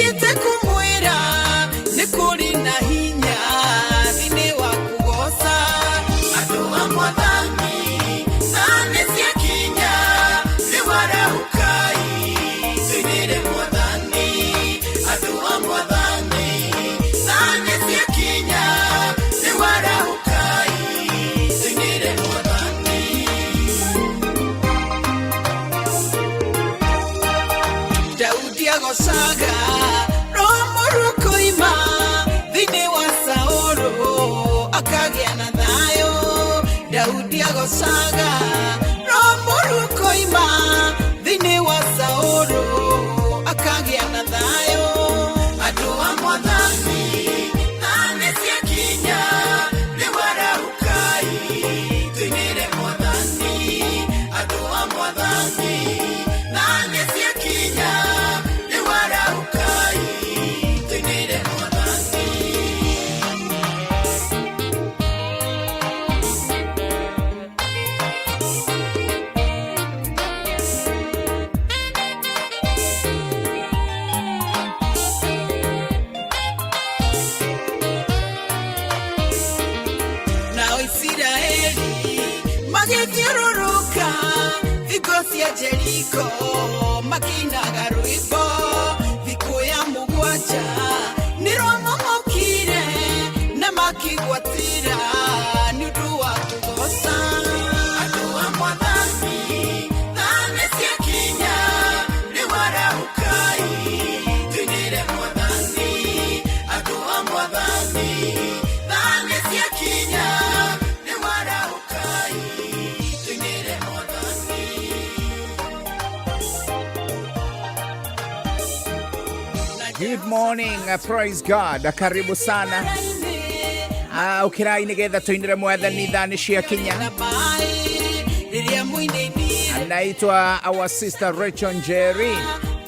Nĩnyendete kũmwĩra nĩ kũrĩ na hinya thĩinĩ wa kũgoca andũ a Mwathani na nĩ ciakinya nĩ warahũkai thĩinĩ Mwathani andũ a Mwathani na nĩ ciakinya nĩ warahũkai thĩinĩ Mwathani. Daudi agocaga roho koima thĩinĩ wa Saũlũ akagĩa na thayũ. Daudi agocaga roho koima thĩinĩ wa Saũlũ akagĩa na thayũ. Andũ a Mwathani na nĩ ciakinya nĩ warahũkai thĩinĩ Mwathani andũ a Mwathani na nĩ ciakinya nĩ warahũkai thĩinĩ Mwathani. Nao Isiraeli magĩthiũrũrũka thikũ cia Jeriko makĩinaga rwĩmbo. Thikũ ya mũgwanja nĩrwamomokire na makĩgwatĩra nĩ ũndũ wa kũgoca andũ a Mwathani na nĩ ciakinya nĩ warahũkai thĩinĩ Mwathani andũ a Mwathani na nĩ ciakinya nĩ warahũkai thĩinĩ Mwathani. Good morning, praise God. Karibu sana. Ukirai nigetha tuinire Mwathani thani cia kinya. Anaitwa our sister Rachel Njeri.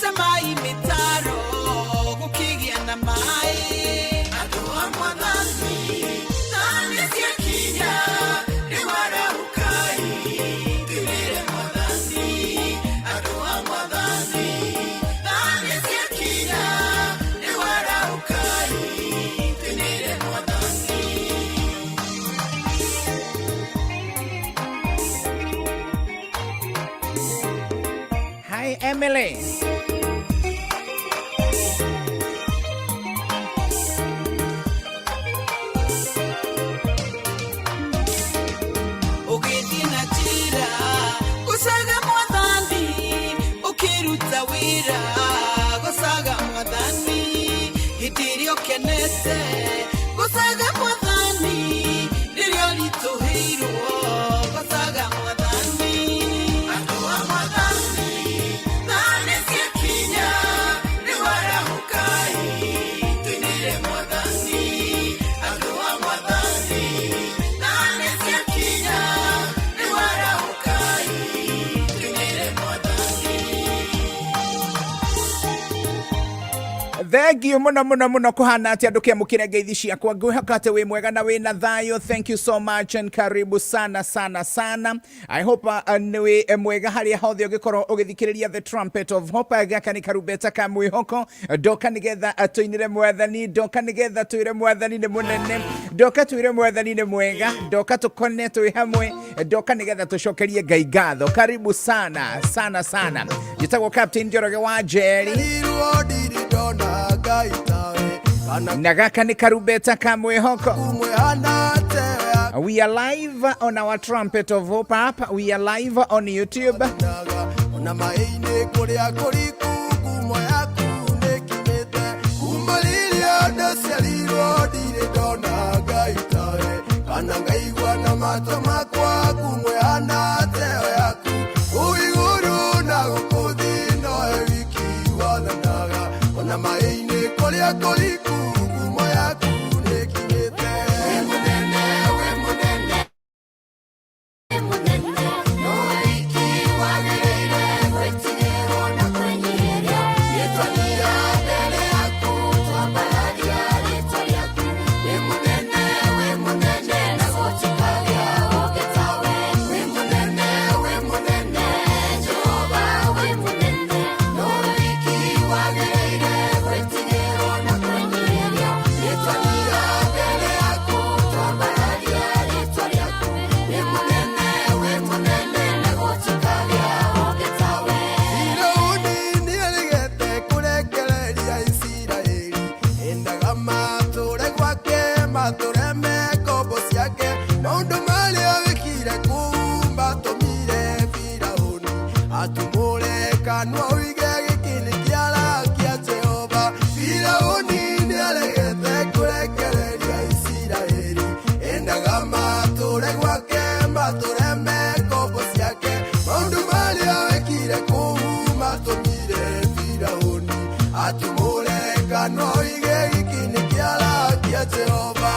Tamai mitaro gukigia na mai andũ a Mwathani na nĩ ciakinya nĩ warahũkai thĩinĩ Mwathani andũ a Mwathani na nĩ ciakinya nĩ warahũkai thĩinĩ Mwathani. Hi Emily. Ũgĩthiĩ na njĩra gũcaga Mwathani ũkĩruta wĩra gũcaga Mwathani hĩndĩ ĩrĩa ũkenete gũcaga Mwathani rĩrĩa ũritũhĩirwo gũcaga Mwathani andũ a Mwathani na nĩ ciakinya nĩ warahũkai thĩinĩ Mwathani andũ a Mwathani na nĩ ciakinya nĩ warahũkai thĩinĩ Mwathani. Thank you muno kuhana ati andu kiamukire ngeithi ciakwa ngwihoka ati wi mwega na wina thayo. Thank you so much and karibu sana. I hope ni mwega haria hothe ugikorwo ugithikiriria the trumpet of hope gaka ni karubeta ka mwihoko doka nigetha atuinire Mwathani doka nigetha tuire Mwathani ni munene doka tuire Mwathani ni mwega doka tukone twi hamwe doka nigetha tucokerie Ngai ngatho. Karibu sana jitagwo Captain Njoroge wa Njeri na gaka ni karubeta ka mwihoko. We are live on our Trumpet of Hope app. We are live on YouTube. Waiting ngano ige ikini kiala kia Jehova.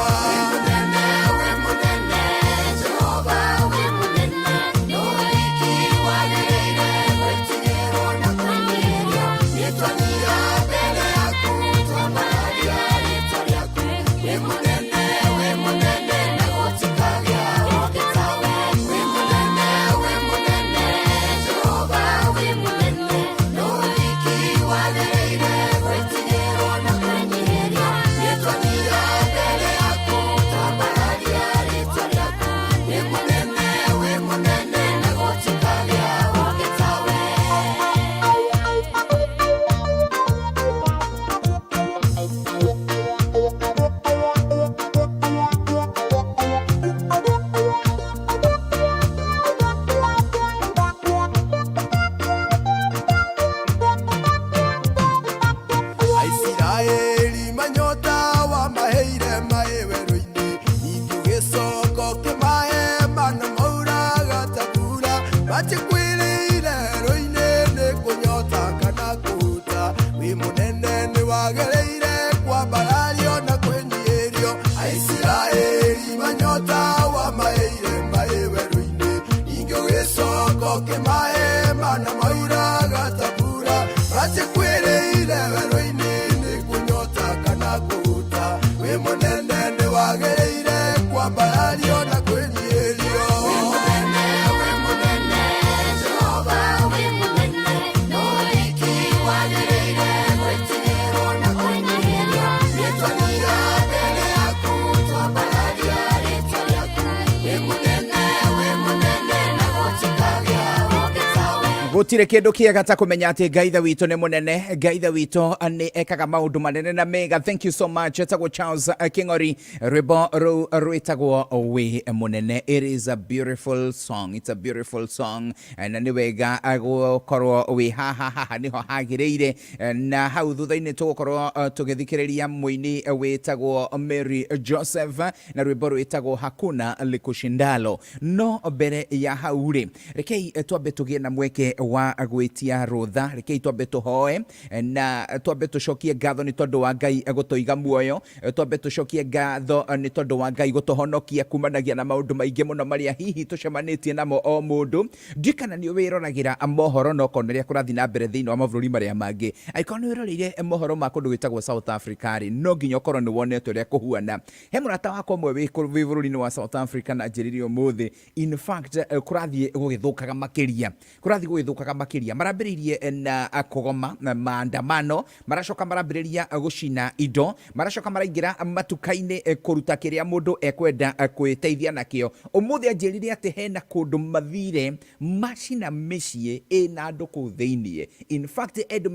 Gutire kindu kiega ta kumenya ati Ngai witu ni munene. Ngai witu ni ekaga maundu manene na mega. Thank you so much. Etagwo Charles Kingori, rwimbo ru rwitagwo we munene. It is a beautiful song. It's a beautiful song. Na ni wega gukorwo we haha niho hagiriire. Na hau thutha-ini tugukorwo tugithikiriria muini witagwo Mary Joseph na rwimbo rwitagwo Hakuna Likushindalo. No mbere ya hauri rekei twambe tugie na mweke wa gwitia rutha. Rekei twambe tuhoe na twambe tucokie ngatho ni tondu wa Ngai gutoiga muoyo. Twambe tucokie ngatho ni tondu wa Ngai gutuhonokia kumanagia na maundu maingi muno maria hihi tucemanitie namo o mundu. Ndikana ni wiroragira mohoro no koneria kurathi na mbere thiini wa mabũrũri maria mangi. Aikoro ni wiroreire mohoro ma kundu gwitagwo South Africa ri no nginya ukorwo ni wonete uria kuhuana. He murata wakwa mwe wi bũrũri-inĩ wa South Africa na njĩrĩire ũmũthĩ. In fact kurathi gũgĩthũkaga makiria. Kurathi gũgĩthũkaga makiria. Marambĩrĩirie na kũgoma na maandamano. Maracoka marambĩrĩria gũcina indo. Maracoka maraingĩra matuka-inĩ kũruta kĩrĩa mũndũ ekwenda kwĩteithia nakĩo. Ũmũthĩ anjĩrire atĩ hena kũndũ mathire macina mĩciĩ ĩna andũ kũu thĩiniĩ. In fact andũ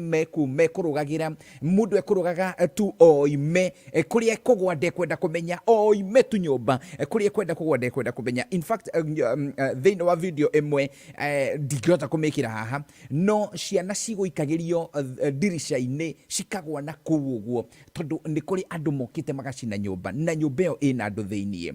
mekũrũgagĩra mũndũ ekũrũgaga tu oime kũrĩa ekũgwa ndekwenda kũmenya oime tu nyũmba kũrĩa ekwenda kũgwa ndekwenda kũmenya. In fact thĩinĩ wa video ĩmwe ndingĩhota kũmĩkĩra haha no ciana cigũikagĩrio ndirica-inĩ cikagwa na kũu ũguo tondũ nĩ kũrĩ andũ mokĩte magacina nyũmba na nyũmba ĩyo ĩna andũ thĩiniĩ.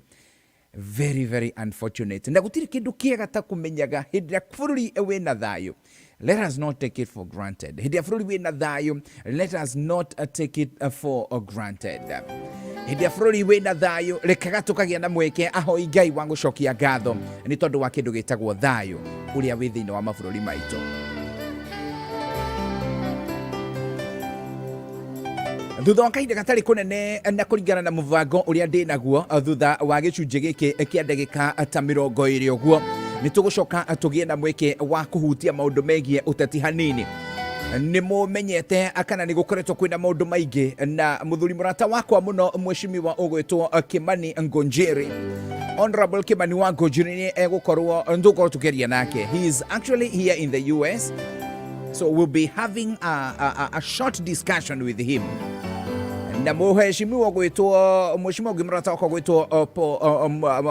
Very very unfortunate. Na gũtirĩ kĩndũ kĩega ta kũmenyaga hĩndĩ ĩrĩa bũrũri wĩna thayũ. Let us not take it for granted. Hĩndĩ ĩrĩa bũrũri wĩna thayũ, let us not take it for granted. Hĩndĩ ĩrĩa bũrũri wĩna thayũ, rekaga tũkagĩa na mweke ahoi Ngai wa gũcokia ngatho nĩ tondũ wa kĩndũ gĩtagwo thayũ ũrĩa wĩ thĩinĩ wa mabũrũri maitũ. Thutha wa kahinda gatarĩ kũnene na kũringana na mũbango ũrĩa ndĩ naguo thutha wa gĩcunjĩ gĩkĩ kĩa ndagĩka ta 20 ũguo nĩ tũgũcoka tũgĩe na mweke wa kũhutia maũndũ megiĩ ũteti hanini. Nĩ mũmenyete kana nĩ gũkoretwo kwĩna maũndũ maingĩ na mũthuri mũrata wakwa mũno mheshimiwa ũgwĩtwo Kimani Njeri. Honorable Kimani wa Njeri nĩ egũkorwo tũkĩaria nake. He is actually here in the US, so we'll be having a short discussion with him. Na mheshimiwa gwitwo mheshimiwa gimrata wako gwitwo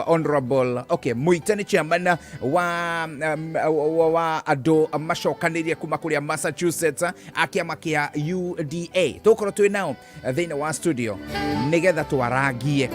honorable muitani chairman wa ado macokanirie kuma kuria Massachusetts akiama kia UDA tukorwo twi nao thĩinĩ wa studio nigetha twaragie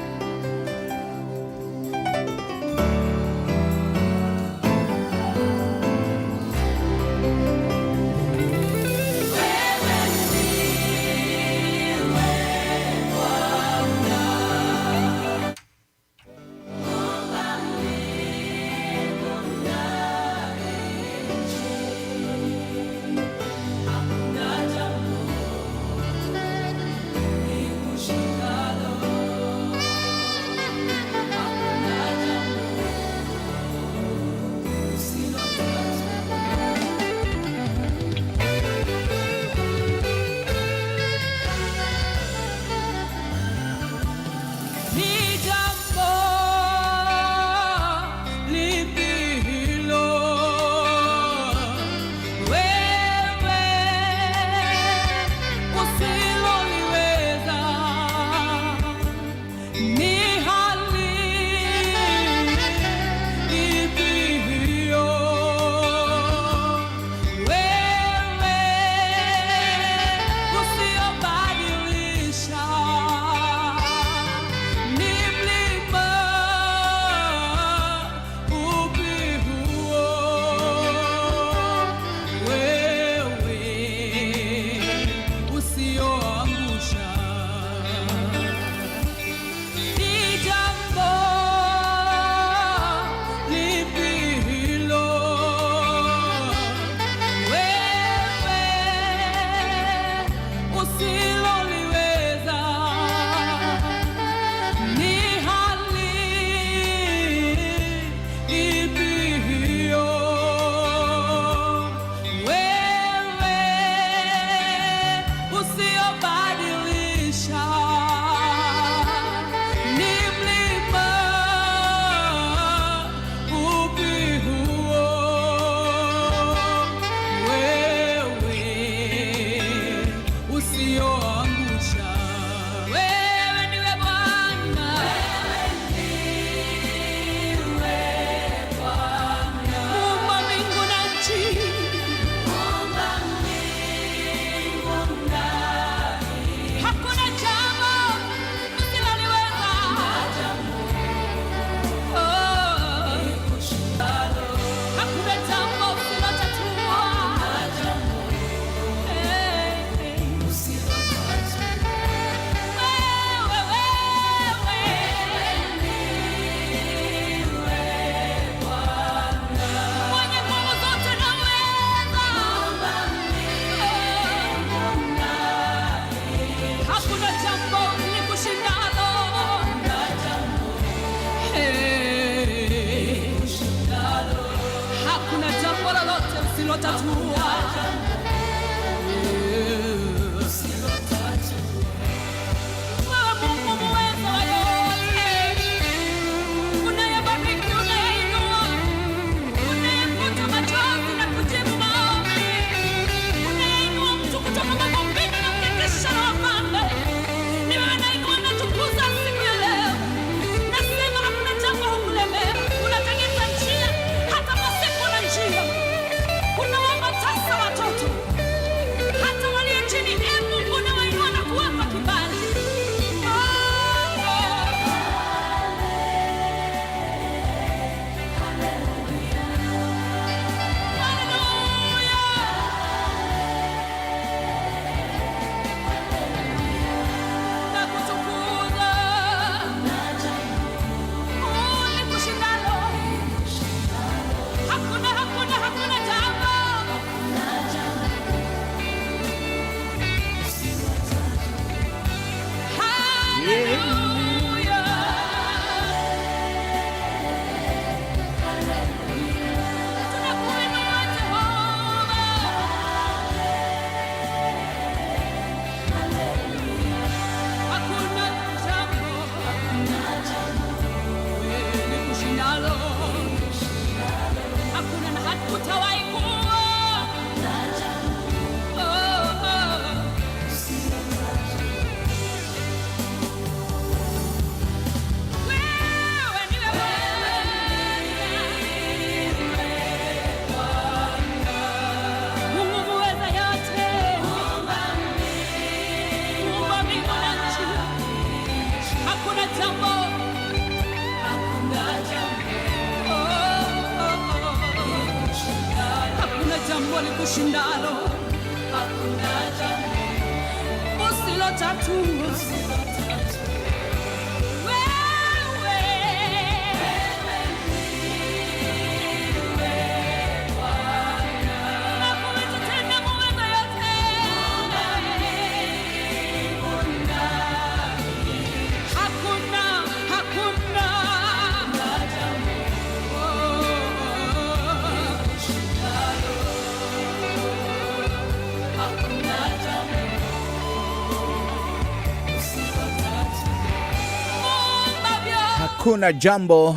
Shindano, Musilo Tattoo. Kuna jambo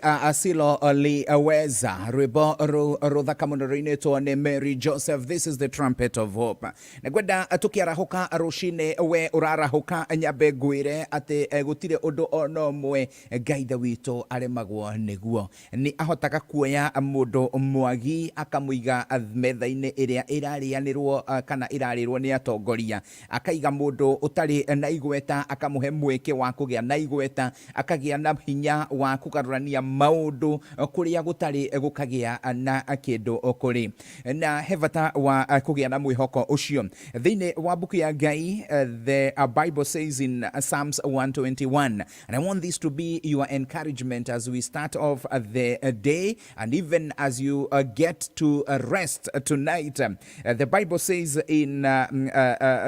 asilo liweza. Ribo ruthaka muno rwinitwo ni Mary Joseph. This is the Trumpet of Hope. Nagwenda tukiarahuka rushine we urarahuka nyambe ngwire ati gutire undu ono mwe Ngai witu aremagwo niguo. Ni ahotaga kuoya mundu mwagi akamuiga metha-ini iria irarianirwo kana irarirwo ni atongoria, akaiga mundu utari na igweta akamuhe mweke wa kugia na igweta, akagia na hinya wa kugarurania maundu kuria gutari gukagia na kindu kuri na hevata wa kugia na mwihoko ucio thiini wa buku ya Ngai. The Bible says in Psalms 121, and I want this to be your encouragement as we start off the day and even as you get to rest tonight. The Bible says in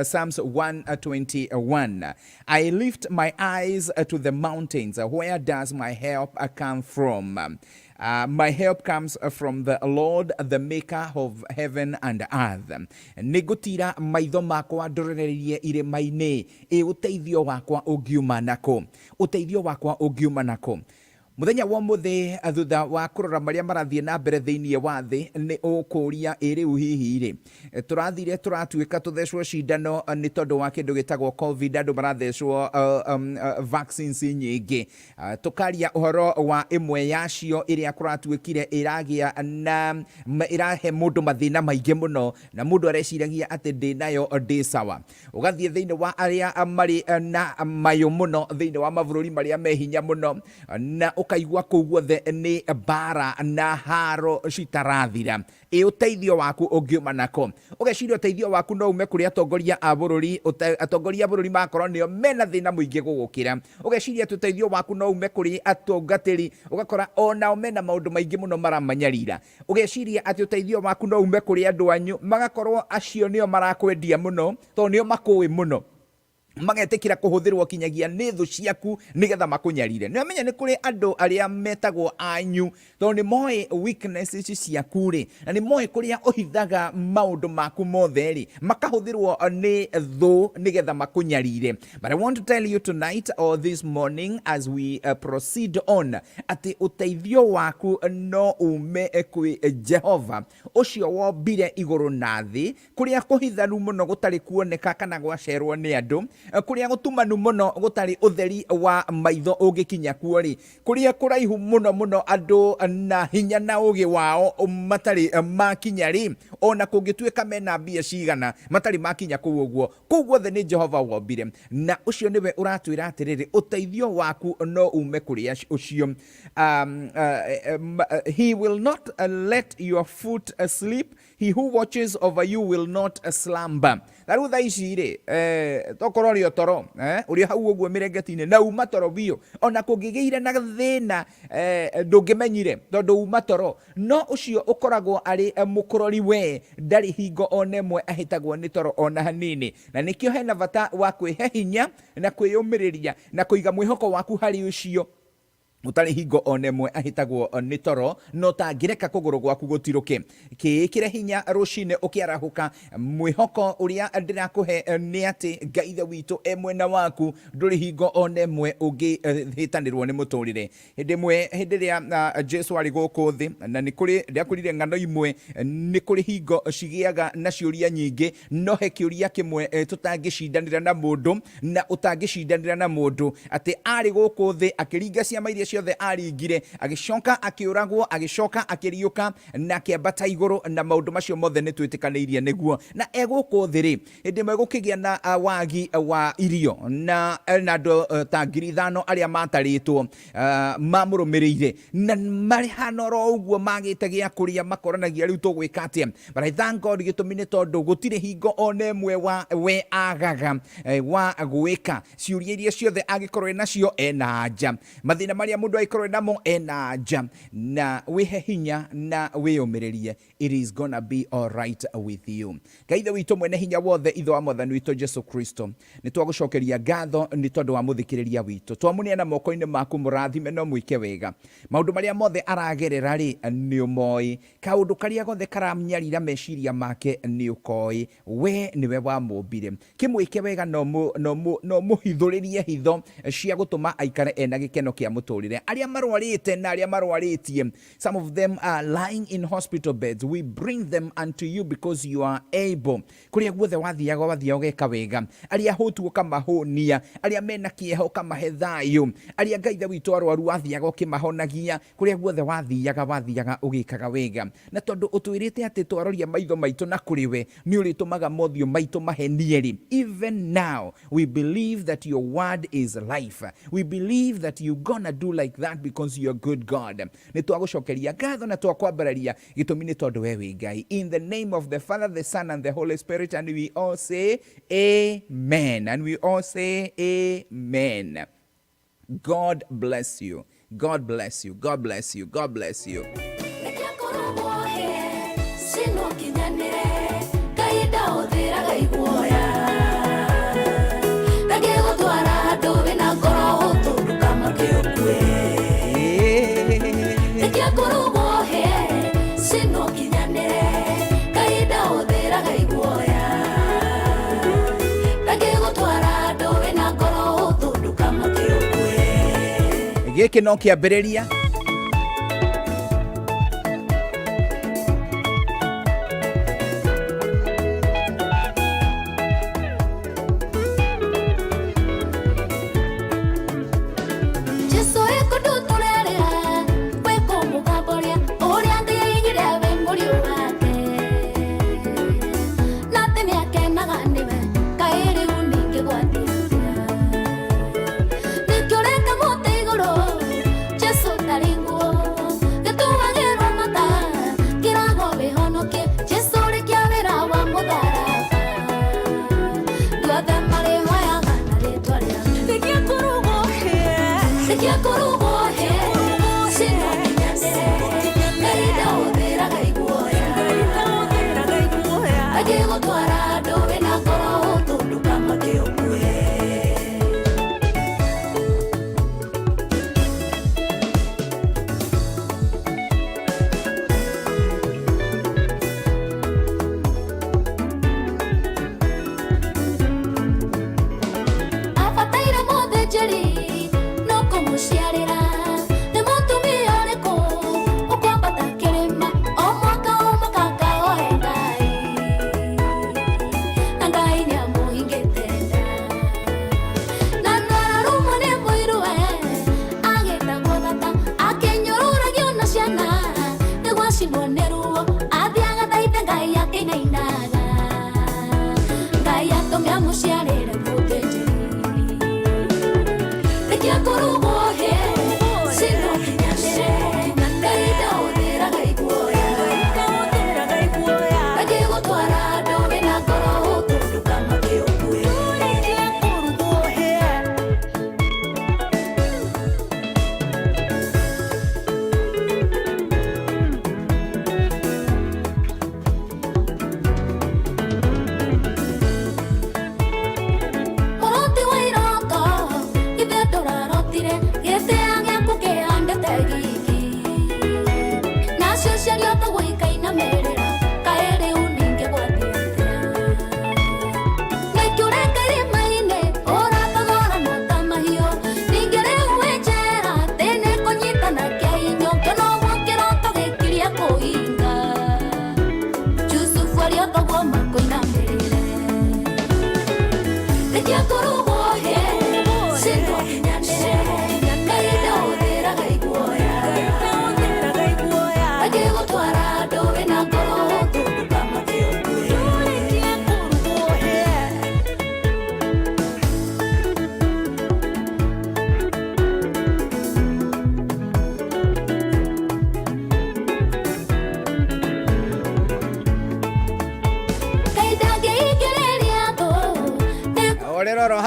Psalms 121, I lift my eyes to the mountains. Where does my help come from? My help comes from the Lord, the maker of heaven and earth. Nĩngũtira maitho makwa ndũrererie irĩma-inĩ, ũteithio wakwa ũngiuma nako. Ũteithio wakwa ũngiuma nako. Muthenya wa muthi thutha wa kurora maria marathie na mbere thiini wa thi ni ukuria iriu hihi ri turathire turatuika tuthecwo cindano ni tondu wa kindu gitagwo covid andu marathecwo vaccines nyingi tukaria uhoro wa imwe yacio iria kuratuikire iragia na irahe mundu mathina maingi muno na mundu areciragia ati ndi nayo ndi sawa ugathie thiini wa aria mari na mayo muno thiini wa mabururi maria mehinya muno na ukaigua kuu guothe ni bara na haro citarathira uteithio waku ungiuma nako ugeciria uteithio waku no ume kuri atongoria a bururi atongoria bururi makorwo nio mena thina muingi gugukira ugeciria uteithio waku no ume kuri atongatiri ugakora ona mena maundu maingi muno maramanyarira ugeciria ati uteithio waku no ume kuri andu anyu magakorwo acio nio marakwendia muno to nio makuwi muno magetikira kuhuthirwo kinyagia ni thu ciaku nigetha makunyarire ni amenya ni kuri andu aria metagwo anyu to ni moe weaknesses ciaku ri na ni moe kuria uhithaga maundu maku mothe ri makahuthirwo ni thu nigetha makunyarire. But I want to tell you tonight or this morning as we proceed on ati uteithio waku no ume kwi Jehova ucio wombire iguru na thi kuria kuhitharu muno gutari kuoneka kana gwacerwo ni andu kuria gutumanu muno gutari utheri wa maitho ungikinya kuo ri kuria kuraihu muno andu na hinya na ugi wao matari makinya ri ona kungituika mena mbia cigana matari makinya kuu guothe ni Jehova wombire na ucio niwe uratwira atiriri uteithio waku no ume kuria ucio. He will not let your foot sleep. He who watches over you will not slumber. Taru thaici ri tokorwo ri toro uri hau uguo mirengetine na uma toro bio ona kungigeire na thina ndungimenyire tondu uma toro no ucio ukoragwo ari mukurori we ndari hingo onemwe ahitagwo ni toro ona hanini na nikio hena bata wa kwihe hinya na kwiyumiriria na kuiga mwihoko waku hari ucio utari hingo onemwe ahitagwo ni toro no tangireka kuguru gwaku gutiruke kire hinya rucine ukiarahuka mwihoko uria ndirakuhe ni ati Ngai witu emwena waku nduri hingo onemwe ungihitanirwo ni muturire hindi ria Jesu ari guku thi na ni kuri ndiakurire ngano imwe ni kuri hingo cigiaga na ciuria nyingi no he kiuria kimwe tutangicindanira na mundu na utangicindanira na mundu ati ari guku thi akiringa ciama iria ciothe aringire agicoka akiuragwo agicoka akiriuka na kiambata iguru na maundu macio mothe ni twitikaneirie niguo na eguku thiri hindi megukigia na wagi wa irio na andu ta 5,000 aria mataritwo mamurumirire na mari hanoro uguo magite gia kuria makoranagia riu tugwika atia. But I thank God gitumine tondu gutire hingo onemwe wa we agaga wa gwika ciuria iria ciothe agikorwo nacio ena nja mathina maria mundu aikorwo namo ena nja na wihe hinya na wiyumiririe. It is gonna be all right with you. Ngai witu mwene hinya wothe itho wa mwathani witu Jesu Kristo ni twagucokeria ngatho ni tondu wa muthikiriria witu twamunia na moko-ini maku murathime no mwike wega maundu maria mothe aragerera ri ni umoi kaundu karia gothe karamnyarira meciria make ni ukoi we niwe wa mumbire kimwike wega no muhithuririe hitho cia gutuma aikare ena gikeno kia muturire aria marwarite na aria marwaritie. Some of them are lying in hospital beds. We bring them unto you because you are able. Kuria guothe wathiaga ugeka wega aria hutu ukamahonia aria mena kieho ukamahe thayu aria Ngai witu arwaru wathiaga ukimahonagia kuria guothe wathiaga ugikaga wega na tondu utwirite ati twaroria maitho maitu na kuriwe ni uritumaga mothio maitu mahenieri. Even now we believe that your word is life. We believe that you gonna do like that because you're good God. Ni twagucokeria ngatho na twakwambararia gitumi ni tondu we wi Ngai. In the name of the Father, the Son and the Holy Spirit, and we all say amen. And we all say amen. God bless you. God bless you. God bless you. God bless you. Te quiero gĩkĩ no kĩambĩrĩria.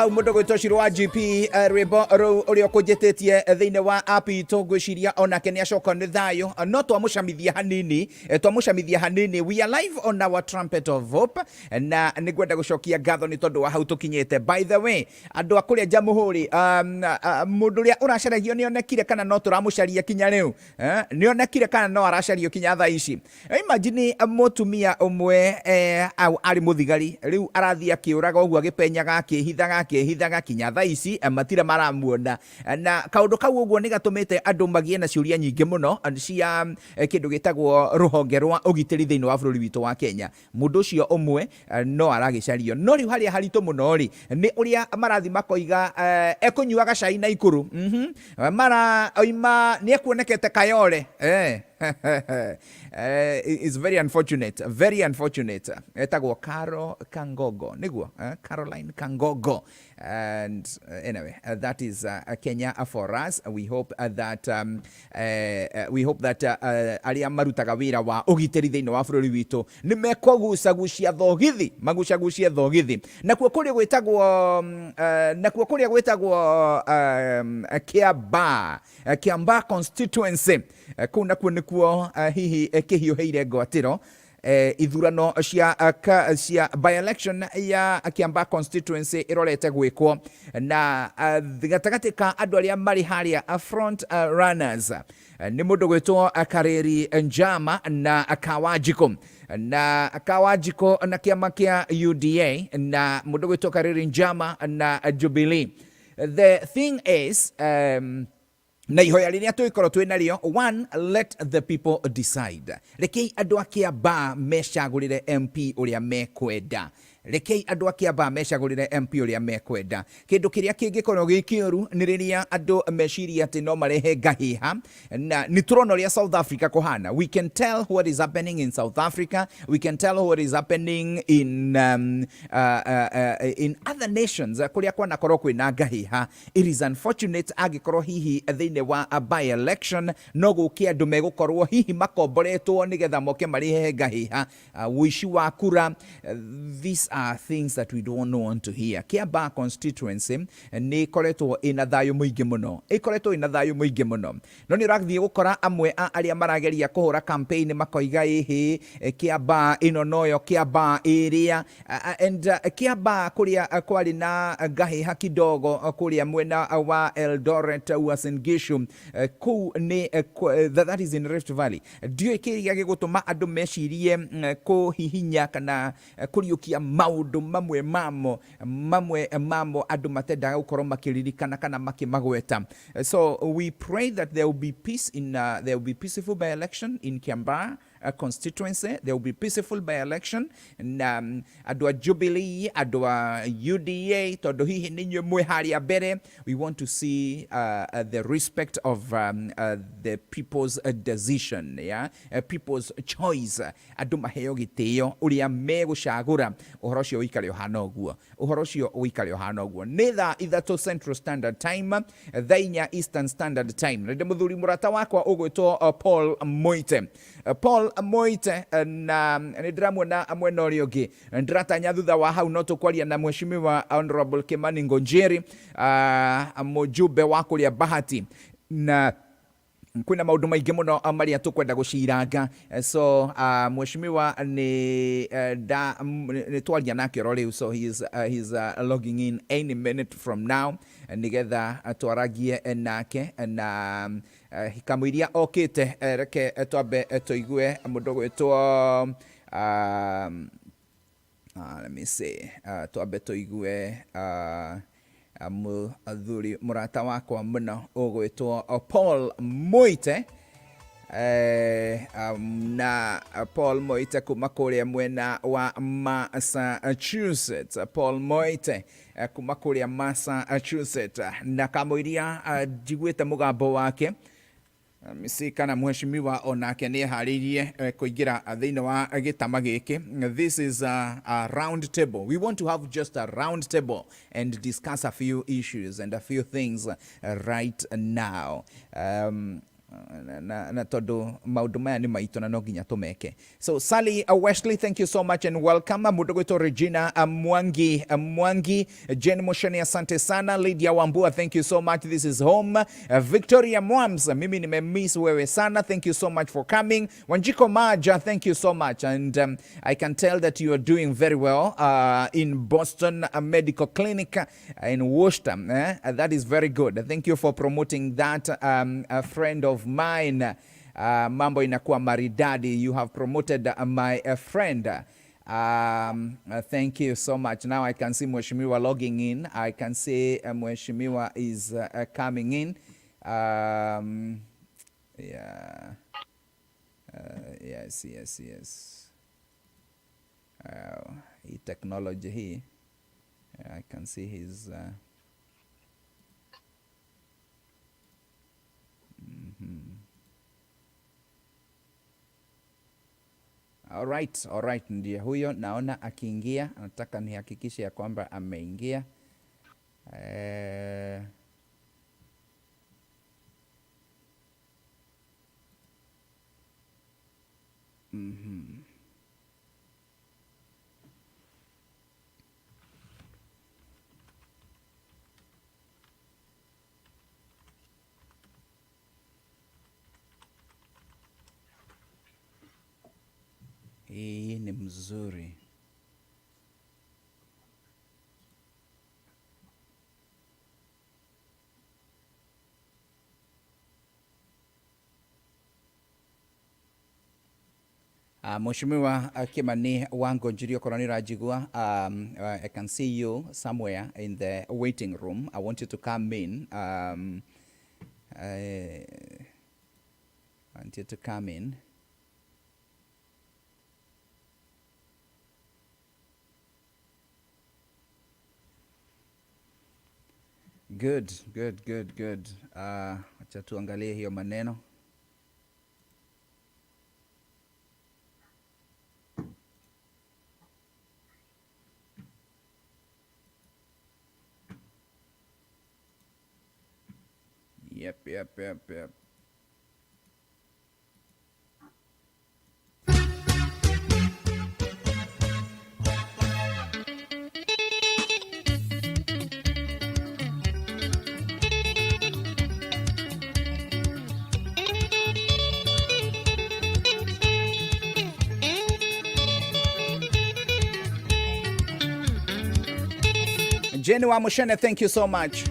hau mundu gwitwo Shiro wa GP rwimbo ru uria kunjititie thiini wa app itu gwiciria onake ni acoka ni thayo no twamucamithia hanini. We are live on our Trumpet of Hope na ni gwenda gucokia ngatho ni tondu wa hau tukinyite. By the way, andu akuria jamuhuri mundu uria uracaragio ni onekire kana no turamucaria kinya riu ni onekire kana no aracario kinya thaa ici. Imagine mutumia umwe ari muthigari riu arathii akiuraga uguo agipenyaga akihithaga kinya thaa ici matira maramuona na kaundu kau uguo ni gatumite andu magie na ciuria nyingi muno cia kindu gitagwo ruhonge rwa ugitiri thiini wa bururi witu wa Kenya. Mundu ucio umwe no aragicario no riu haria haritu muno ri ni uria marathi makoiga ekunyuaga cai na ikuru mara oima ni ekuonekete kayore it's very unfortunate etagwo Caro Kangogo niguo Caroline Kangogo. And anyway, that is Kenya for us. We hope that aria marutaga wira wa ugitiri thiini wa bururi witu ni mekwagucagucia thogithi nakuo kuria gwitagwo Kiamba constituency kuu nakuo nikuo hihi kihiuheire ngwatiro ithurano cia by-election ya Kiamba constituency irorete gwikwo na gatagati ka andu aria mari haria front runners ni mundu gwitwo Kareri Njama na Kawajiko na kiama kia UDA na mundu gwitwo Kareri Njama na Jubilee. The thing is na ihoya riria twikorwo twinario, one, let the people decide. Rekei andu a Kiambaa mecagurire MP uria mekwenda. Rekei andu a Kiambaa mecagurire MP uria mekwenda. Kindu kiria kingikorwo gikioru ni riria andu meciria ati no marehe ngahiha, na ni turona uria South Africa kuhana. We can tell what is happening in South Africa, we can tell what is happening in other nations kuria kwanakorwo kwina ngahiha. It is unfortunate agikorwo hihi thiini wa a by election no gukia andu megukorwo hihi makomboretwo nigetha moke marihe ngahiha, wishi wa kura. These are things that we don't want to hear. Kiambaa constituency ni koretwo ina thayo muingi muno, ikoretwo ina thayo muingi muno, no ni urathie gukora amwe a aria marageria kuhura campaign makoiga ihi Kiambaa ino noyo Kiambaa iria, and Kiambaa kuria kwari na ngahiha kidogo kuria mwena wa Eldoret, Uasin Gishu, kuu ni that is in Rift Valley. Ndio ikiria gigutuma andu mecirie kuhihinya kana kuriukia maundu mamwe mamo andu matendaga gukorwo makiririkana kana makimagweta. So we pray that there will be peace in there will be peaceful by election in Kiambaa constituency. There will be peaceful by election, and andu a Jubilee, andu a UDA, tondu hihi ninyo mwe haria mbere. We want to see the respect of the people's decision, yeah, people's choice. Andu maheo gitio uria megucagura uhoro ucio uikare uhana uguo, uhoro ucio uikare uhana uguo. Ni thaa ithatu Central Standard Time, thaa inya Eastern Standard Time. Ndi muthuri murata wakwa ugwitwo Paul Moite. Paul Moite, na nindiramuona mwena uria ungi. Ndiratanya thutha wa hau no tukwaria na mheshimiwa Honorable Kimani Njeri, mujumbe wa kuria Bahati, na kwina maundu maingi muno maria tukwenda guciranga. So mheshimiwa ni twaria nake riu, so he's logging in any minute from now nigetha twaragie nake, na hikamwiria okite reke twambe tuigue mundu gwitwo let me see, twambe tuigue muthuri murata wakwa muno ugwitwo Paul Moite, na Paul Moite kuma kuria mwena wa Massachusetts. Paul Moite kuma kuria Massachusetts, na kamwiria jigwite mugambo wake. Misi kana mheshimiwa onake ni haririe kuingira thiini wa gitama giki. This is a round table. We want to have just a round table and discuss a few issues and a few things right now. Na tondu maundu maya ni maitu na no nginya tumeke. So Sally Wesley, thank you so much and welcome. Mundu gwitwo Regina Mwangi, Jen Moshani, asante sana. Lydia Wambua, thank you so much, this is home. Victoria Mwams, mimi nimemiss wewe sana, thank you so much for coming. Wanjiko Maja, thank you so much, and I can tell that you are doing very well in Boston Medical Clinic in Worcester. That is very good. Thank you for promoting that. A friend of mine, mambo inakuwa maridadi. You have promoted my friend. Thank you so much. Now I can see Mheshimiwa logging in. I can see Mheshimiwa is coming in. Yeah. Yes. Technology here. I can see his... All right, ndiye huyo naona akiingia. Nataka nihakikishe ya kwamba ameingia. Hii ni mzuri. Mheshimiwa Kimani wangu Njeri okorwo ni rajigua, I can see you somewhere in the waiting room. I want you to come in. I want you to come in. Good. Acha tuangalie hiyo maneno. Yep. Jenny Wamushene, thank you so much.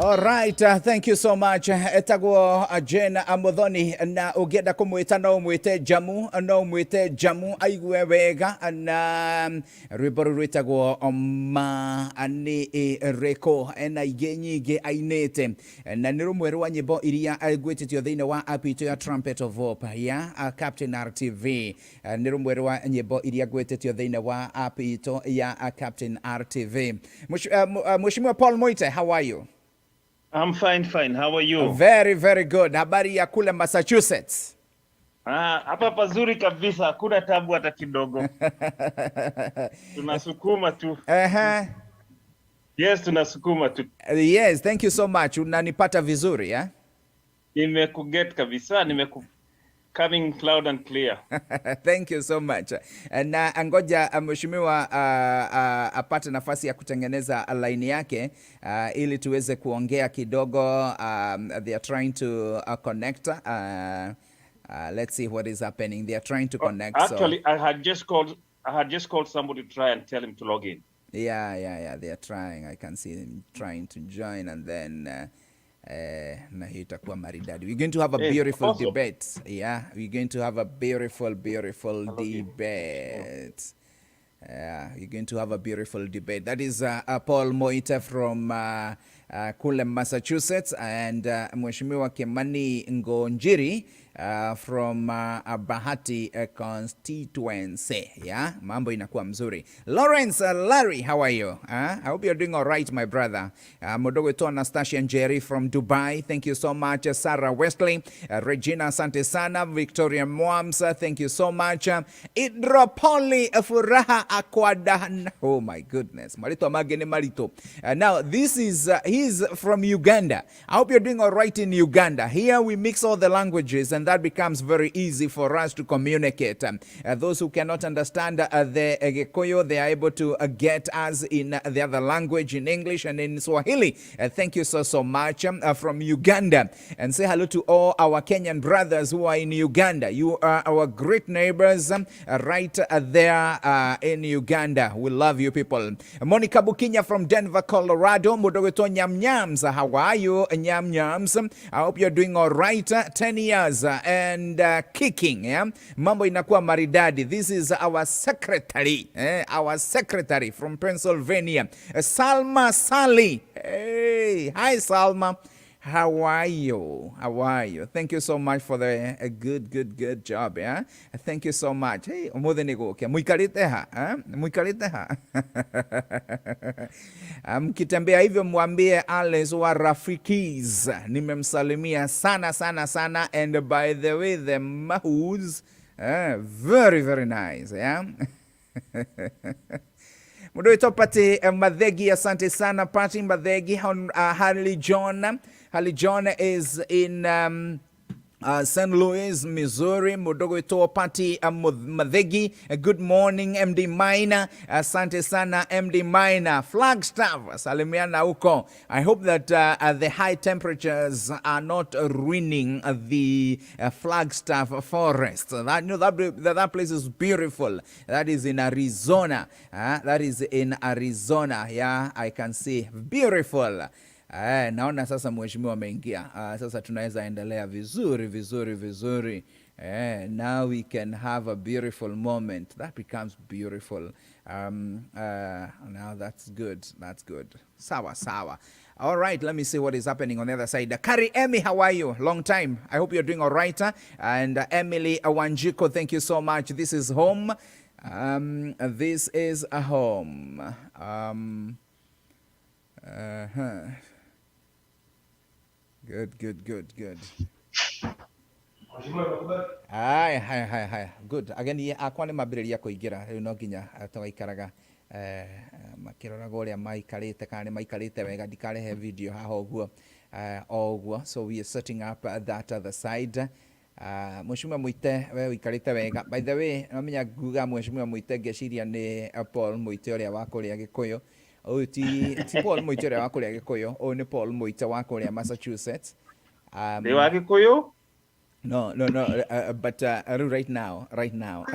All right, thank you so much. Etagwo Jane Amuthoni na ugenda kumwita no mwite jamu aigue wega na rwimbo rwitagwo ma ani reko na ingĩ nyingĩ ainĩte na nĩ rũmwe rwa nyĩmbo iria gwĩtĩtio thĩinĩ wa app itũ ya Trumpet of Hope ya Captain RTV. Nĩ rũmwe rwa nyĩmbo iria gwĩtĩtio thĩinĩ wa app itũ ya Captain RTV. Mheshimiwa Paul Moite, how are you? I'm fine. How are you? Very good. Habari ya kule Massachusetts? Hapa pazuri kabisa. Hakuna tabu hata kidogo. Tunasukuma tu. Yes, tunasukuma tu. Yes, thank you so much. Unanipata vizuri, yeah? Nimekuget kabisa. Coming loud and clear. Thank you so much. Na ngoja mheshimiwa apate nafasi ya kutengeneza line yake ili tuweze kuongea kidogo. They are trying to connect. Let's see what is happening. They are trying to connect. Actually, so I had just called somebody to try and tell him to log in. Yeah. They are trying. I can see them trying to join, and then na hii itakuwa maridadi. We're going to have a beautiful debate. Yeah, we're going to have a beautiful debate. You're going to have a beautiful debate. That is Paul Moita from kule Massachusetts, and Mheshimiwa Kimani Njeri from Bahati constituency. Yeah, mambo inakuwa mzuri. Lawrence Larry, how are you? I hope you're doing all right, my brother. Mdogo wetu Anastasia Njeri from Dubai, thank you so much. Sarah Wesley, Regina, asante sana. Victoria Mwams, thank you so much. Idropoli Furaha Akwadan. Oh my goodness, Marito Magene Marito. Now this is he's from Uganda. I hope you're doing all right in Uganda. Here we mix all the languages, and that becomes very easy for us to communicate. Those who cannot understand the Gikuyu, they are able to get us in the other language, in English and in Swahili. Thank you so much from Uganda. And say hello to all our Kenyan brothers who are in Uganda. You are our great neighbors right there in Uganda. We love you people. Monica Bukinya from Denver, Colorado. Mudogeto Nyam Nyams. How are you, Nyam Nyams? I hope you're doing all right. 10 years and kicking. Yeah? Mambo inakuwa maridadi. This is our secretary. Our secretary from Pennsylvania. Salma Sali. Hey, hi Salma. How are you? How are you? Thank you so much for the good job. Yeah, thank you so much. Hey, omodhenigoke muikarite ha, muikarite ha. Mkitembea hivyo mwambie Alex wa Rafikis nimemsalimia sana sana sana, and by the way the mahus very nice. Yeah. Mudoito Pati Madhegi, asante sana Pati Madhegi. Harley John is in St. Louis, Missouri. Mudogo ito Pati Madhegi. Good morning, MD Minor. Asante sana, MD Minor. Flagstaff, salimiana uko. I hope that the high temperatures are not ruining the Flagstaff forest. That place is beautiful. That is in Arizona. That is in Arizona. Yeah, I can see. Beautiful. Naona sasa mheshimiwa ameingia. Sasa tunaweza endelea vizuri. Now we can have a beautiful moment. That becomes beautiful. Now that's good. Sawa. All right, let me see what is happening on the other side. Kari Emmy, how are you? Long time. I hope you're doing all right. And Emily Awanjiko, thank you so much. This is home. This is a home. Good. Hi. Good. Ageni akwa ni mambiriria kuingira riu no nginya twaikaraga makiroraga uria maikarite kana ni maikarite wega ndikarehe video haha oguo. So we are setting up that other side. Mheshimiwa Muite we wikarite wega. By the way, namenya nguga Mheshimiwa Muite ngeciria ni Paul Muite uria wa kuria Gikuyu. Ti Paul Muite uria wa kuria Gikuyu, o ni Paul Muite wa kuria Massachusetts. Ni wa Gikuyu? No, but right now. Right now,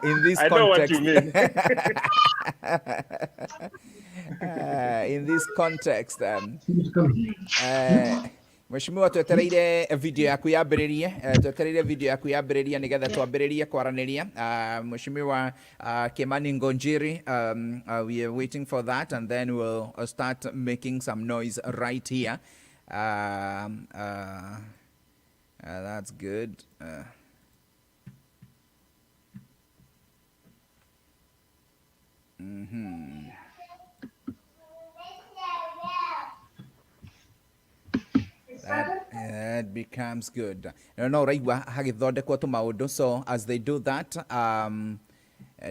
in this context. I know what you mean. In this context, Mheshimiwa twetereire video yaku yambĩrĩrie nigetha twambĩrĩrie kwaranĩria. Mheshimiwa Kimani Njeri, we are waiting for that, and then we'll start making some noise right here. That's good. That becomes good. No, raigua hagithondekwo tu maundu, so as they do that,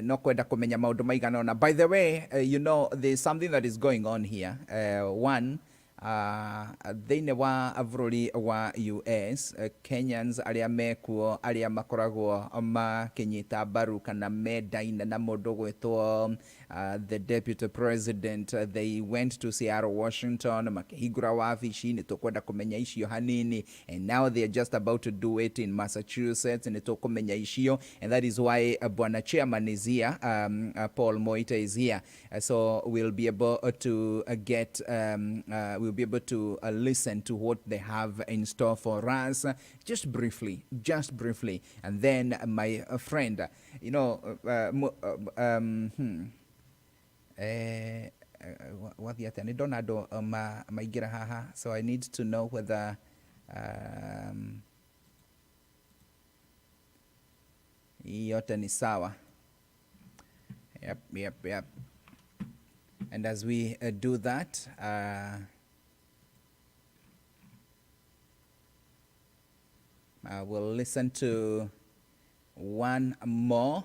no kwenda kumenya maundu maigana ona. By the way, you know, there's something that is going on here. One, thĩinĩ wa bũrũri wa US, Kenyans arĩa mekuo arĩa makoragwo makĩnyita mbaru kana mendaine na mũndũ gwĩtwo the deputy president. They went to Seattle, Washington, makihigura wafishi nitokwenda kumenya ishio hanini, and now they are just about to do it in Massachusetts nitokumenya ishio, and that is why Bwana Chairman is here, Paul Moita is here, so we'll be able to we'll be able to listen to what they have in store for us, just briefly, and then my friend, you know, what the attorney Donado maigira haha, so I need to know whether yote ni sawa. Yep. And as we do that, we'll listen to one more.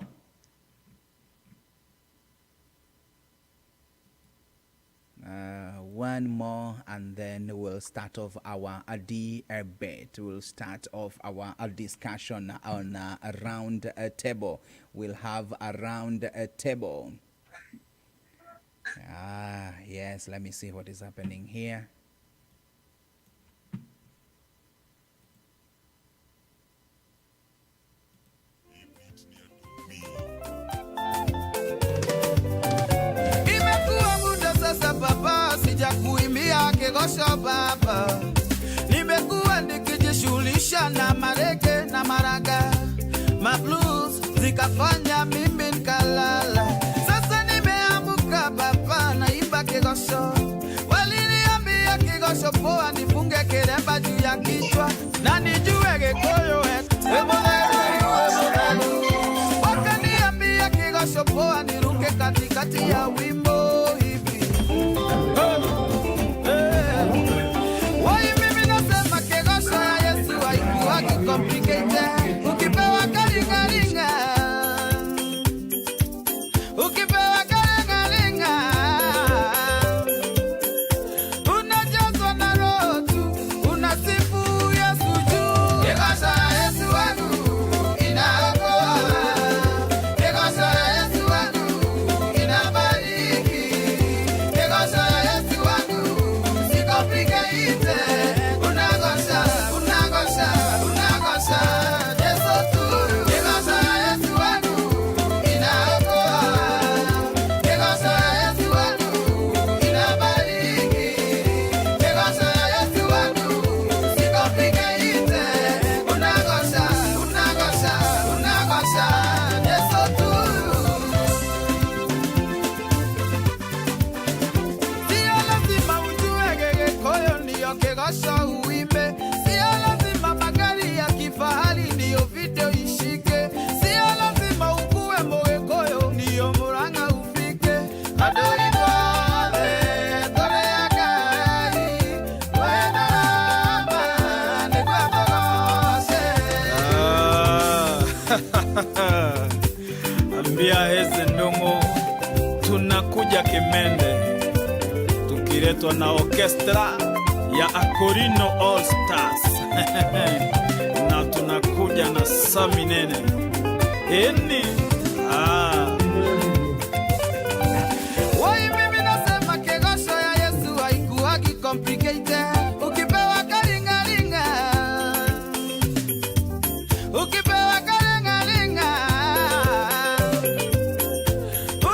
And then we'll start off our debate. We'll start off our discussion on a round table. We'll have a round table. Yes, let me see what is happening here. Kuimbia kigosho baba, nimekuwa nikijishughulisha na marege na maraga, mablues zikafanya mimi nikalala. Sasa nimeamuka baba, naimba kigosho. Waliniambia kigosho poa, nifunge kiremba juu ya kichwa na nijue Gikuyu wakaniambia kigosho poa, niruke katikati ya wimbo hivi. Ukipewa kalingalinga, unajazwa na roho tu, unasifu Yesu juu. Kigosho ya Yesu wangu inaokoa, kigosho ya Yesu wangu inabariki, kigosho ya Yesu wangu sikopika ite. Unagosha Yesu tu, kigosho ya Yesu wangu inaokoa, kigosho ya Yesu wangu inabariki, kigosho ya Yesu wangu sikopika ite. Unagosha Yesu tu. Sio lazima ujue Gikuyu ndiyo kigosho uimbe, sio lazima magari ya kifahari ndiyo video ishike, sio lazima ukue Mugikuyu ndiyo Murang'a ufike. Adui wale tole ya gari wena rama ni kwa mogoshe. Ambia hezi ndungu tunakuja Kimende tukiletwa na orchestra ya Akorino All Stars na tunakuja na Saminene eni Wai mimi nasema kigosho ya Yesu haikuwagi complicated. Ukipewa kalingalinga,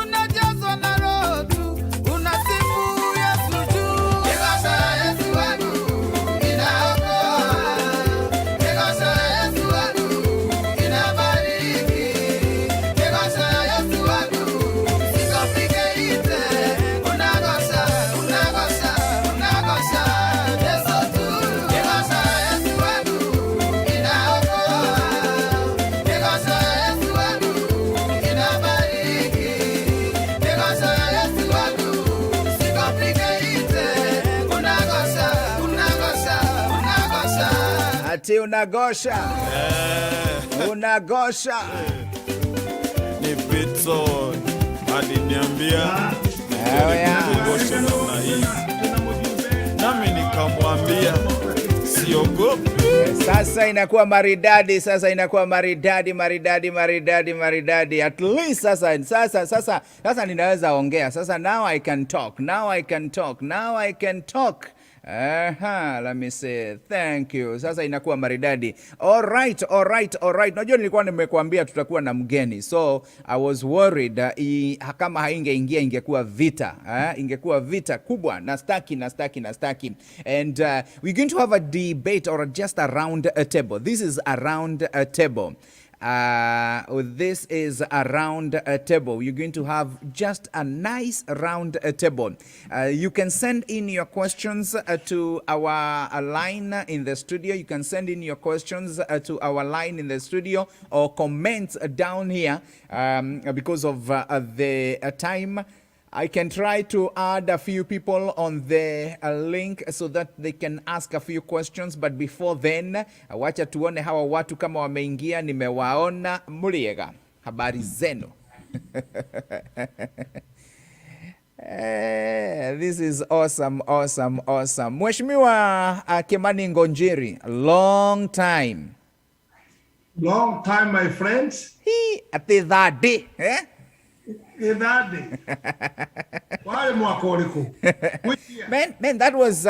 unajazwa na roho tu, unasifu Yesu juu. Kigosho ya Yesu wangu inaokoa, kigosho ya Yesu wangu inabariki, kigosho ya Yesu wangu sikopike ite. Unagosha Yesu tu, kigosho ya Yesu wangu inaokoa, kigosho ya Yesu wangu inabariki, kigosho ya Yesu wangu sikopike ite. Unagosha Ati unagosha. Unagosha. ni Pitson aliniambia yeah. kigosho namna hii, nami nikamwambia siogopi. Sasa inakuwa maridadi, sasa inakuwa maridadi. At least sasa ninaweza ongea. Sasa now I can talk. Let me say thank you. Sasa inakuwa maridadi. All right. Najua nilikuwa nimekuambia tutakuwa na mgeni. So I was worried kama haingeingia ingekuwa vita. Ingekuwa vita kubwa. Nastaki. And we're going to have a debate or just a round table. This is a round table. This is a round table. You're going to have just a nice round table. You can send in your questions to our line in the studio. You can send in your questions to our line in the studio or comments down here because of the time. I can try to add a few people on the link so that they can ask a few questions, but before then, wacha tuone hawa watu kama wameingia. Nimewaona. Muriega, habari zenu? This is awesome. Mheshimiwa Kimani Njeri, long time, my friends. Ati that day, Man, that was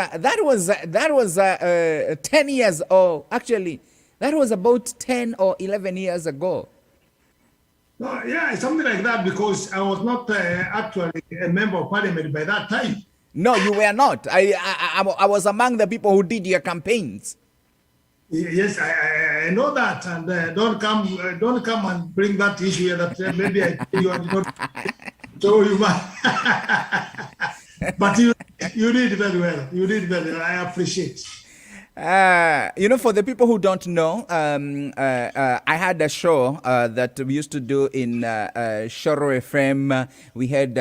10 years, or actually that was about 10 or 11 years ago. No, yeah, something like that, because I was not actually a member of parliament by that time. No, you were not. I was among the people who did your campaigns. Yes, I know that, and don't come and bring that issue here that maybe I tell you and not show you, but you did very well. I appreciate. For the people who don't know, I had a show that we used to do in Shoro FM. We had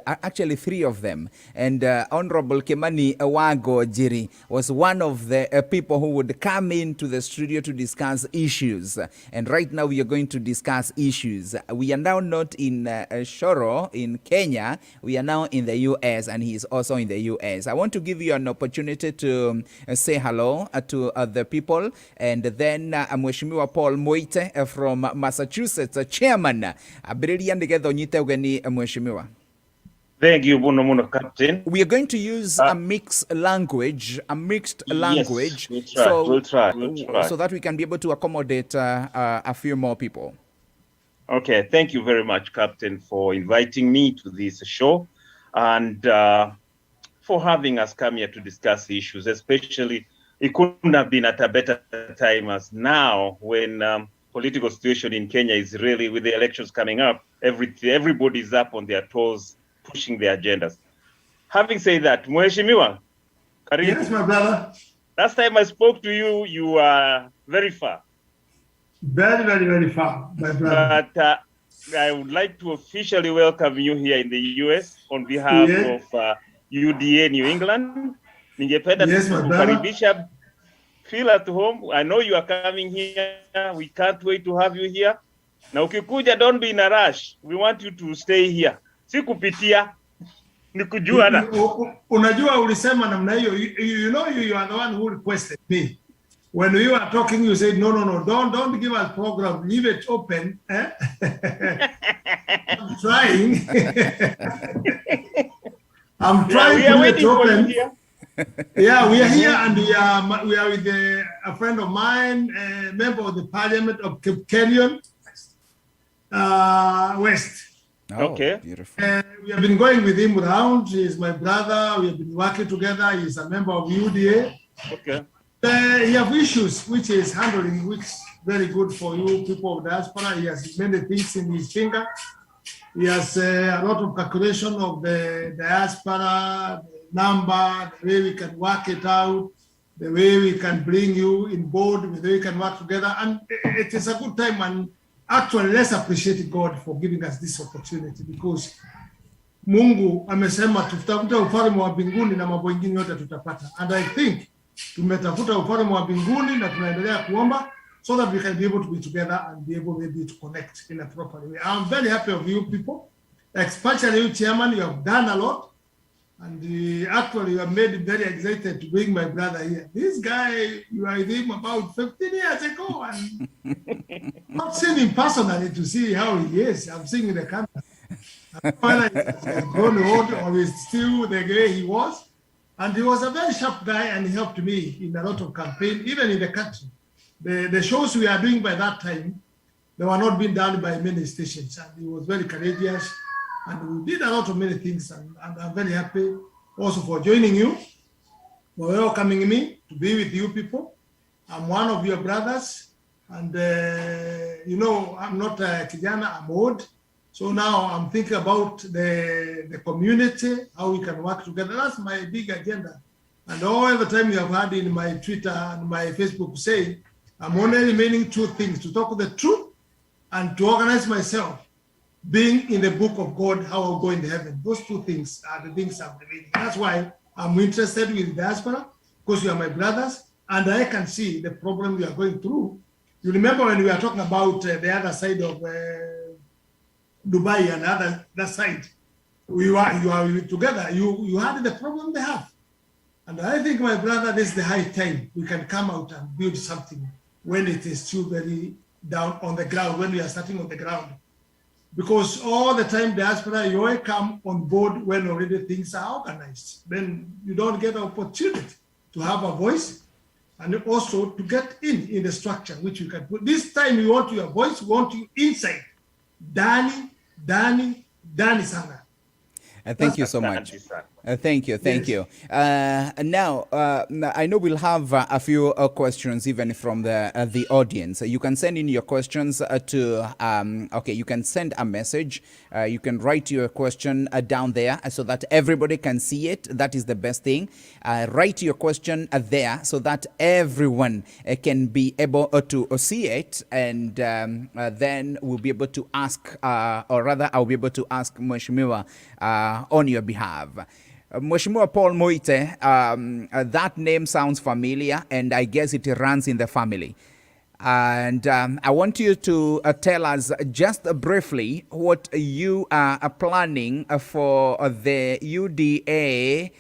actually 3 of them. And Honorable Kimani Njeri was one of the people who would come into the studio to discuss issues. And right now we are going to discuss issues. We are now not in Shoro in Kenya. We are now in the US, and he is also in the US. I want to give you an opportunity to say hello to the people, and then Mheshimiwa Paul Moite from Massachusetts, chairman. Abiriria ndigetha unyite ugeni Mheshimiwa. Thank you, muno, Captain. We are going to use a mixed language. Yes, we'll try. So that we can be able to accommodate a few more people. Okay, thank you very much, Captain, for inviting me to this show, and for having us come here to discuss issues, especially. It couldn't have been at a better time as now, when political situation in Kenya is really, with the elections coming up, everybody's up on their toes, pushing their agendas. Having said that, Mheshimiwa, yes, my brother. Last time I spoke to you, you were very far. Very, very, very far, my brother. But I would like to officially welcome you here in the US on behalf of UDA New England. Ningependa kukaribisha, feel at home. I know you are coming here. We can't wait to have you here. Na ukikuja, don't be in a rush. We want you to stay here. Si kupitia, ni kujuana. Unajua ulisema namna hiyo. You know you are the one who requested me. When we were talking, you said, no, don't give us program. Leave it open. I'm trying. I'm trying to leave it open. Yeah, we are here, and we are with a friend of mine, a member of the Parliament of Cape Kenyon West. Okay, beautiful. We have been going with him around. He is my brother. We have been working together. He is a member of UDA. Okay. He have issues which is handling, which is very good for you people of diaspora. He has many things in his finger. He has a lot of calculation of the diaspora, number, the way we can work it out, the way we can bring you in board, the way we can work together. And it is a good time, and actually let's appreciate God for giving us this opportunity, because Mungu amesema tutafuta ufalme wa mbinguni na mambo mengine yote tutapata. And I think tumetafuta ufalme wa mbinguni na tunaendelea kuomba so that we can be able to be together and be able maybe to connect in a proper way. I'm very happy of you people, especially you, Chairman. You have done a lot. And actually, you have made me very excited to bring my brother here. This guy, you are with him about 15 years ago, and not seen him personally to see how he is. I'm seeing in the camera. Whether he's grown old or he's still the way he was. And he was a very sharp guy, and he helped me in a lot of campaign, even in the country. The shows we are doing by that time, they were not being done by many stations, and he was very courageous, and we did a lot of many things, and I'm very happy also for joining you, for welcoming me to be with you people. I'm one of your brothers, and you know, I'm not a Kijana, I'm old. So now I'm thinking about the community, how we can work together. That's my big agenda. And all the time you have had in my Twitter and my Facebook say, I'm only remaining two things: to talk the truth and to organize myself, being in the book of God, how I'll go in heaven. Those two things are the things I'm remaining. That's why I'm interested with diaspora, because you are my brothers, and I can see the problem we are going through. You remember when we were talking about the other side of Dubai and that side, you are together. You had the problem they have, and I think, my brother, this is the high time we can come out and build something when it is still very down on the ground, when we are starting on the ground. Because all the time diaspora, you only come on board when already things are organized. Then you don't get an opportunity to have a voice, and also to get in the structure, which you can put. This time we want your voice, we want you inside. Danny Sana. Thank you so much. Thank you. Now, I know we'll have a few questions even from the audience. You can send in your questions to, okay, you can send a message. You can write your question down there so that everybody can see it. That is the best thing. Write your question there so that everyone can be able to see it, and then we'll be able to ask, or rather, I'll be able to ask Mheshimiwa on your behalf. Mheshimiwa Paul Moite, that name sounds familiar, and I guess it runs in the family. And I want you to tell us just briefly what you are planning for the UDA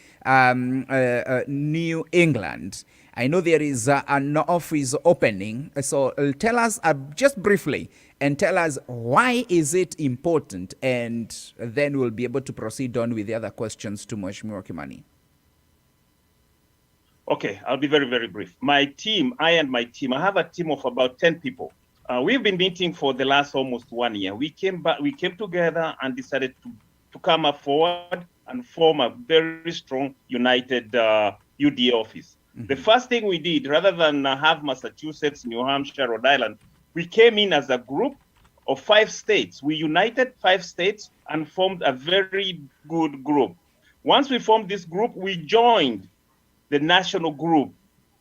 New England. I know there is an office opening, so tell us just briefly, and tell us why is it important, and then we'll be able to proceed on with the other questions to Mheshimiwa Kimani. Okay, I'll be very, very brief. My team, I have a team of about 10 people. We've been meeting for the last almost 1 year. We came together and decided to come up forward and form a very strong, united UDA office. Mm-hmm. The first thing we did, rather than have Massachusetts, New Hampshire, Rhode Island, we came in as a group of 5 states. We united 5 states and formed a very good group. Once we formed this group, we joined the national group.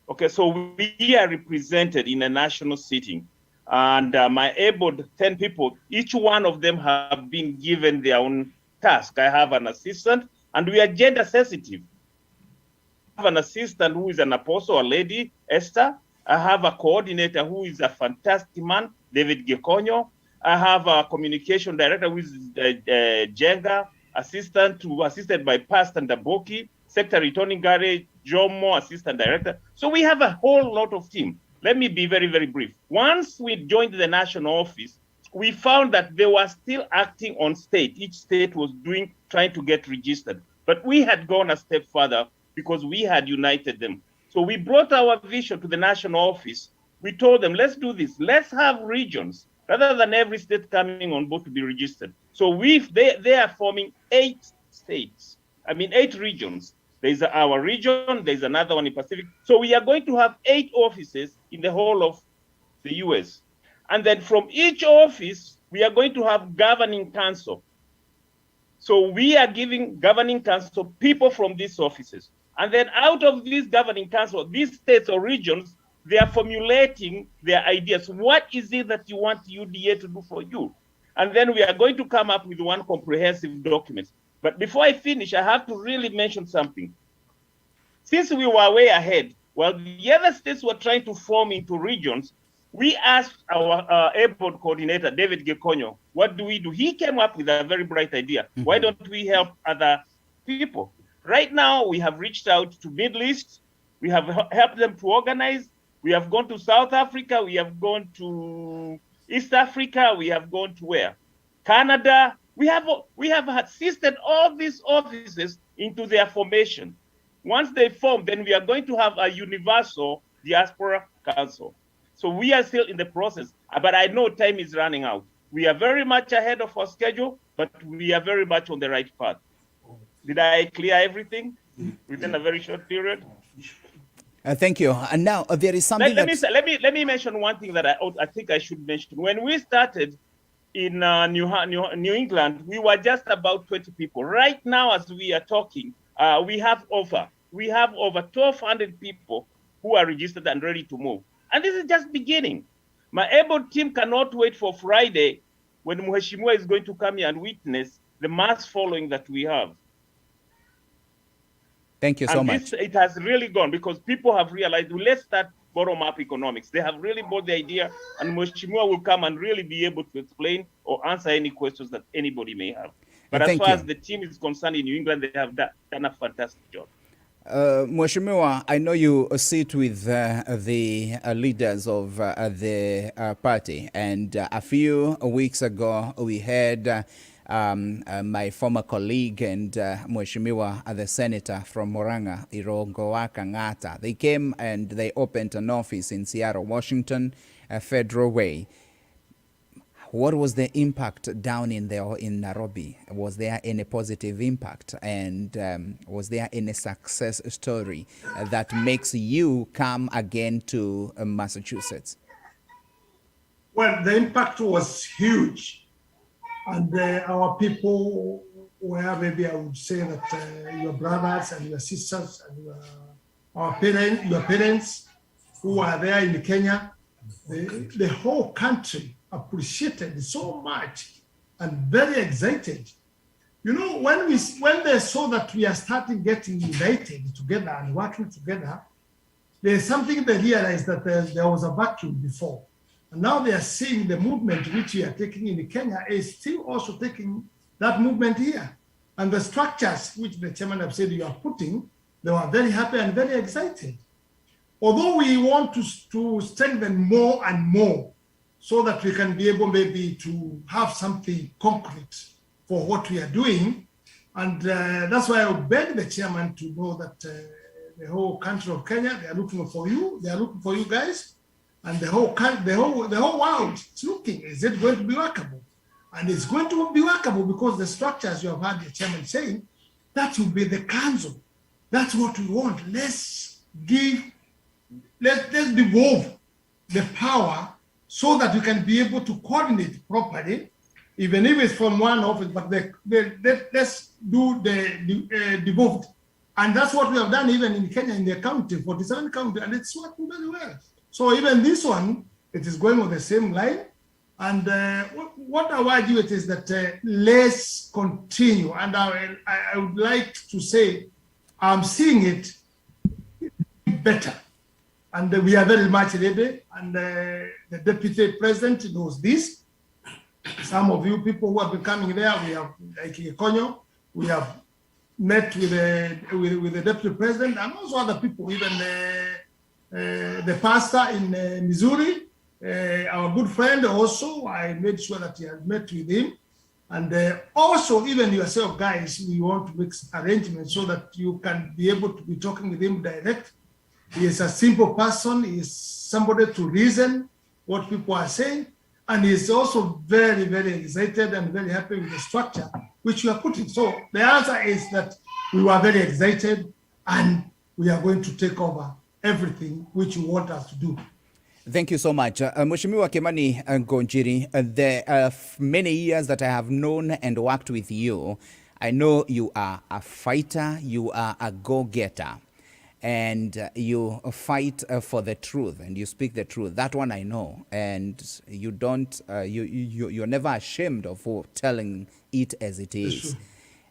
Okay, so we are represented in a national sitting. And my able 10 people, each one of them have been given their own task. I have an assistant, and we are gender sensitive. I have an assistant who is an apostle, a lady, Esther. I have a coordinator who is a fantastic man, David Gekonyo. I have a communication director who is Jenga, assisted by Pastor Ndaboki, Secretary Tony Gare, Jomo, assistant director. So we have a whole lot of team. Let me be very, very brief. Once we joined the national office, we found that they were still acting on state. Each state was trying to get registered. But we had gone a step further because we had united them. So we brought our vision to the national office. We told them, let's do this. Let's have regions rather than every state coming on board to be registered. So they are forming 8 states. 8 regions. There's our region, there's another one in Pacific. So we are going to have 8 offices in the whole of the US. And then from each office, we are going to have governing council. So we are giving governing council people from these offices. And then out of these governing council, these states or regions, they are formulating their ideas. What is it that you want UDA to do for you? And then we are going to come up with one comprehensive document. But before I finish, I have to really mention something. Since we were way ahead, while the other states were trying to form into regions, we asked our airport coordinator, David Gekonyo, what do we do? He came up with a very bright idea. Mm-hmm. Why don't we help other people? Right now, we have reached out to Middle East. We have helped them to organize. We have gone to South Africa. We have gone to East Africa. We have gone to where? Canada. We have assisted all these offices into their formation. Once they form, then we are going to have a universal diaspora council. So we are still in the process, but I know time is running out. We are very much ahead of our schedule, but we are very much on the right path. Did I clear everything within a very short period? Thank you. And now there is something let me mention one thing that I think I should mention. When we started in New England, we were just about 20 people. Right now, as we are talking, we have over 1,200 people who are registered and ready to move. And this is just beginning. My able team cannot wait for Friday when Mheshimiwa is going to come here and witness the mass following that we have. Thank you so much. It has really gone because people have realized, well, let's start bottom-up economics. They have really bought the idea, and Mheshimiwa will come and really be able to explain or answer any questions that anybody may have. But as far as the team is concerned in New England, they have done a fantastic job. Mheshimiwa, I know you sit with the leaders of the party, and a few weeks ago we had my former colleague and Mheshimiwa, the senator from Murang'a, Riruka. They came and they opened an office in Seattle, Washington, Federal Way. What was the impact down in there in Nairobi? Was there any positive impact? And was there any success story that makes you come again to Massachusetts? Well, the impact was huge. And our people were, maybe I would say that your brothers and your sisters and your parents who are there in Kenya, the whole country appreciated so much and very excited. You know, when they saw that we are starting getting united together and working together, there's something they realized that there was a vacuum before. And now they are seeing the movement which we are taking in Kenya is still also taking that movement here. And the structures which the chairman have said you are putting, they were very happy and very excited. Although we want to strengthen more and more so that we can be able maybe to have something concrete for what we are doing. And that's why I would beg the chairman to know that the whole country of Kenya, they are looking for you, they are looking for you guys. And the whole world is looking, is it going to be workable? And it's going to be workable because the structures you have heard the chairman saying, that will be the council. That's what we want. Let's devolve the power so that we can be able to coordinate properly, even if it's from one office, but let's do the devolved. And that's what we have done even in Kenya, in the county, 47 county, and it's working very well. So even this one, it is going on the same line. And what I want you it is that let's continue. And I would like to say, I'm seeing it better. And we are very much ready. And the deputy president knows this. Some of you people who have been coming there, we have, like Konyo, we have met with the deputy president and also other people, even the pastor in Missouri, our good friend also, I made sure that he had met with him. And also even yourself guys, we want to make arrangements so that you can be able to be talking with him direct. He is a simple person, he is somebody to reason what people are saying. And he's also very, very excited and very happy with the structure which you are putting. So the answer is that we were very excited and we are going to take over everything which you want us to do. Thank you so much. Mheshimiwa Kimani Njeri, there are many years that I have known and worked with you. I know you are a fighter, you are a go-getter, and you fight for the truth and you speak the truth. That one I know. And you don't, you're never ashamed of telling it as it is.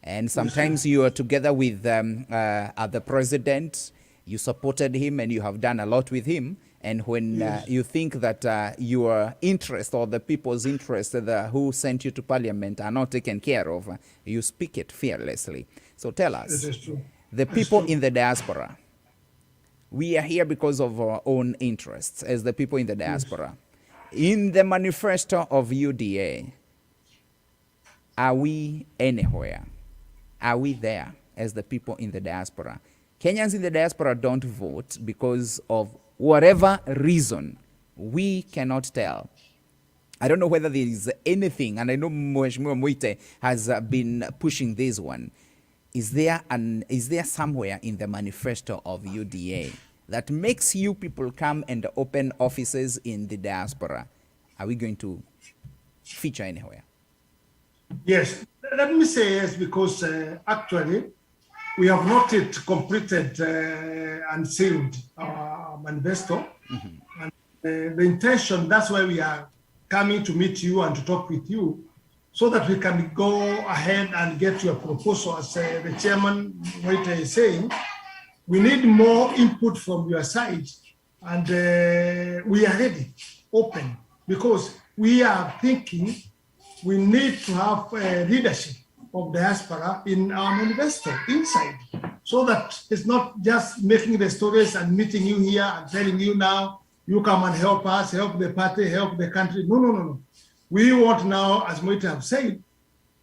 And sometimes you are together with the president, you supported him and you have done a lot with him. And when you think that your interest or the people's interest who sent you to parliament are not taken care of, you speak it fearlessly. So tell us, the people in the diaspora, we are here because of our own interests as the people in the diaspora. In the manifesto of UDA, are we anywhere? Are we there as the people in the diaspora? Kenyans in the diaspora don't vote because of whatever reason. We cannot tell. I don't know whether there is anything, and I know Mheshimiwa Mwite has been pushing this one. Is there somewhere in the manifesto of UDA that makes you people come and open offices in the diaspora? Are we going to feature anywhere? Yes, let me say yes, because actually we have not yet completed and sealed our manifesto. And the intention, that's why we are coming to meet you and to talk with you, so that we can go ahead and get your proposal. As the chairman is saying, we need more input from your side, and we are ready, open, because we are thinking we need to have leadership of diaspora in our manifesto inside, so that it's not just making the stories and meeting you here and telling you now, you come and help us, help the party, help the country. No. We want now, as Moita have said,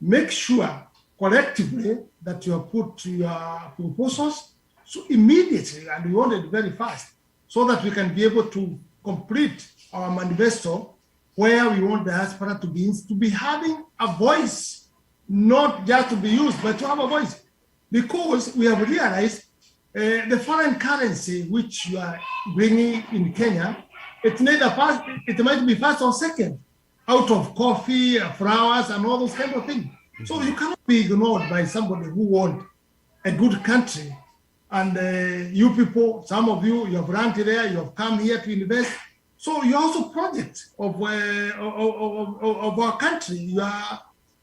make sure collectively that you have put your proposals so immediately, and we want it very fast, so that we can be able to complete our manifesto where we want diaspora to be having a voice, not just to be used, but to have a voice. Because we have realized the foreign currency which you are bringing in Kenya, it might be first or second out of coffee, flowers, and all those kind of things. So you cannot be ignored by somebody who wants a good country. And you people, some of you, you have run there, you have come here to invest. So you also project of our country.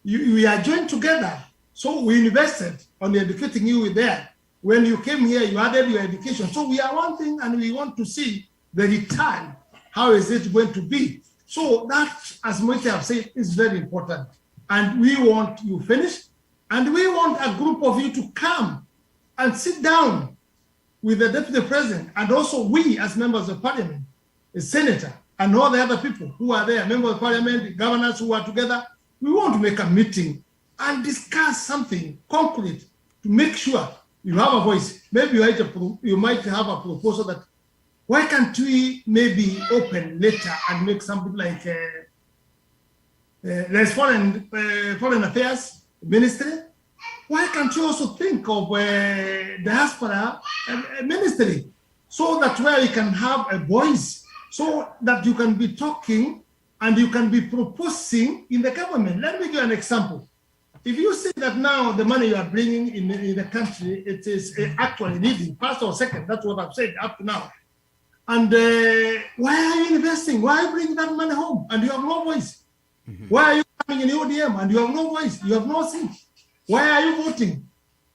We are joined together. So we invested on educating you there. When you came here, you added your education. So we are one thing, and we want to see the return. How is it going to be? So that, as Moite have said, is very important. And we want you finished, and we want a group of you to come and sit down with the deputy president, and also we as members of parliament, a senator, and all the other people who are there, members of parliament, the governors who are together. We want to make a meeting and discuss something concrete to make sure you have a voice. Maybe you might have a proposal that, why can't we maybe open later and make something like there's foreign affairs ministry? Why can't you also think of diaspora ministry, so that where you can have a voice, so that you can be talking and you can be proposing in the government? Let me give you an example. If you say that now the money you are bringing in the country, it is actually needing first or second, that's what I've said up to now. And why are you investing? Why are you bringing that money home and you have no voice? Why are you coming in ODM and you have no voice? You have no seat. Why are you voting?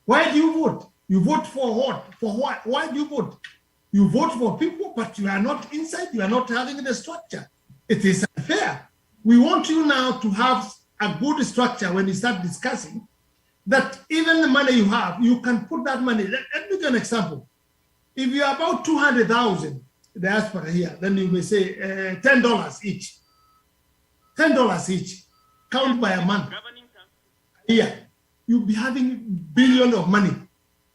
Why do you vote? You vote for what? For what? Why do you vote? You vote for people, but you are not inside. You are not having the structure. It is unfair. We want you now to have a good structure when you start discussing that even the money you have, you can put that money. Let me give an example. If you are about 200,000 diaspora here, then you may say $10 each. $10 each, count by a month. Yeah, you'll be having billions of money.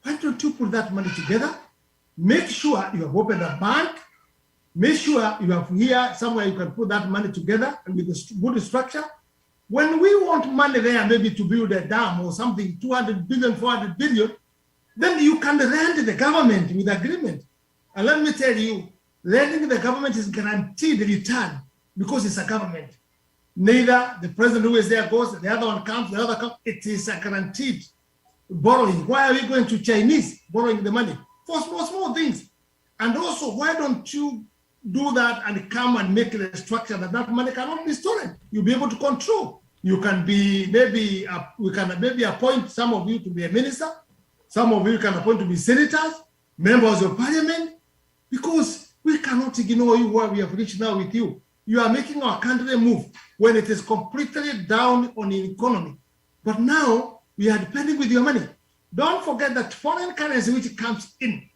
Why don't you put that money together? Make sure you have opened a bank. Make sure you have here somewhere you can put that money together with a good structure. When we want money there, maybe to build a dam or something, 200 billion, 400 billion, then you can rent the government with agreement. And let me tell you, renting the government is guaranteed return because it's a government. Neither the president who is there goes, the other one comes, the other comes. It is a guaranteed borrowing. Why are we going to Chinese borrowing the money? For small things. And also, why don't you do that and come and make the structure that money cannot be stolen? You'll be able to control. You can be we can maybe appoint some of you to be a minister. Some of you can appoint to be senators, members of parliament, because we cannot ignore you where we have reached now with you. You are making our country move when it is completely down on the economy. But now we are depending with your money. Don't forget that foreign currency which comes in,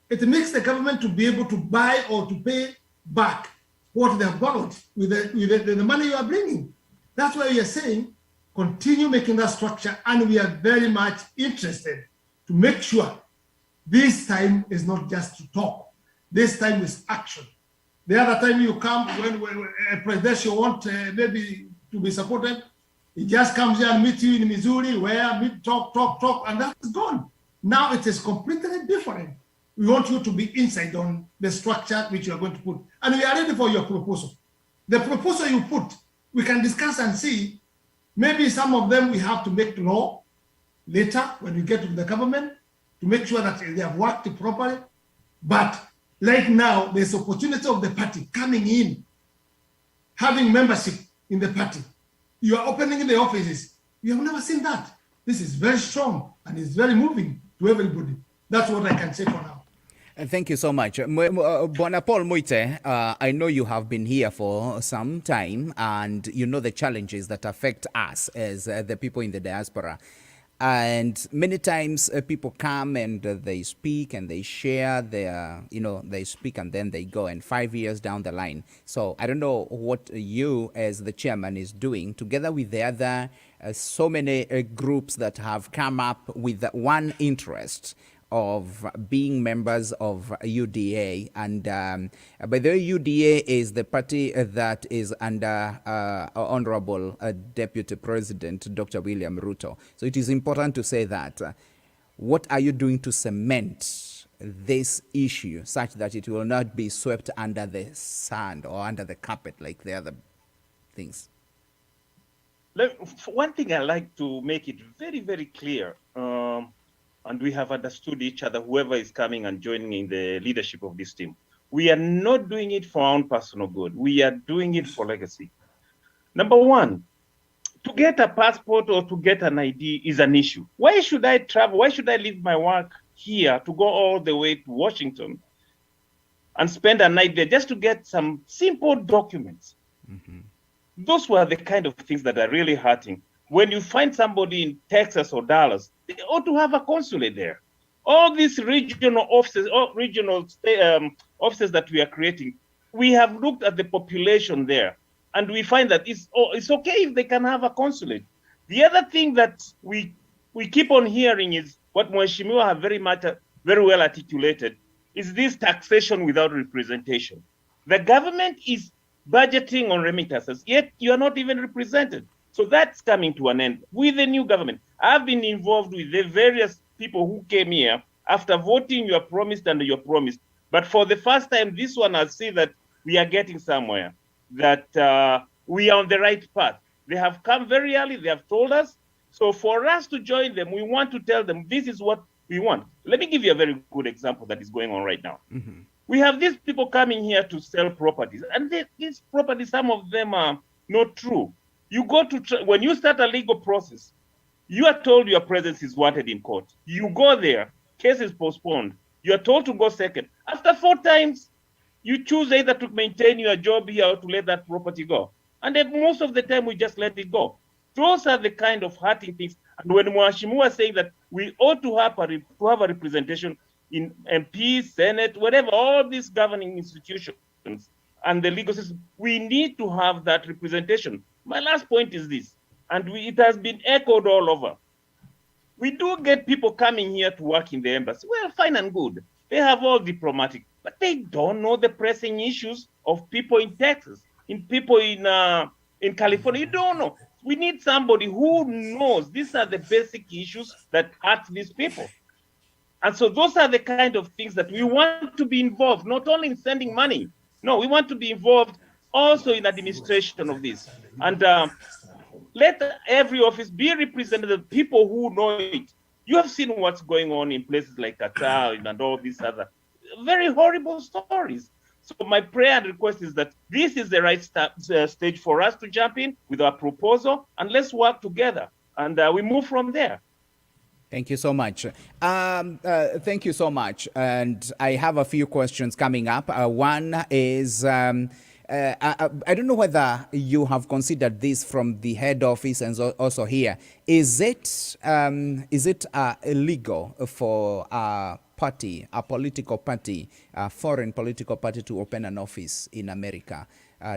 it makes the government to be able to buy or to pay back what they have borrowed with the money you are bringing. That's why we are saying continue making that structure, and we are very much interested to make sure this time is not just to talk. This time is action. The other time you come when a presidential want maybe to be supported, he just comes here and meets you in Missouri, where meet, talk, and that's gone. Now it is completely different. We want you to be inside on the structure which you are going to put. And we are ready for your proposal. The proposal you put, we can discuss and see. Maybe some of them we have to make law later when we get to the government to make sure that they have worked properly. But right now, there's opportunity of the party coming in, having membership in the party. You are opening the offices. You have never seen that. This is very strong and it's very moving to everybody. That's what I can say for now. Thank you so much. Bwana Paul Muite, I know you have been here for some time and you know the challenges that affect us as the people in the diaspora. And many times people come and they speak and they share their, they speak and then they go, and 5 years down the line. So I don't know what you as the chairman is doing together with the other so many groups that have come up with one interest of being members of UDA. And by the way, UDA is the party that is under Honorable Deputy President Dr. William Ruto. So it is important to say that. What are you doing to cement this issue such that it will not be swept under the sand or under the carpet like the other things? One thing I like to make it very, very clear, and we have understood each other, whoever is coming and joining in the leadership of this team. We are not doing it for our own personal good. We are doing it for legacy. Number one, to get a passport or to get an ID is an issue. Why should I travel? Why should I leave my work here to go all the way to Washington and spend a night there just to get some simple documents? Mm-hmm. Those were the kind of things that are really hurting. When you find somebody in Texas or Dallas, they ought to have a consulate there. All these regional offices, offices that we are creating, we have looked at the population there, and we find that it's okay if they can have a consulate. The other thing that we keep on hearing is what Mheshimiwa have very well articulated, is this taxation without representation. The government is budgeting on remittances, yet you are not even represented. So that's coming to an end with the new government. I've been involved with the various people who came here after voting. You are promised and you're promised. But for the first time, this one has seen that we are getting somewhere, that we are on the right path. They have come very early. They have told us. So for us to join them, we want to tell them this is what we want. Let me give you a very good example that is going on right now. Mm-hmm. We have these people coming here to sell properties. And these properties, some of them are not true. You go to, when you start a legal process, you are told your presence is wanted in court. You go there, case is postponed. You are told to go second. After 4 times, you choose either to maintain your job here or to let that property go. And then most of the time, we just let it go. Those are the kind of hurting things. And when Mheshimiwa was saying that we ought to have a representation in MP, Senate, whatever, all these governing institutions and the legal system, we need to have that representation. My last point is this, and it has been echoed all over. We do get people coming here to work in the embassy. Well, fine and good. They have all diplomatic, but they don't know the pressing issues of people in Texas, in people in California. You don't know. We need somebody who knows these are the basic issues that hurt these people. And so those are the kind of things that we want to be involved, not only in sending money. No, we want to be involved also in administration of this. And let every office be represented, people who know it. You have seen what's going on in places like Qatar and all these other very horrible stories. So my prayer and request is that this is the right stage for us to jump in with our proposal, and let's work together, and we move from there. Thank you so much. Thank you so much. And I have a few questions coming up. One is, I don't know whether you have considered this from the head office and also here. Is it illegal for a political party, a foreign political party to open an office in America?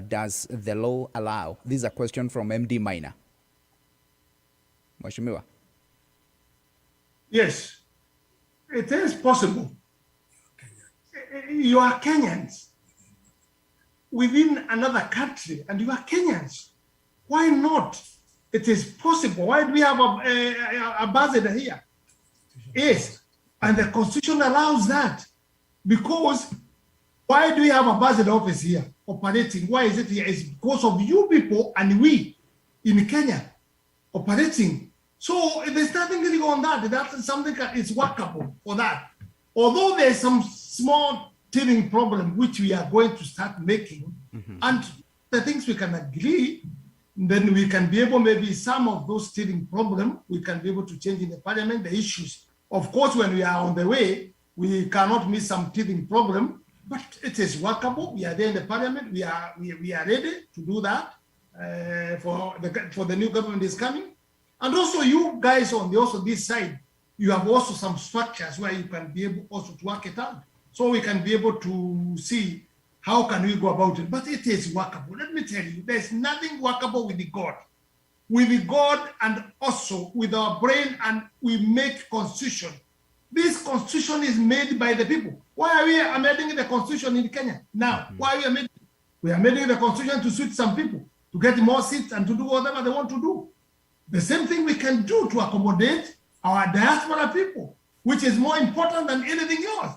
Does the law allow? This is a question from MD Minor. Mheshimiwa. Yes, it is possible. You are Kenyans within another country, and you are Kenyans. Why not? It is possible. Why do we have a ambassador here? Yes, and the Constitution allows that. Because why do we have a ambassador office here operating? Why is it here? It's because of you people and we in Kenya operating. So there's nothing illegal on that. That's something that is workable for that. Although there's some small teething problem which we are going to start making, and the things we can agree, then we can be able, maybe some of those teething problem, we can be able to change in the parliament the issues. Of course, when we are on the way, we cannot miss some teething problem, but it is workable. We are there in the parliament. We are ready to do that for the new government is coming. And also you guys on this side, you have also some structures where you can be able also to work it out. So we can be able to see how can we go about it. But it is workable. Let me tell you, there's nothing workable with the God. With the God and also with our brain, and we make constitution. This constitution is made by the people. Why are we amending the constitution in Kenya now? Why are we amending? We are amending the constitution to suit some people, to get more seats and to do whatever they want to do. The same thing we can do to accommodate our diaspora people, which is more important than anything else.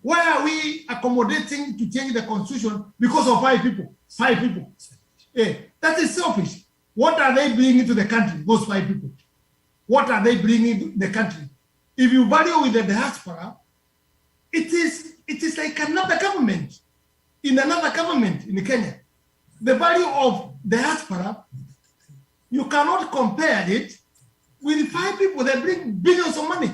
Why are we accommodating to change the constitution because of 5 people? 5 people. That is selfish. What are they bringing to the country, those 5 people? What are they bringing to the country? If you value with the diaspora, it is like another government, in another government in Kenya. The value of diaspora, you cannot compare it with 5 people that bring billions of money.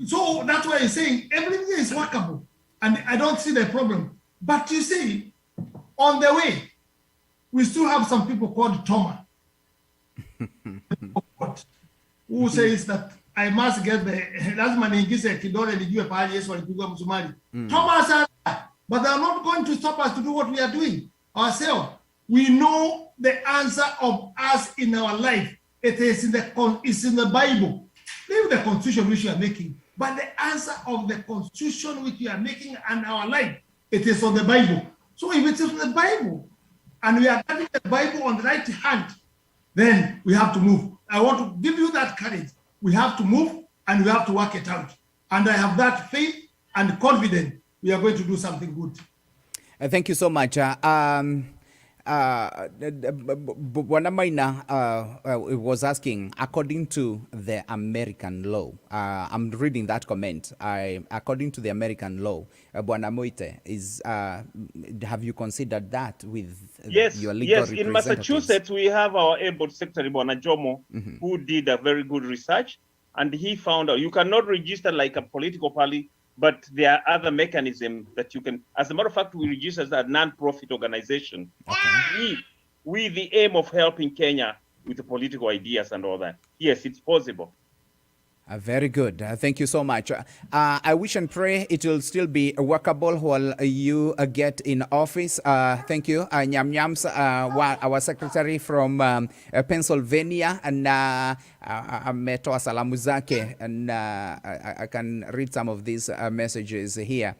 So that's why I'm saying everything is workable, and I don't see the problem. But you see, on the way, we still have some people called Toma, who says that I must get the lazima niingize kidole nijue pahali Yesu alipigwa msumari. Toma said, but they are not going to stop us to do what we are doing ourselves. We know the answer of us in our life. It is in the Bible. Leave the constitution which you are making, but the answer of the constitution which you are making and our life, it is on the Bible. So if it is on the Bible, and we are getting the Bible on the right hand, then we have to move. I want to give you that courage. We have to move and we have to work it out. And I have that faith and confidence we are going to do something good. Thank you so much. Bwana Maina was asking, according to the American law, I'm reading that comment. According to the American law, Bwana Moite, have you considered that with your legal representatives? In Massachusetts, we have our airport secretary, Bwana Jomo, who did a very good research, and he found out you cannot register like a political party, but there are other mechanisms that you can. As a matter of fact, we register as a non-profit organization. Okay. With the aim of helping Kenya with the political ideas and all that. Yes, it's possible. Very good. Thank you so much. I wish and pray it will still be workable while you get in office. Thank you. Nyam Nyams, our secretary from Pennsylvania, and ametoa salamu zake, and I can read some of these messages here.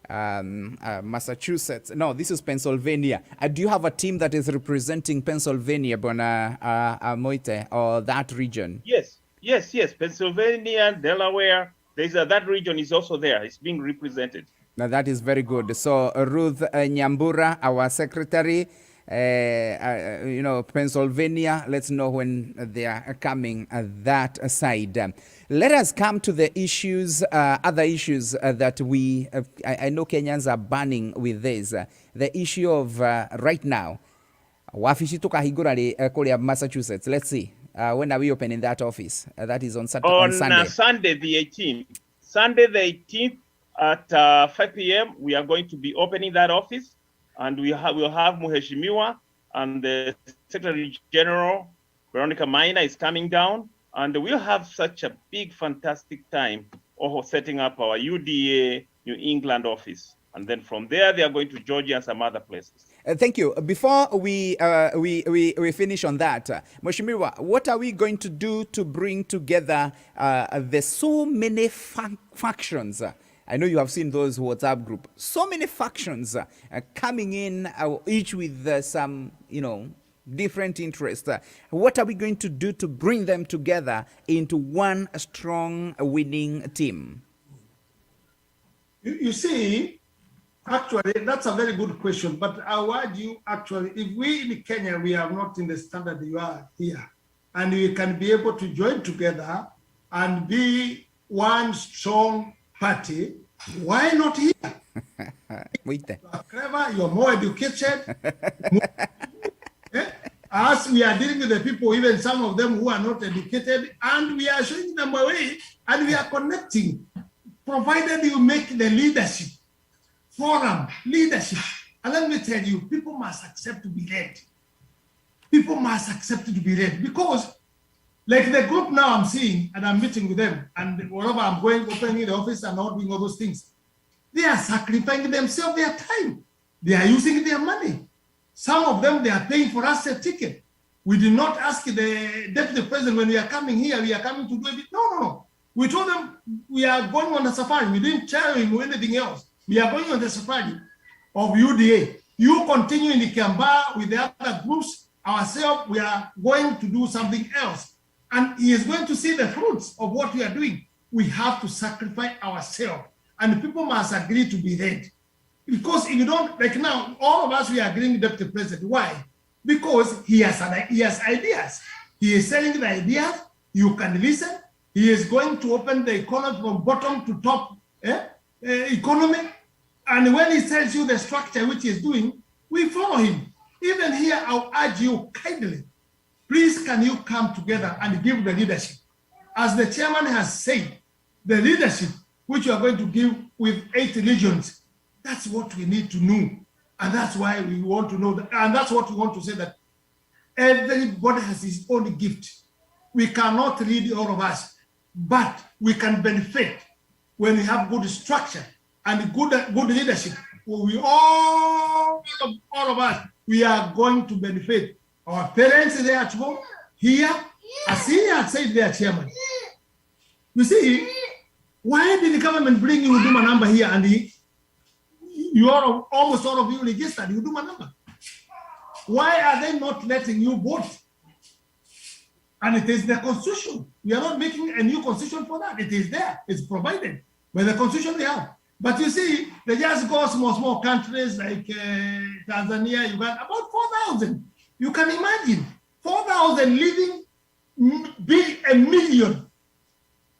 Massachusetts. No, this is Pennsylvania. Do you have a team that is representing Pennsylvania, Bona Moite, or that region? Yes. Pennsylvania, Delaware. That region is also there. It's being represented. Now that is very good. So Ruth Nyambura, our secretary, Pennsylvania. Let's know when they are coming that side. Let us come to the issues, other issues that I know Kenyans are burning with this. The issue of right now, wafishi tukahigura kule Massachusetts. Let's see. When are we opening that office? That is on Sunday. On Sunday the 18th. Sunday the 18th at 5 p.m. we are going to be opening that office. and we'll have Mheshimiwa, and the Secretary General, Veronica Maina, is coming down, and we'll have such a big, fantastic time of setting up our UDA New England office. And then from there, they are going to Georgia and some other places. Thank you. Before we finish on that, Mheshimiwa, what are we going to do to bring together the so many factions? I know you have seen those WhatsApp group. So many factions coming in, each with some, different interests. What are we going to do to bring them together into one strong winning team? You see, actually, that's a very good question. But I urge you, actually, if we in Kenya, we are not in the standard you are here, and we can be able to join together and be one strong party, why not here? You are clever, you're more educated. As we are dealing with the people, even some of them who are not educated, and we are showing them a way, and we are connecting, provided you make the leadership forum, leadership. And let me tell you, people must accept to be led. People must accept to be led, because like the group now I'm seeing, and I'm meeting with them, and wherever I'm going, opening the office and all doing all those things, they are sacrificing themselves, their time. They are using their money. Some of them, they are paying for us a ticket. We did not ask the deputy president when we are coming here, we are coming to do it. No. We told them we are going on a safari. We didn't tell him anything else. We are going on the safari of UDA. You continue in the Kiambaa with the other groups. Ourselves, we are going to do something else. And he is going to see the fruits of what we are doing. We have to sacrifice ourselves. And people must agree to be led. Because if you don't, like now, all of us, we are agreeing with Deputy President. Why? Because he has ideas. He is selling the ideas. You can listen. He is going to open the economy from bottom to top economy. And when he tells you the structure which he is doing, we follow him. Even here, I'll urge you kindly, please can you come together and give the leadership? As the chairman has said, the leadership which you are going to give with 8 legions, that's what we need to know. And that's why we want to know that, and that's what we want to say, that everybody has his own gift. We cannot lead all of us, but we can benefit when we have good structure and good leadership. We all of us, we are going to benefit. Our parents there at home, here, as he had said, their chairman. You see, why did the government bring you Huduma number here, and you are almost all of you registered Huduma number? Why are they not letting you vote? And it is the constitution. We are not making a new constitution for that. It is there. It's provided by the constitution we have. But you see, they just go small countries like Tanzania, Uganda, about 4,000. You can imagine 4,000 living, be a million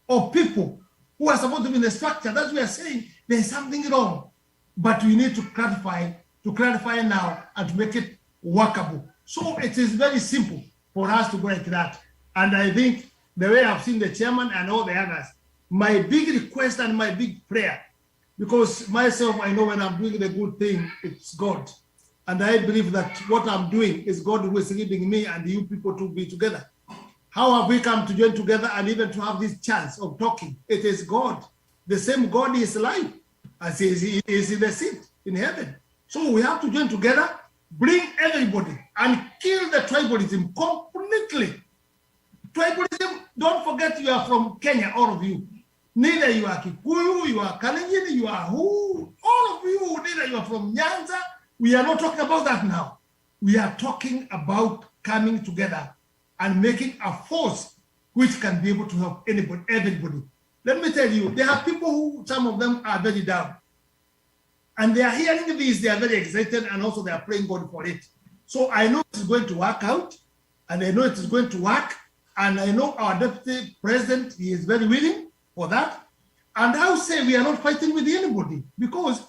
of people who are supposed to be in the structure. That's why we are saying there's something wrong. But we need to clarify now and to make it workable. So it is very simple for us to go like that. And I think the way I've seen the chairman and all the others, my big request and my big prayer, because myself, I know when I'm doing the good thing, it's God. And I believe that what I'm doing is God who is leading me and you people to be together. How have we come to join together and even to have this chance of talking? It is God. The same God is alive as he is in the seat in heaven. So we have to join together, bring everybody and kill the tribalism completely. Tribalism, don't forget you are from Kenya, all of you. Neither you are Kikuyu, you are Kalenjin, you are who, all of you, neither you are from Nyanza. We are not talking about that now. We are talking about coming together and making a force which can be able to help anybody, everybody. Let me tell you, there are people who, some of them are very down. And they are hearing this, they are very excited, and also they are praying God for it. So I know it's going to work out, and I know it is going to work, and I know our deputy president, he is very willing for that. And I would say we are not fighting with anybody, because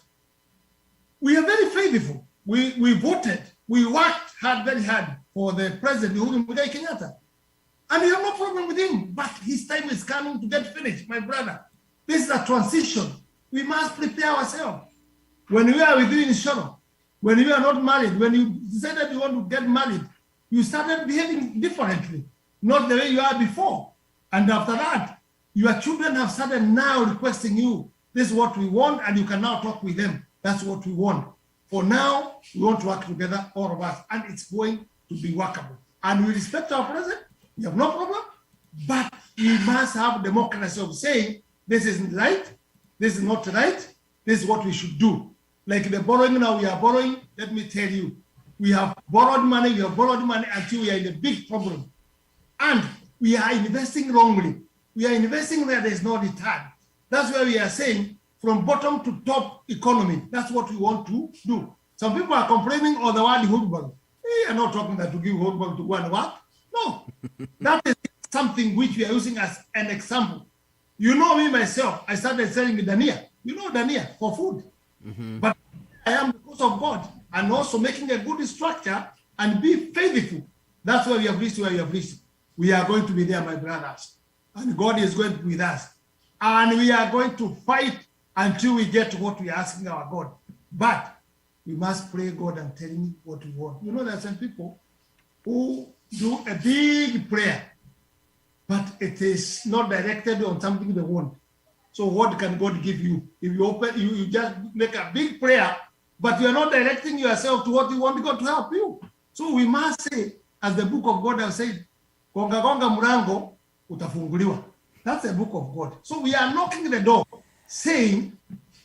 we are very faithful. We voted, we worked hard, very hard for the president, Uhuru Muigai Kenyatta. And we have no problem with him, but his time is coming to get finished, my brother. This is a transition. We must prepare ourselves. When we are with you in Shoro, When you are not married, when you decided you want to get married, you started behaving differently, not the way you are before. And after that, your children have started now requesting you, this is what we want, and you can now talk with them. That's what we want. For now, we want to work together, all of us, and it's going to be workable. And we respect our president, we have no problem, but we must have democracy of saying, this isn't right, this is not right, this is what we should do. Like the borrowing now, we are borrowing, let me tell you, we have borrowed money until we are in a big problem. And we are investing wrongly. We are investing where there's no return. That's why we are saying from bottom to top economy. That's what we want to do. Some people are complaining on the word football. We are not talking that to give football to go and work. No, that is something which we are using as an example. You know me myself, I started selling Dania. You know Dania for food. But I am because of God and also making a good structure and be faithful. That's why we have reached where we have reached. We are going to be there, my brothers. And God is going to be with us. And we are going to fight until we get to what we are asking our God. But we must pray God and tell him what we want. You know, there are some people who do a big prayer, but it is not directed on something they want. So what can God give you? If you open, you just make a big prayer, but you are not directing yourself to what you want God to help you. So we must say, as the book of God has said, gonga gonga mlango utafunguliwa. That's the book of God. So we are knocking the door, saying,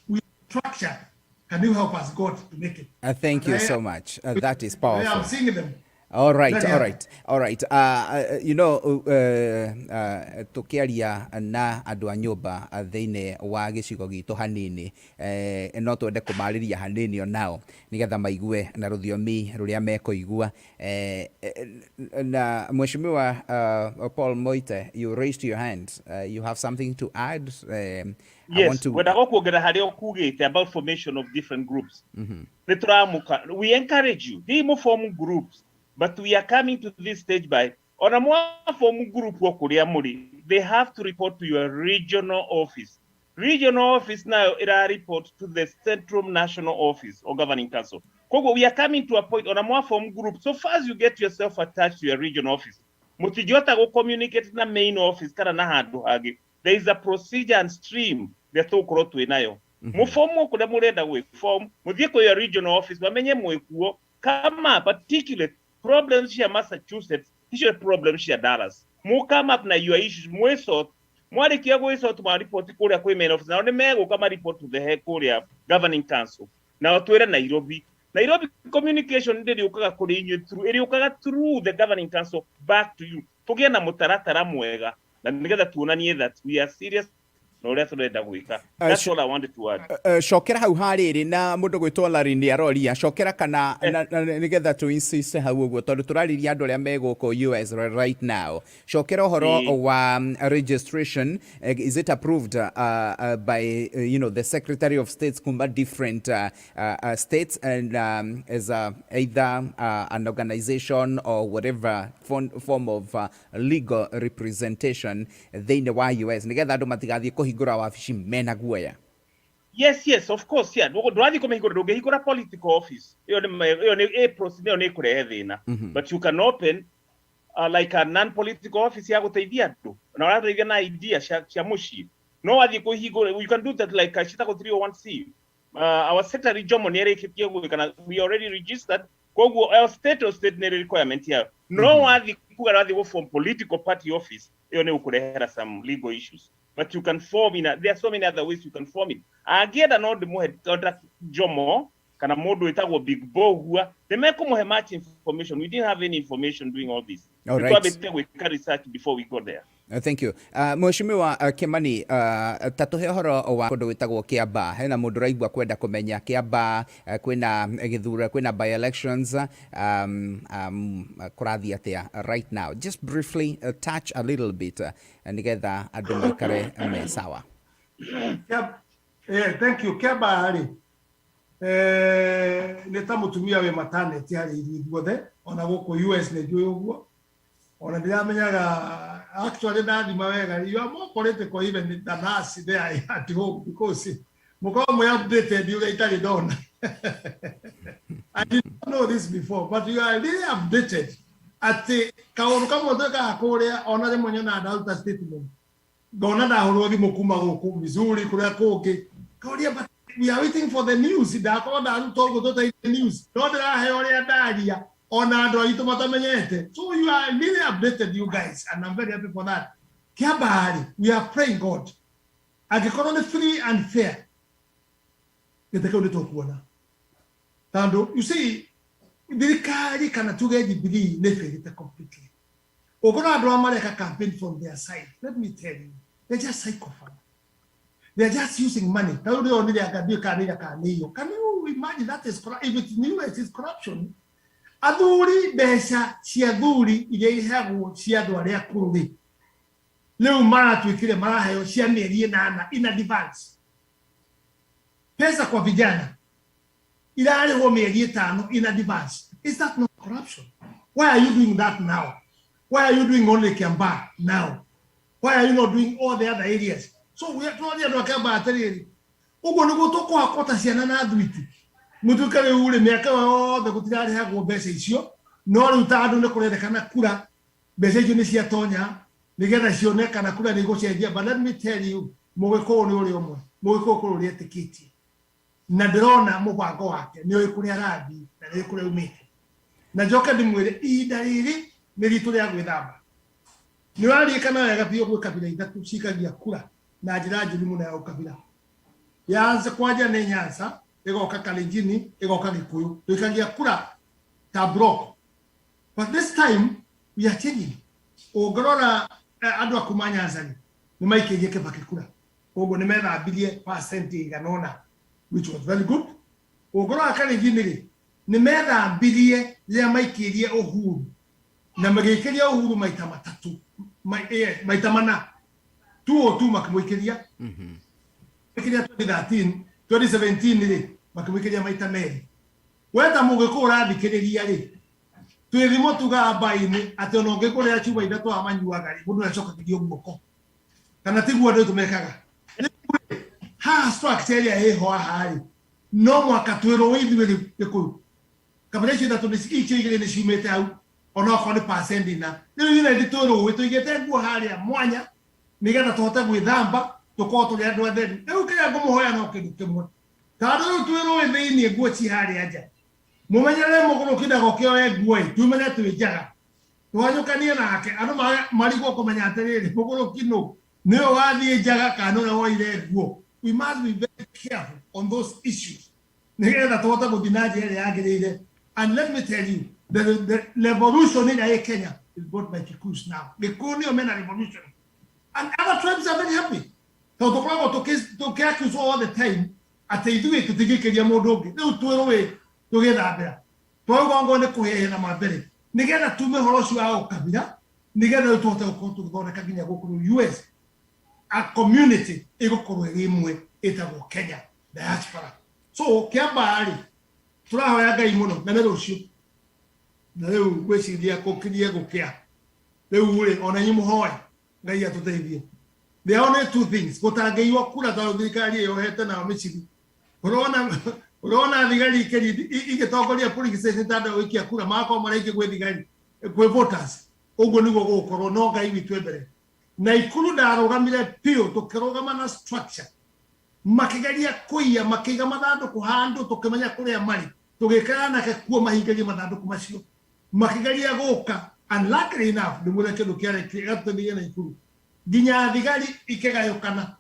we structure. Can you help us, God, to make it? Thank you so much. That is powerful. I am seeing them. All right. You know, tukiaria na andu a nyumba thiini wa gicigo gitu hanini no twende kumariria hanini onao nigetha maigue na ruthiomi ruria mekuigua na Mheshimiwa Paul Moite, you raised your hand. You have something to add? Yes, when I kuongera hari okugite about formation of different groups. We encourage you. They form groups. But we are coming to this stage by on a more form group they have to report to your regional office. Regional office now it report to the Central National Office or Governing Council. We are coming to a point on a more form group. So far as you get yourself attached to your regional office, mutijota go communicate na main office kana na handu hagi. There is a procedure and stream that to inayo. Mufomo kuda murenda we form muthie ko your regional office bamenye mwekuo kama particular problems here Massachusetts, issue problems here Dallas. Mu come up na your issues mweso mwari kiago iso to report kuria kwa main office na mego kama report to the head kuria Governing Council. Na watwera Nairobi communication ndiri ukaga kuri inyu through eri ukaga through the Governing Council back to you. Tugia na mutaratara mwega na nigetha tuonanie that we are serious. No, that's all I wanted to add. Shokera hau hariri na mundu gwitwo Larini aroria shokera kana nigetha to insist hau uguo tondu turariria andu aria meguko US right now. Shokera horo wa registration, is it approved by the Secretary of States kumba different states and as either an organization or whatever form of legal representation thini wa US nigetha andu matigathie kuhingura wabici mena guoya? Yes, of course, yeah. Ndwathi kumehingura ndungihingura political office. Iyo ni procedure ni kurehe thina. But you can open like a non-political office ya guteithia andu. Na urateithia na idea cia muci. No wathi kuhingura, you can do that like Shitako 301C. Our secretary Jomo ni erikitie gwikana, we already registered. Koguo our state ni requirement ya. No wathi kuga wathi go from political party office. Iyo ni ukurehera some legal issues. But you can form there are so many other ways you can form it. Agenda no de mo contract Jomo kana modo itagwo big bo hua they make much information. We didn't have any information doing all this. All right. We can research before we go there. Thank you. Mheshimiwa Kimani, tatuhe horo wa kundu witagwo Kiamba. Hena mundu raigua kwenda kumenya Kiamba kwina githura kwina by elections kurathi atia right now. Just briefly touch a little bit nigetha andu makare me sawa. Thank you. Kiamba hari neta mutumia we matane ti hari ithuothe ona guku US ne jwe uguo ona ndiramenyaga actually nadi mawega you are more political even than us there at home because muko mo updated you later don't I did not know this before, but you are really updated. At the Kaoruka Korea, honor the na adult statement. Gona da horogi mokuma goku Missouri kura koke. Korea, but we are waiting for the news. Da ko da talk to the news. Don't have daria on Android to matamenyete. So you are really updated, you guys, and I'm very happy for that. Kiabari, we are praying God. Agikono free and fair. You see, the can together believe never completely. Ogona drama like a campaign from their side. Let me tell you, they're just psychopaths. They're just using money. Can you imagine that is if it's new, it is corruption? Aduri besa siaduri ile hago siadore akuri. Leo mara tuikile mara hayo siamerie na in advance. Pesa kwa vijana. Ila ale ho merie tano in advance. Is that not corruption? Why are you doing that now? Why are you doing only Kiamba now? Why are you not doing all the other areas? So we are trying to talk about it. Ugo nugo toko akota siana na adwiti. Mutu kale ule miaka o de kutirari ha go bese isio. No utado ne kule kana kura. Bese juni sia tonya. Nigera sio ne kana kura negotiate. But let me tell you, mweko ni ule omwe. Mweko ko ule tikiti. Na drona mubago wake ni okuria radi na ni okuria umite. Na joka ndimwire idariri meritu ya gwithamba. Ni wali kana ya gapio kwa kabila itatu cikagia kura na njira njuri muno ya ukabila. Yanza kwaja ne Nyanza igoka Kalenjini igoka Gikuyu tuikagia kura ta block. But this time we are changing. Ogorora andu akuma Nyanza ni maikeje kebake kura. Ogo ni mera abilie percent iganona, which was very good. Ogorora Kalenjini ni mera abilie le maikeje ohuru. Na magikeria uhuru maita matatu maita mana 202 makamwikeria ikiria 2013 2017 nile makamwikeria maita meri weta mugikura thikiriria ri twithimo tuga baini ati ono ngikuria chuba ithatu amanyuaga ri mundu acoka kidio guoko kana tiguo ndu tumekaga ha structure ya eho ahari no mwaka twiro withwe ikuyu kabla shida tunisikiche ni shumete au ono kone percent na ni nditoro wetu igete nguo haria mwanya nigetha tuhota gwithamba tukoto ria andu atheri riu kaya ngumuhoya no kindu kimwe tadu twiro withini nguo ci haria nja mumenyere muguru kidago kio nguo tumenya twijaga twanyukanie nake andu marigo kumenya atiriri muguru kino niyo wathie njaga kana no woire nguo. We must be very careful on those issues nigetha tuhota guthinaje ria yagirire. And let me tell you, the revolution in Kenya is brought by Kikus now. The Kuni men revolution. And other tribes are very happy. So to go to Kikus all the time, at the do it to take a modogi, no two away to get up there. To go on the Kohe and my belly. Nigga to me Horosu out Kabina, Nigga to go to Kabina go US. A community, Ego Rimwe, Etabo Kenya, the diaspora. So Kiambari, Trahaga Imono, Nameroshi. Leo kwesi dia kokidia gokea leo ule ona nyimu hoy ngai atuteithie. There are only two things gutangeiwa kura ta thirikari yo hete na miciri urona thigari keri igitongoria police station tada wikia kura mako maraiki gwe thigari gwe voters ugo nigo gukoro no ngai witwe mbere na ikulu ndarugamire pio tukirugama na structure makigaria kuiya makiga mathandu kuhandu tukimenya kuria mari tugikana ke kuo mahingaria mathandu kumacio makigaria goka. And luckily enough the mura kedo kiare kigatania na ikulu ginya thigari ikegayukana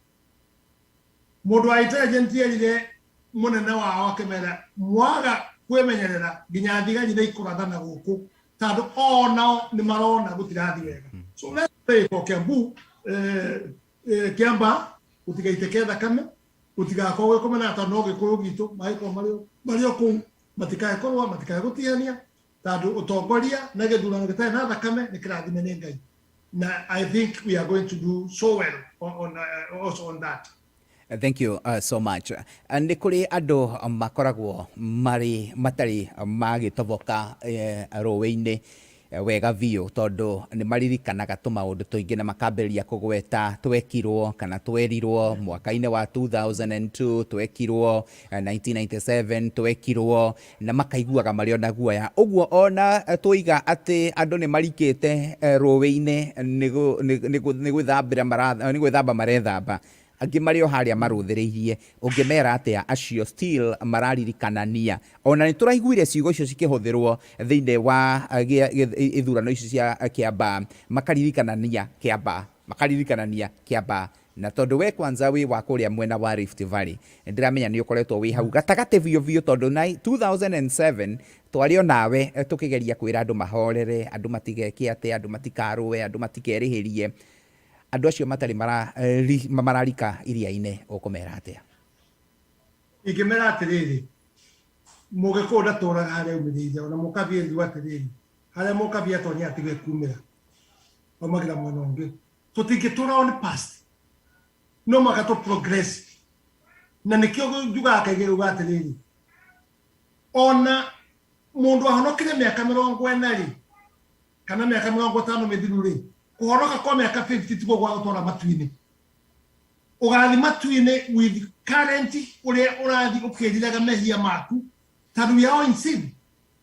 mundu aita agenti ile munene wa wakemera mwaga kwemenyerera ginya thigari na ikurathana guku tadu ona ni marona gutirathi wega. So let's pray for Kiambu Kiamba utigaiteke thakame utigakogwe komena atano gikuyu gitu maiko mario ku matikae korwa matikae gutiania tadu utongoria na gethurano gitae na thakame ni kirathime ni Ngai. Na I think we are going to do so well also on that. Thank you so much. Nĩ kũrĩ andũ makoragwo marĩ matarĩ magĩtoboka rũĩ-inĩ wega biũ tondu nĩ maririkanaga tũmaũndũ tũingĩ na makambĩrĩria kũgweta twekirwo kana twerirwo mwaka-inĩ wa 2002 twekirwo 1997 twekirwo na makaiguaga marĩ ona guoya. Ũguo ona twoiga atĩ andũ nĩ marikĩte rũĩ-inĩ nĩ gwĩthamba marethamba, angĩ marĩ o harĩa marũthĩrĩirie, ũngĩmera atĩa acio still mararirikanania? Ona nĩ tũraiguire ciugo icio cikĩhũthĩrwo thĩinĩ wa ithurano icio cia Kĩambaa, makaririkania Kĩambaa. Na tondũ we kwanza wĩ wa kũrĩa mwena wa Rift Valley, ndiramenya nĩ ũkoretwo wĩ hau gatagatĩ biũ tondũ 2007 twarĩ o nawe tũkĩgeria kwĩra andũ mahorere, andũ matigeke atĩ, andũ matikarũe, andũ matikerĩhĩrie. Andũ acio matarĩ mararika iria-inĩ ũkũmera atĩa? Ingĩmera atĩrĩrĩ, mũgĩkũyũ ndatũraga harĩa umĩrĩire, ona mũkambia ngiuga atĩrĩrĩ, harĩa mũkambia tonye atige kumĩra omagira mwena ũngĩ. Tũtingĩtũra on past, no maka to progress. Na nĩkĩo njugaga kaingĩ uga atĩrĩrĩ, ona mũndũ ahonokire mĩaka 40 kana mĩaka 50 mĩthiru-rĩ, ũhoroka kwa mĩaka 50 tiguo gwa gũtwara matu-inĩ. Ũgathi matu-inĩ with current ũrĩa ũrathi ũkĩriraga mehia maku, tondũ we are in sin.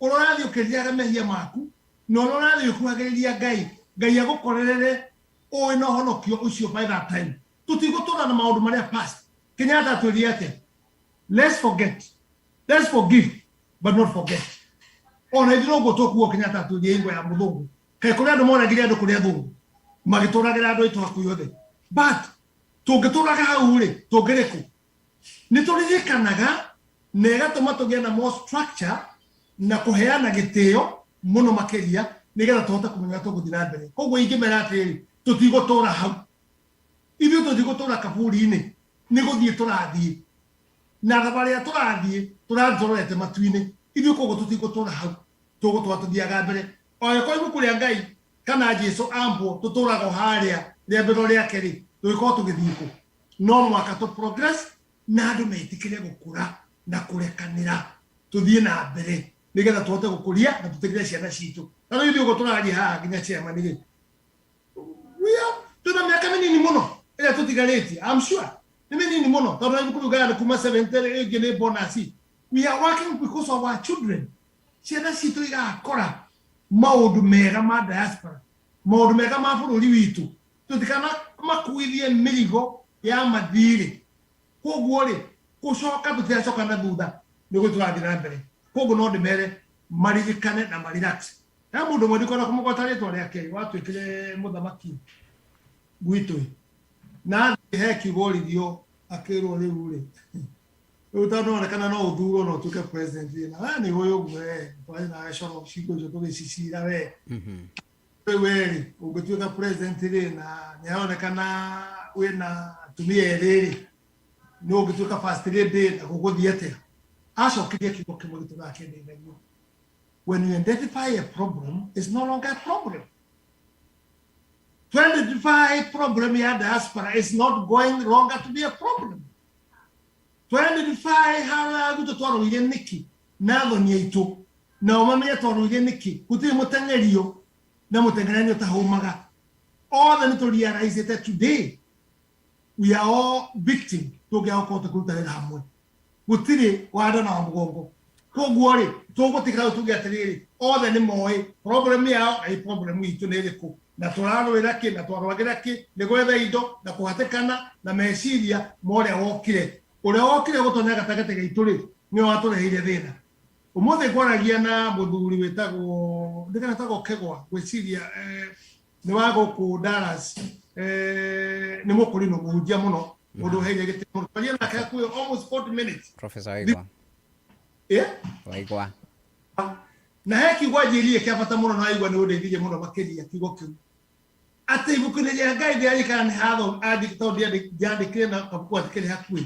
Ũrathi ũkĩriraga mehia maku, no ũrathi ũkuhagĩrĩria Ngai agũkorerere ũĩ na ũhonokio ũcio by that time. Tũtigũtũra na maũndũ marĩa past. Kenyatta atwĩrire atĩa? Let's forgive, but not forget. Ona ithuĩ ũguo tũkuo Kenyatta atwĩrire ingo ya mũthũngũ. Kaĩ kũrĩa andũ monagire andũ kũrĩa thũngũ magĩtũragĩra andũ aitũ hakuhĩ othe. But tũngĩtũraga hau-rĩ, tũngĩrĩkũ? Nĩ tũririkanaga na ĩgatũma tũgĩe na more structure na kũheana gĩtĩo mũno makĩria nĩgetha tũhote kũmenya tũgũthiĩ na mbere. Koguo ingĩmera atĩrĩrĩ, tũtigũtũra hau. Ithuĩ tũtigũtũra kaburi-inĩ, nĩ gũthiĩ tũrathiĩ. Na thabarĩ ĩrĩa tũrathiĩ tũrorete matu-inĩ. Ithuĩ koguo tũtigũtũra hau, tũgũtũra tũthiaga mbere. Oĩkorwo ibuku rĩa Ngai kana Jesũ ambwo tũtũraga harĩa rĩa mbere rĩake-rĩ, tũgĩkorwo tũgĩthiĩ kũ? No mwaka tũ progress na andũ metĩkĩre gũkũra na kũrekanĩra, tũthiĩ na mbere nĩgetha tũhote gũkũria na tũtigĩre ciana citũ. Na rĩu ũguo tũraria haha nginya chairman-rĩ, tũna mĩaka mĩnini mũno ĩrĩa tũtigarĩtie. I'm sure nĩ mĩnini mũno tondũ ibuku rĩu Ngai kuma 70 ĩngĩ nĩ bonus. We are working because of our children. Ciana citũ igakora maũndũ mega ma diaspora, maũndũ mega ma bũrũri witũ, tũtikana makuithie mĩrigo ya mathirĩ. Koguo-rĩ, gũcoka tũtigacoka na thutha, nĩguo tũrathiĩ na mbere. Koguo no ndĩmere maririkane na marelax. Na mũndũ mweri kwenda kũmũgweta rĩtwa rĩake watwĩkire mũthamaki gwitũ, na he kiugo akĩrwo rĩu-rĩ, rĩu tondũ onekana no ũthurwo no ũtuĩke president, na nĩ ũyũ ũguo twarĩ nawe coro ciugo icio tũgĩcicira we. Rĩu we-rĩ, ũngĩtuĩka president-rĩ na nĩaronekana wĩna atumia erĩ-rĩ, nĩ ũngĩtuĩka first lady na gũgũthiĩ atĩa? Acokirie kiugo kĩmwe gĩtũrakĩndeithagia. When you identify a problem, it's no longer a problem. To identify a problem ya diaspora is not going longer to be a problem. To identify how to twarũire nĩkĩ na thoni aitũ na ũmamenye twarũire nĩkĩ gũtirĩ mũteng'erio na mũteng'eranio ũtahũmaga. Othe nĩ tũrealize that today we are all victim tũngĩakorwo tũkĩrutanĩra hamwe. Gũtirĩ wanda na mũgongo. Koguo-rĩ, tũgũtigĩra tuge atĩrĩrĩ, othe nĩ moĩ problem yao na problem itũ nĩ ĩrĩkũ, na tũrarũĩra kĩ na twarũagĩra kĩ nĩ gwetha indo na kũhatĩkana na meciria ma ũrĩa wokire. Ũrĩa wokire gũtonya gatagatĩ gaitũ-rĩ, nĩwe watũreheire thĩna. Ũmũthĩ ngwaragia na mũthuri wĩtagwo ndĩkanatagwo Kegwa, gwĩciria nĩ wa gũkũ Dallas, nĩ mũkũrinũ mũhunjia mũno, mũndũ ũheire gĩtĩ mũno. Twaria nake hakuhĩ almost 40 minutes. Professor Waigwa. Waigwa. Na he kiugo njĩrire kĩa bata mũno na Waigwa nĩ ũndeithirie mũno makĩria kiugo kĩu. Atĩ ibuku-inĩ rĩa Ngai rĩarĩkana nĩ hatho tondũ ndiandĩkire na kabuku atikĩrĩ hakuhĩ.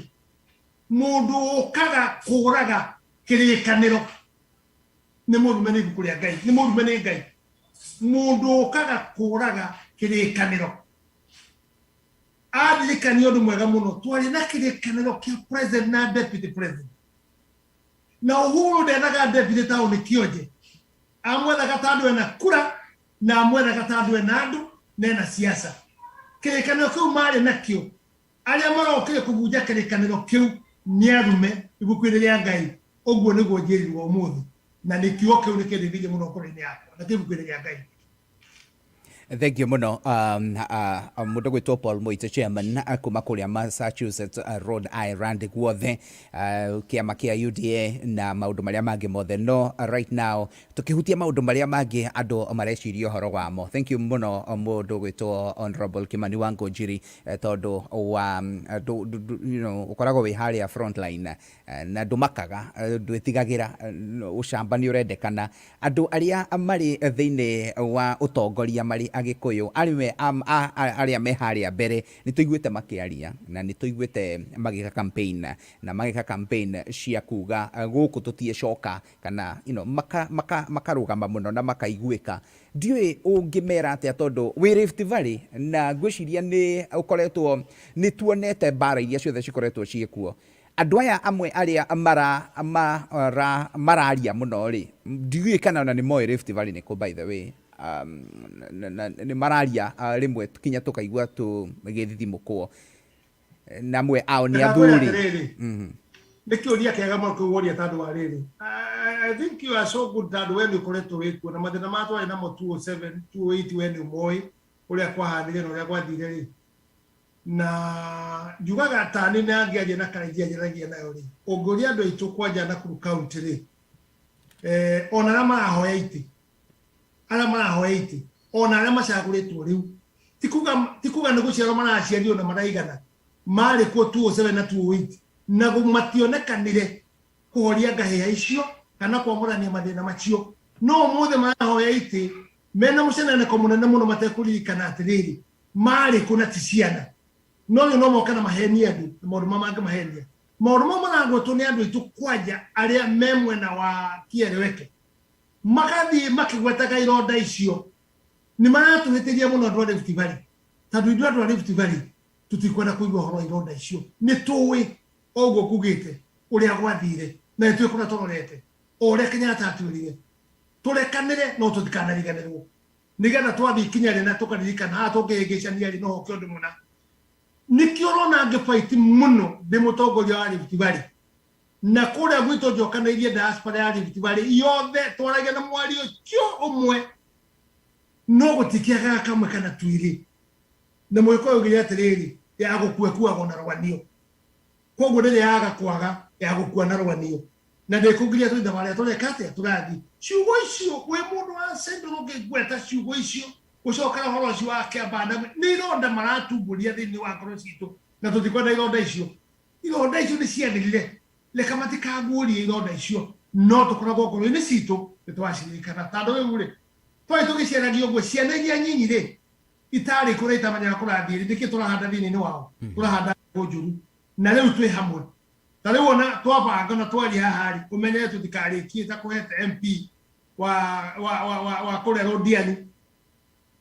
Mũndũ ũkaga kũraga kĩrĩkanĩro nĩ mũrume nĩ ibuku rĩa Ngai, nĩ mũrume nĩ Ngai. Mũndũ ũkaga kũraga kĩrĩkanĩro. Adirikania ũndũ mwega mũno, twarĩ na kĩrĩkanĩro kĩa president na deputy president. Na Uhuru ndendaga deputy taũni Kĩonje, amwethaga tondũ ena kura na mwena katandu enandu nena siasa kirikaniro kiu mari nakio aria marokire kubuja kirikaniro kiu ni arume ibukwire ria Ngai oguo niguo njirirwo umuthi na nikio kiu nikirithige muno kuri ni yakwa na kibukwire ria Ngai. Thank you muno mundu gwitwo Paul Moite chairman kuma kuria Massachusetts Rhode Island guothe kiama kia UDA na maundu maria mangi mothe no right now tukihutia maundu maria mangi andu mareciria horo wamo. Thank you muno mundu gwitwo Honorable Kimani Wango Njeri tondu wa ukoragwo wi haria frontline na ndumakaga ndwitigagira ucamba ni urendekana andu aria mari thiini wa utongoria mari agikuyu aria me haria mbere ni tuiguite makiaria na ni tuiguite magika campaign na magika campaign cia kuga guku tutie coka kana makarugama muno na makaiguika ndiwe ungimera atia tondu wi Rift Valley na gwiciria ni ukoretwo ni tuonete bara iria ciothe cikoretwo ciekuo andu aya amwe aria mararia muno ri ndiwe kana na ni moi Rift Valley niko by the way ni mararia rimwe kinya tukaigua tu githithimukwo na mwe ao ni athuri nikiuria kiaga muno woria tandu wa riri I think you are so good tandu we nikoretwo wikuo na mathina matwa na mo 207 280 we ni moi uria kwahanire na uria kwathire ri na jugaga tani na ngiaje na karijia jiragia nayo ri unguria andu aitu kwanja na kuru county ri ona na marahoya iti ala marahoya iti ona ala macaguritwo riu tikuga ni guciarwo maraciario na maraigana mari ko 207 na 280 na gumationekanire kuhoria ngahia icio kana kwamurania mathina macio no muthe marahoya iti mena mucenane ko munene muno matekulirikana atiriri mari kuna ticiana no moka na maheni andu maundu mamange mahenia maundu maragwetwo ni andu itu kwanja aria memwe na wa kiereweke magathi makigwetaga ironda icio ni maratuhitiria muno andu a Rift Valley tandu ithu andu a Rift Valley tutikwenda kuigua horo ironda icio ni tuwi oguo kugite uria gwathire na ithu kuna tororete uria Kenyatta atwirire turekanire no tutikanariganirwo nigetha twathi kinyare na tukaririkana tukigicania ri no kiondu muna nikio rona ngifaiti muno ndi mutongoria wa Rift Valley na kuria gwito njokanairie diaspora ya Rift Valley yothe twaragia na mwari ucio umwe no gutikiaga kamwe kana twiri na mwiko ugiria atiriri ya gukuekuago na rwanio koguo ndiri yaga kwaga ya gukua na rwanio na ndikugiria tu ndabare turekate turathi ciugo icio we mundu wa sendro ngegweta ciugo icio ucokara horo cio wake abana ni ronda maratumburia thini wa ngoro citu na tutikwenda ironda icio ni cianirire leka matikaguria ironda icio no tukoragwo ngoro-ini citu nitwacirikana tandu riu ri twai tugiciaragio guo ciana iria nyinyi ri itari kuria itamanyaga kurathii ndiki turahanda thini wao turahanda njuru na riu twi hamwe ta riu ona twabanga na twari hahari umenye tutikarikie ta kuhete MP wa kuria Rodiani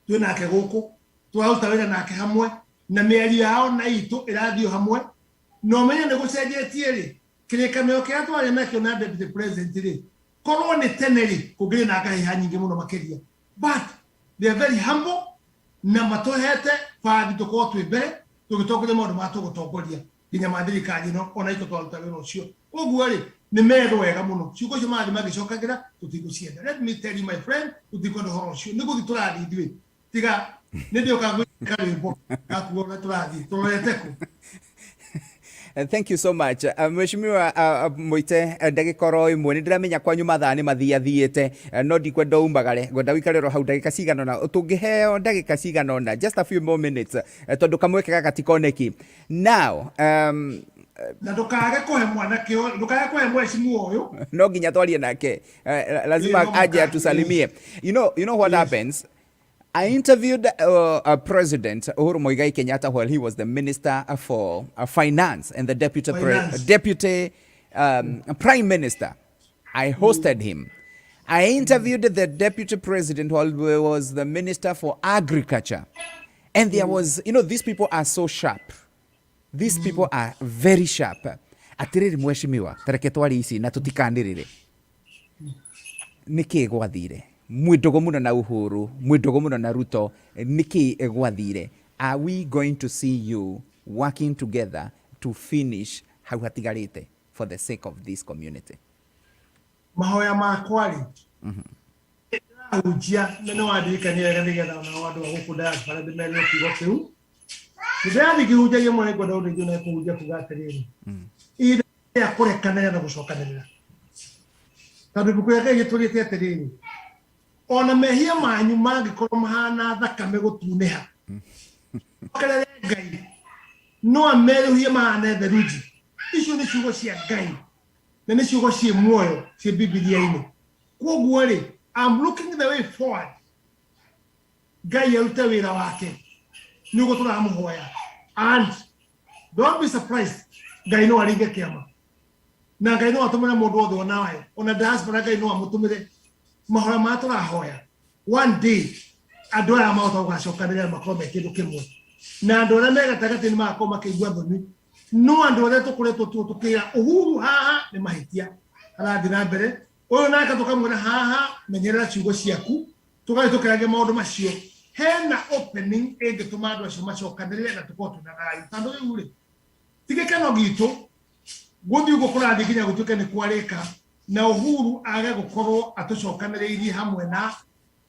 twinake guku twaruta wira nake hamwe na miario yao na itu irathio hamwe no menye ni gucenjetie ri kirikanio kia twari nakio na deputy president ri korwo ni teneri kugiri na ngahiha nyingi muno makiria but they are very humble na matohete fathi tukorwo twi mbere tugitongoria maundu matugutongoria nginya mathirikari no ona iko twaruta wira ucio uguo ri ni mero wega muno ciugo cio mathi magicokagira tutigucienda. Let me tell you my friend, tutikwenda horo ucio ni guthi turathi ithui tiga ndio kagwika rwimbo gakuona turathi turorete ku. Thank you so much. Mheshimiwa Moite ndagikoro imwe ni ndiramenya kwanyu mathani mathiathiite no ndikwenda umbagare ngwenda wikariro hau ndagika cigana na tungiheo ndagika cigana na just a few more minutes tondu kamweke gatikoneki now na ndukage kuhe mwanake ndukage kuhe mheshimiwa uyu no nginya twarie nake lazima aje atusalimie. You know what happens. I interviewed President Uhuru Muigai Kenyatta while he was the Minister for Finance and the Deputy Prime Minister. I hosted him. I interviewed the Deputy President while he was the Minister for Agriculture. And there was, these people are so sharp. These people are very sharp. Atiriri mheshimiwa, tareke twari ici na tutikanirire. Niki gwathire. mwitogo muno na Uhuru, mwitogo muno na Ruto, niki gwathire. Are we going to see you working together to finish hau hatigarite for the sake of this community? Mahoya makwari. Ujia neno wadika ni ya na wadu wa huku diaspora de mele kigo kiu. Kidani kiuja ye mwana kwa daudi juna kuja kugata lini. Ida ya kore kanaya na kushoka nila. Tabi bukuya kaya tuli tete lini. Ona mehia manyu magi koromahana dhaka mego tuneha. Kala gai. No amelu hiya mahana the ruji. Isho ni shugo siya gai. Na ni shugo siya moyo siya Biblia ine. Kwa guwale. I'm looking the way forward. Gai ya utawira wake. Nuko tuna amuhoya. And don't be surprised. Gai no alinge kiama. Na gai no atumira mododo wanawe. Ona diaspora gai no amutumire. Mahora matura hoya. One day, adoya amauta wakashoka nile makome kidu kimwe. Na andora mega takati ni makoma kigwa dhoni. No andora to kule to kira. Uhuru haha ni mahitia. Hala dinabere. Oyo naka toka mwena haha menyerera chigo siaku. Tuka ito kage maudu mashio. Hena opening ege tumadu wa shumasho kandelea na tukotu na rayu. Tando ule. Tike kano gito. Gudi uko kura adikinya kutuke ni kuareka. Na Uhuru aga gukoro atosho kandelea ili hamwe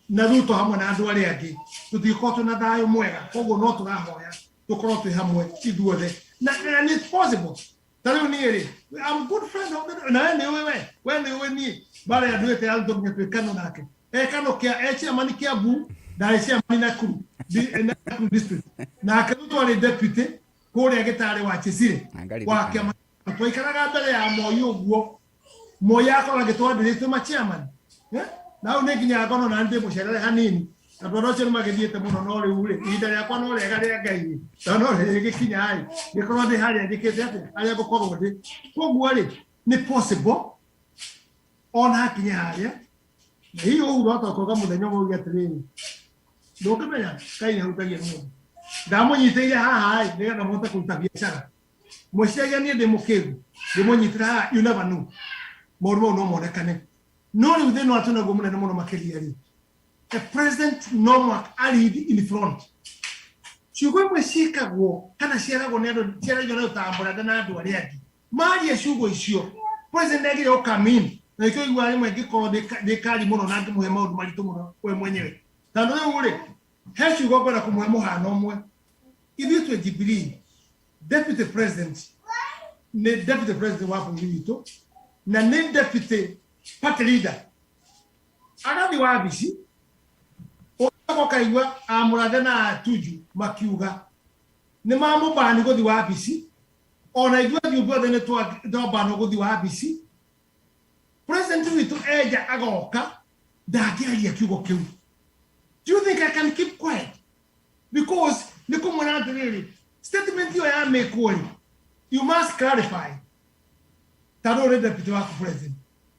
na Ruto hamwe na andu ari agi. Tutikotu na dayo mwega. Kogo no turahoya. Tukoro tu hamwe. Iduode. And it's possible. Talo Njeri. I'm good friend of the na wewe ni bale ya duete aldo mnyepekano nake. Kano kia echi amani kia bu da echi amani na kuru district. Na akaruto wale deputy kore agetare wa chesire. Wa kia to ikaraga mbele ya moyo guo. Moyo yako agetwa district ma chairman. Na uneginya akono na ndemo sherere hanini. Na boroche magediete muno no ule ida ya kwa no le gari agai. No le gikinya ai. Gikoro de hari agikete ate. Aya gokoro de. Ko guale ni possible. On hakinya haria. Na hiyo uroto ko kama mudenyo mo yatreni. Doka benya kai ne utagia no. Damo nyiteire ha hai nega na mota kutabia sana. Moshia ni de mokegu. De mo nyitra you never know. Mormo no mo nekane. No ni udeno atuna gomuna no mo makeli ari. A president normal ali in front. Shugo mweshika go kana shera go nero shera yo tambura na adu ali agi. Mali ya shugo isio. President negi yo come na iko igwali mwegi ko de kali muno na ngi muhema udu mali tumuno we mwenyewe. Tando ule he shugo kwa kumuhemo hano mwe. Ibi to Jubilee deputy president ne deputy president wa Ngito na ne deputy party leader. Agadi wa abisi Oko kaiwa amurade na atuju makiuga ne mamu bani go di wabisi ona igwa di ubode ne to do bano go di wabisi president witu eja agoka da gi ya kiugo kiu. Do you think I can keep quiet? Because ne komona really statement you are making you must clarify tado re deputy wa president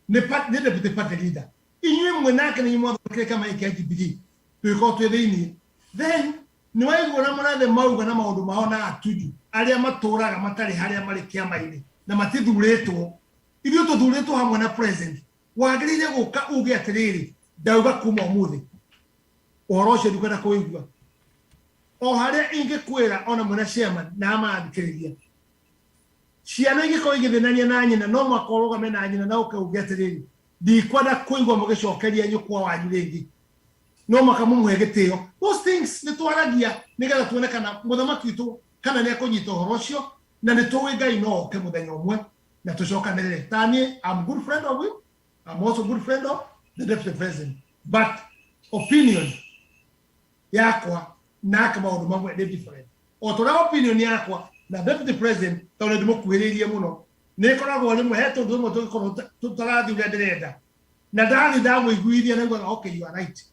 ne deputy party leader inwe mwenaka ne yimo kama ikajibidi. Then ni waigura mona the mauga na maundu mao na atuju aria maturaga matari haria mari kiama ini na matithuretwo ithio tuthuretwo hamwe na president wagirire guka uge atiriri dauga kuma muthi oroshe dukana kuigwa o haria inge kwira ona mwana chairman na maathikiriria ciana inge ko igithenania na nyina no makoroga mena nyina na uke atiriri ndikwenda kuigwa mugicokeria nyukwa wanyu ringi no makamumwegeteo. Those things ni twaragia nigetha tuone kana muthamaki witu kana ni akunyita horo cio na ni tuwe Ngai no ke muthenya umwe na tucokanire. Tani I'm good friend of him. I'm also good friend of the deputy president. But opinion yakwa na kama maundu mamwe ni different. O tora opinion yakwa na deputy president tawone ndimukuhiririe muno ni koragwo rimwe he tundu mo tutarathi uria ndirenda na ndathi iguithia na ngwa okay you are right.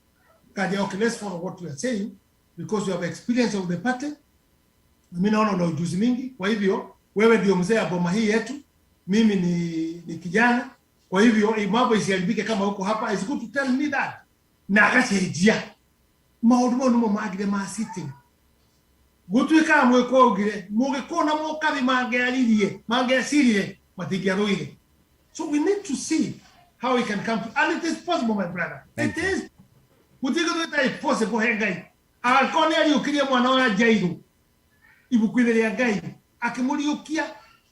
Okay, let's follow what we are saying because you have experience of the party. Mimi naona una ujuzi mingi. Kwa hivyo wewe ndio mzee wa boma hii yetu. Mimi ni kijana. Kwa hivyo mambo isiharibike kama huko hapa. It's good to tell me that. Na akasaidia. Maundu mo magire ma sitting. Gutuika mweko ugire. Mugikona mukabi mangeasiririe matingiaruire. So we need to see how we can come to, and it is possible, my brother. It is Gutigo twita impossible he Ngai. Agakoni ariukirie mwana wa Jairu. Ibuku-inĩ rĩa Ngai akĩmũriũkia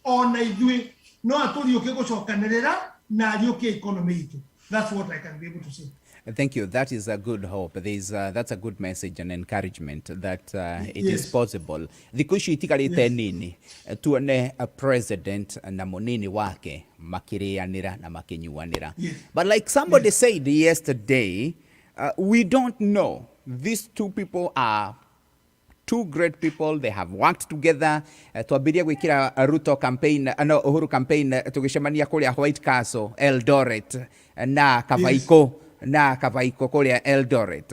ona ithuĩ no atũriũkie gũcokanĩrĩra na ariũkie economy itũ. That's what I can be able to say. Thank you. That is a good hope. That's a good message and encouragement that it is possible. Thikũ ici itigarĩte nini tuone a president na mũnini wake makĩrĩanĩra na makĩnyuanĩra. But like somebody said yesterday, we don't know. These two people are two great people. They have worked together. Twambiria gwikira Ruto campaign, no Uhuru campaign tugicemania kuria White Castle, Eldoret na Kavaiko kuria Eldoret.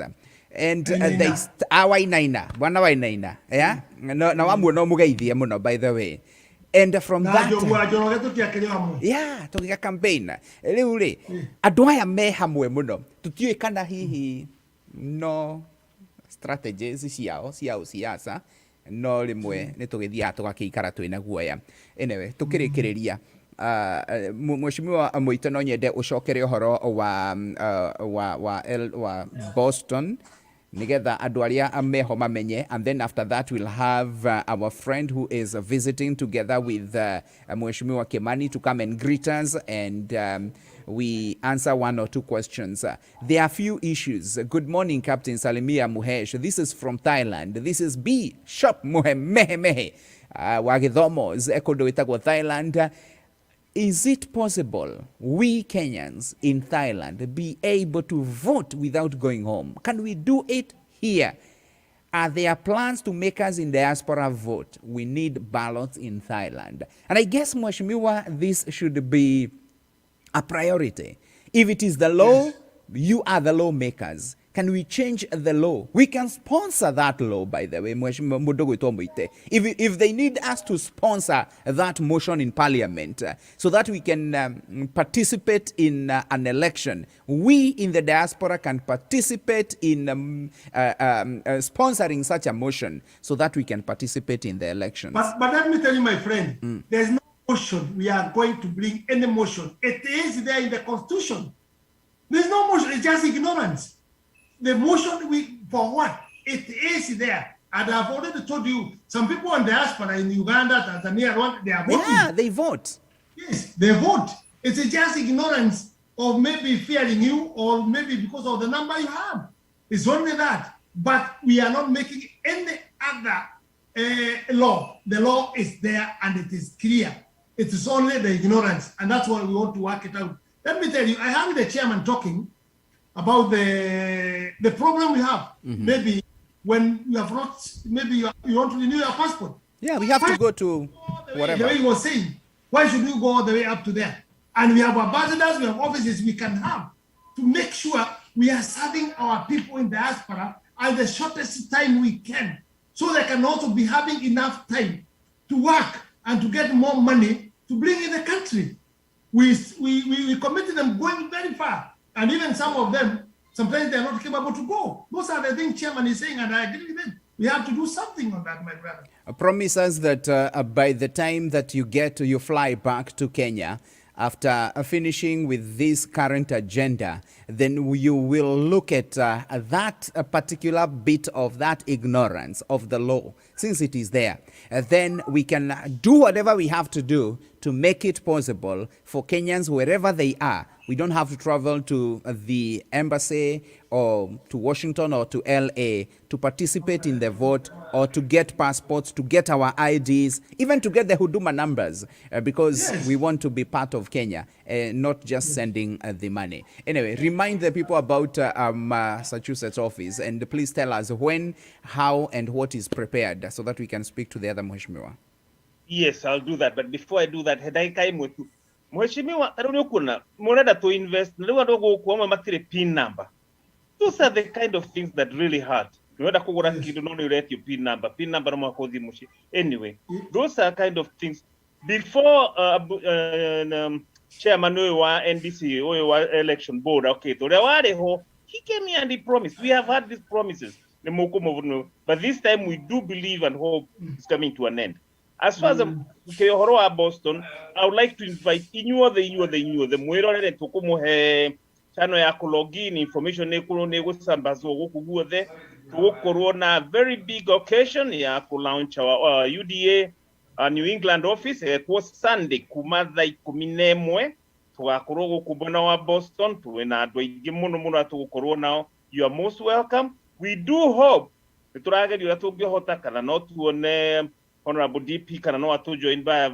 And they Wainaina, bwana Wainaina, yeah? Na wamu no mugeithie muno, by the way. And from that, yeah, tugiga campaign. Riu ri andu aya me hamwe muno. Tutiui kana hihi no strategies ciao siasa no rimwe ni tugithia tugakikara twina guoya. Anyway, tukirikiriria Mheshimiwa Moita no nyende ucokere uhoro wa Boston nigetha andu aria meho mamenye, and then after that we'll have our friend who is visiting together with Mheshimiwa Kimani to come and greet us, and we answer one or two questions. There are a few issues. Good morning, Captain Salimia Muhesh. This is from Thailand. This is B. Shop Mehe Wagithomo Ekodo Itagwa, Thailand. Is it possible we Kenyans in Thailand be able to vote without going home? Can we do it here? Are there plans to make us in diaspora vote? We need ballots in Thailand. And I guess, Mheshimiwa, this should be a priority. If it is the law, you are the lawmakers. Can we change the law? We can sponsor that law, by the way. If they need us to sponsor that motion in parliament so that we can participate in an election, we in the diaspora can participate in sponsoring such a motion so that we can participate in the elections. But let me tell you, my friend, there's no motion we are going to bring, any motion. It is there in the Constitution. There's no motion, it's just ignorance. The motion, for what? It is there. And I've already told you, some people in diaspora in Uganda, Tanzania, Rwanda, they are voting. Yeah, they vote. Yes, they vote. It's just ignorance of maybe fearing you or maybe because of the number you have. It's only that. But we are not making any other law. The law is there and it is clear. It is only the ignorance. And that's why we want to work it out. Let me tell you, I heard the chairman talking about the problem we have. Maybe when you have not, maybe you want to renew your passport. Yeah, we have to go to whatever. The way he was saying, why should we go all the way up to there? And we have ambassadors, we have offices we can have to make sure we are serving our people in diaspora at the shortest time we can, so they can also be having enough time to work and to get more money to bring in the country. We committed them going very far. And even some of them, sometimes they are not capable to go. Those are the things Chairman is saying, and I agree with him. We have to do something on that, my brother. Promise us that by the time that you fly back to Kenya, after finishing with this current agenda, then you will look at that particular bit of that ignorance of the law, since it is there. Then we can do whatever we have to do to make it possible for Kenyans, wherever they are. We don't have to travel to the embassy or to Washington or to LA to participate in the vote or to get passports, to get our IDs, even to get the Huduma numbers, because we want to be part of Kenya, not just sending the money. Anyway, remind the people about Massachusetts office, and please tell us when, how, and what is prepared so that we can speak to the other Mheshimiwa. Yes, I'll do that. But before I do that, had I came with you, Mheshimiwa, I don't know, Morada to invest, PIN number. Those are the kind of things that really hurt. You don't relate your PIN number. PIN number. Anyway, those are kind of things. Before Chairman NDC or election board, okay, so he came here and he promised. We have had these promises. But this time we do believe and hope it's coming to an end. As far as Boston, I would like to invite the Mwero and Tokumo channel ya ku login information nekuru negusambazwa guku guothe tugukorwo na very big occasion ya ku launch our UDA New England office kwa Sunday kuma thaa 11 tugakorwo guku bona wa Boston tuwena andu aingi muno tugukorwo nao. You are most welcome. We do hope turageria tungihota kana no tuone Honorable DP kana no atu join by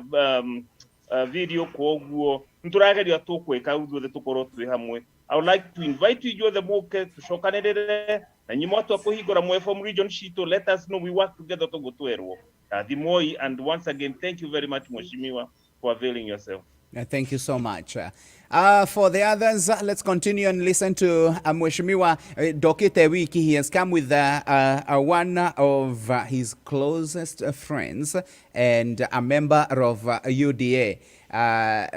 video koguo nturageria tukwika uthuothe tukorwo twi hamwe. I would like to invite you the muke tushokanirire na nyimo atu kuhingura mwe from region shito. Let us know, we work together to go to Erwo Thimoi. And once again, thank you very much Mheshimiwa for availing yourself. Thank you so much. For the others, let's continue and listen to Mheshimiwa Dokite Wiki. He has come with one of his closest friends and a member of UDA. I'll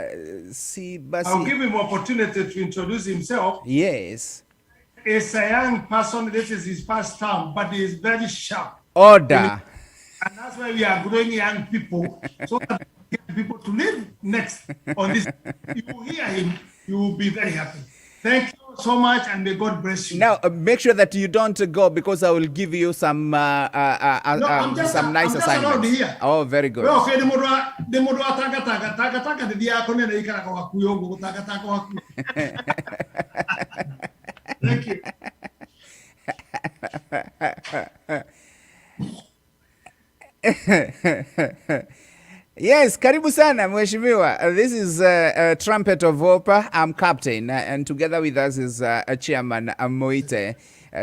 give him opportunity to introduce himself. Yes. He's a young person. This is his first term, but he is very sharp. Order. And that's why we are growing young people, so that we get people to live next on this. You hear him, you will be very happy. Thank you so much, and may God bless you. Now, make sure that you don't go, because I will give you some nice assignments. Here. Oh, very good. Thank you. Yes, karibu sana Mheshimiwa. This is Trumpet of Opa. I'm captain, and together with us is Chairman Moite.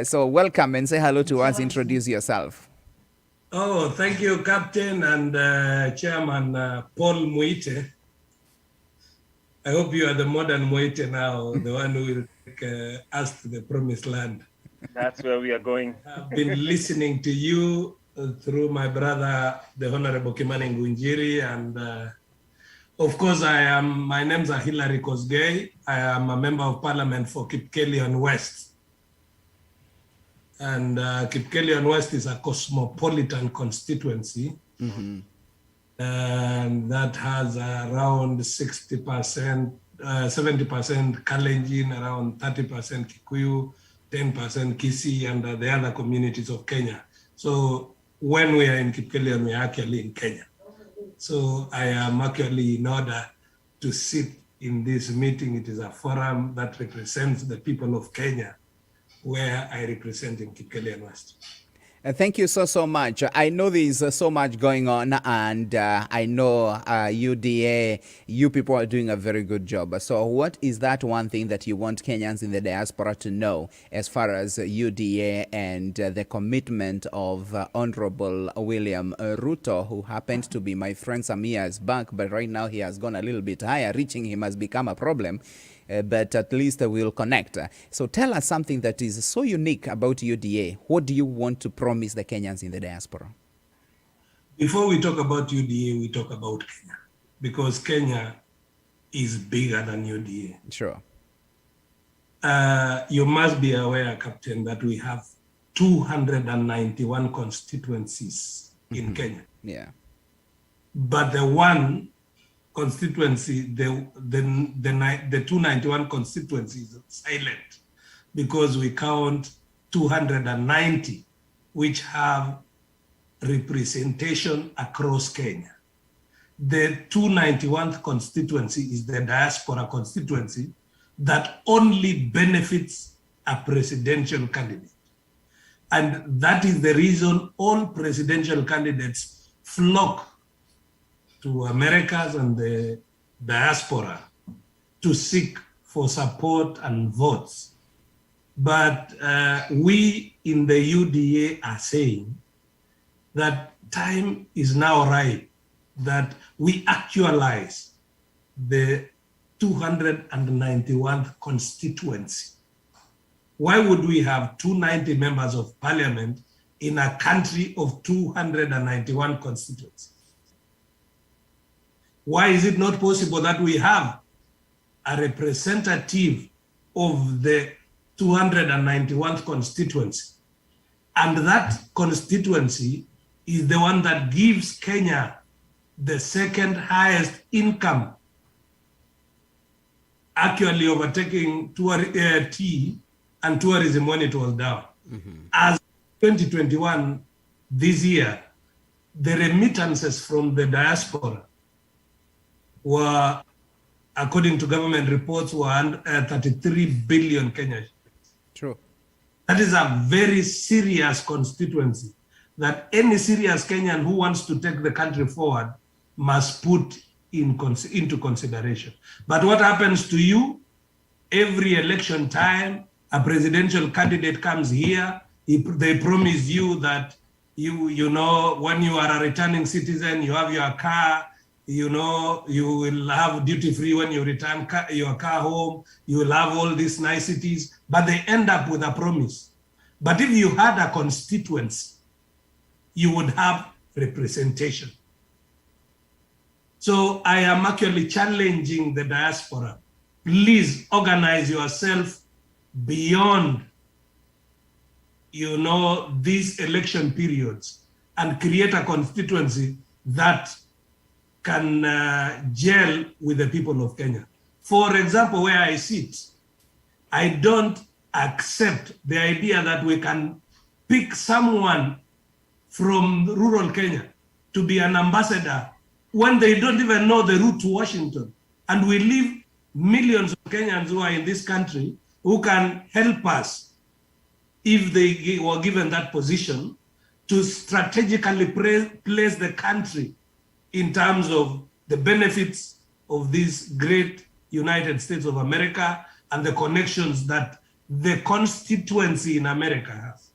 So welcome and say hello to us. Introduce yourself. Oh, thank you, Captain and Chairman Paul Moite. I hope you are the modern Moite now, the one who will take us to the promised land. That's where we are going. I've been listening to you through my brother, the Honorable Kimani Njeri, and of course, my name's Hilary Kosgei. I am a member of Parliament for Kipkelion West. And Kipkelion West is a cosmopolitan constituency. Mm-hmm. And that has around 60%, 70% Kalenjin, around 30% Kikuyu, 10% Kisii, and the other communities of Kenya. So when we are in Kipkelion, we are actually in Kenya. So I am actually in order to sit in this meeting. It is a forum that represents the people of Kenya, where I represent in Kipkelion West. Thank you so much. I know there is so much going on, and I know UDA, you people are doing a very good job. So what is that one thing that you want Kenyans in the diaspora to know as far as UDA and the commitment of Honorable William Ruto, who happens to be my friend some years back, but right now he has gone a little bit higher. Reaching him has become a problem. But at least we'll connect. So tell us something that is so unique about UDA. What do you want to promise the Kenyans in the diaspora? Before we talk about UDA, we talk about Kenya, because Kenya is bigger than UDA. Sure. You must be aware, Captain, that we have 291 constituencies in Kenya. Yeah. But the one constituency, the 291 constituencies are silent, because we count 290 which have representation across Kenya. The 291th constituency is the diaspora constituency that only benefits a presidential candidate. And that is the reason all presidential candidates flock to Americas and the diaspora to seek for support and votes. But we in the UDA are saying that time is now right that we actualize the 291th constituency. Why would we have 290 members of parliament in a country of 291 constituencies? Why is it not possible that we have a representative of the 291th constituency, and that constituency is the one that gives Kenya the second highest income actually overtaking tea and tourism when it was down. As 2021, this year, the remittances from the diaspora were, according to government reports, were 33 billion Kenya. True. That is a very serious constituency that any serious Kenyan who wants to take the country forward must put into consideration. But what happens to you every election time? A presidential candidate comes here, they promise you that you know, when you are a returning citizen, you have your car, you know, you will have duty free when you return your car home, you will have all these niceties, but they end up with a promise. But if you had a constituency, you would have representation. So I am actually challenging the diaspora. Please organize yourself beyond, you know, these election periods and create a constituency that can gel with the people of Kenya. For example, where I sit, I don't accept the idea that we can pick someone from rural Kenya to be an ambassador when they don't even know the route to Washington. And we leave millions of Kenyans who are in this country who can help us if they were given that position to strategically place the country in terms of the benefits of this great United States of America and the connections that the constituency in America has.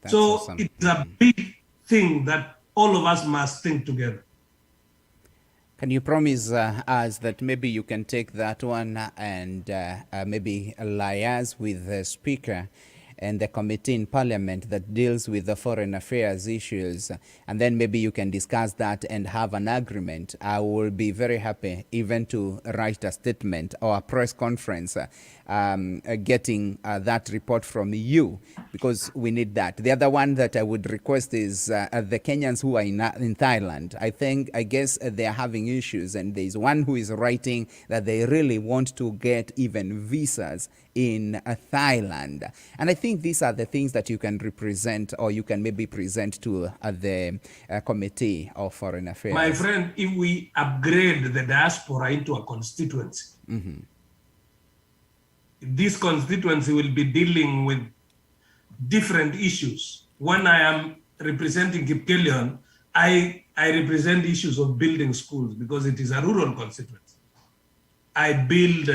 That's so awesome. It's a big thing that all of us must think together. Can you promise us that maybe you can take that one and maybe liaise with the Speaker and the committee in Parliament that deals with the foreign affairs issues, and then maybe you can discuss that and have an agreement? I will be very happy even to write a statement or a press conference getting that report from you, because we need that. The other one that I would request is the Kenyans who are in Thailand. I guess they are having issues, and there's one who is writing that they really want to get even visas in Thailand. And I think these are the things that you can represent, or you can maybe present to the Committee of Foreign Affairs. My friend, if we upgrade the diaspora into a constituency, this constituency will be dealing with different issues. When I am representing Kipkelion, I represent issues of building schools because it is a rural constituency. I build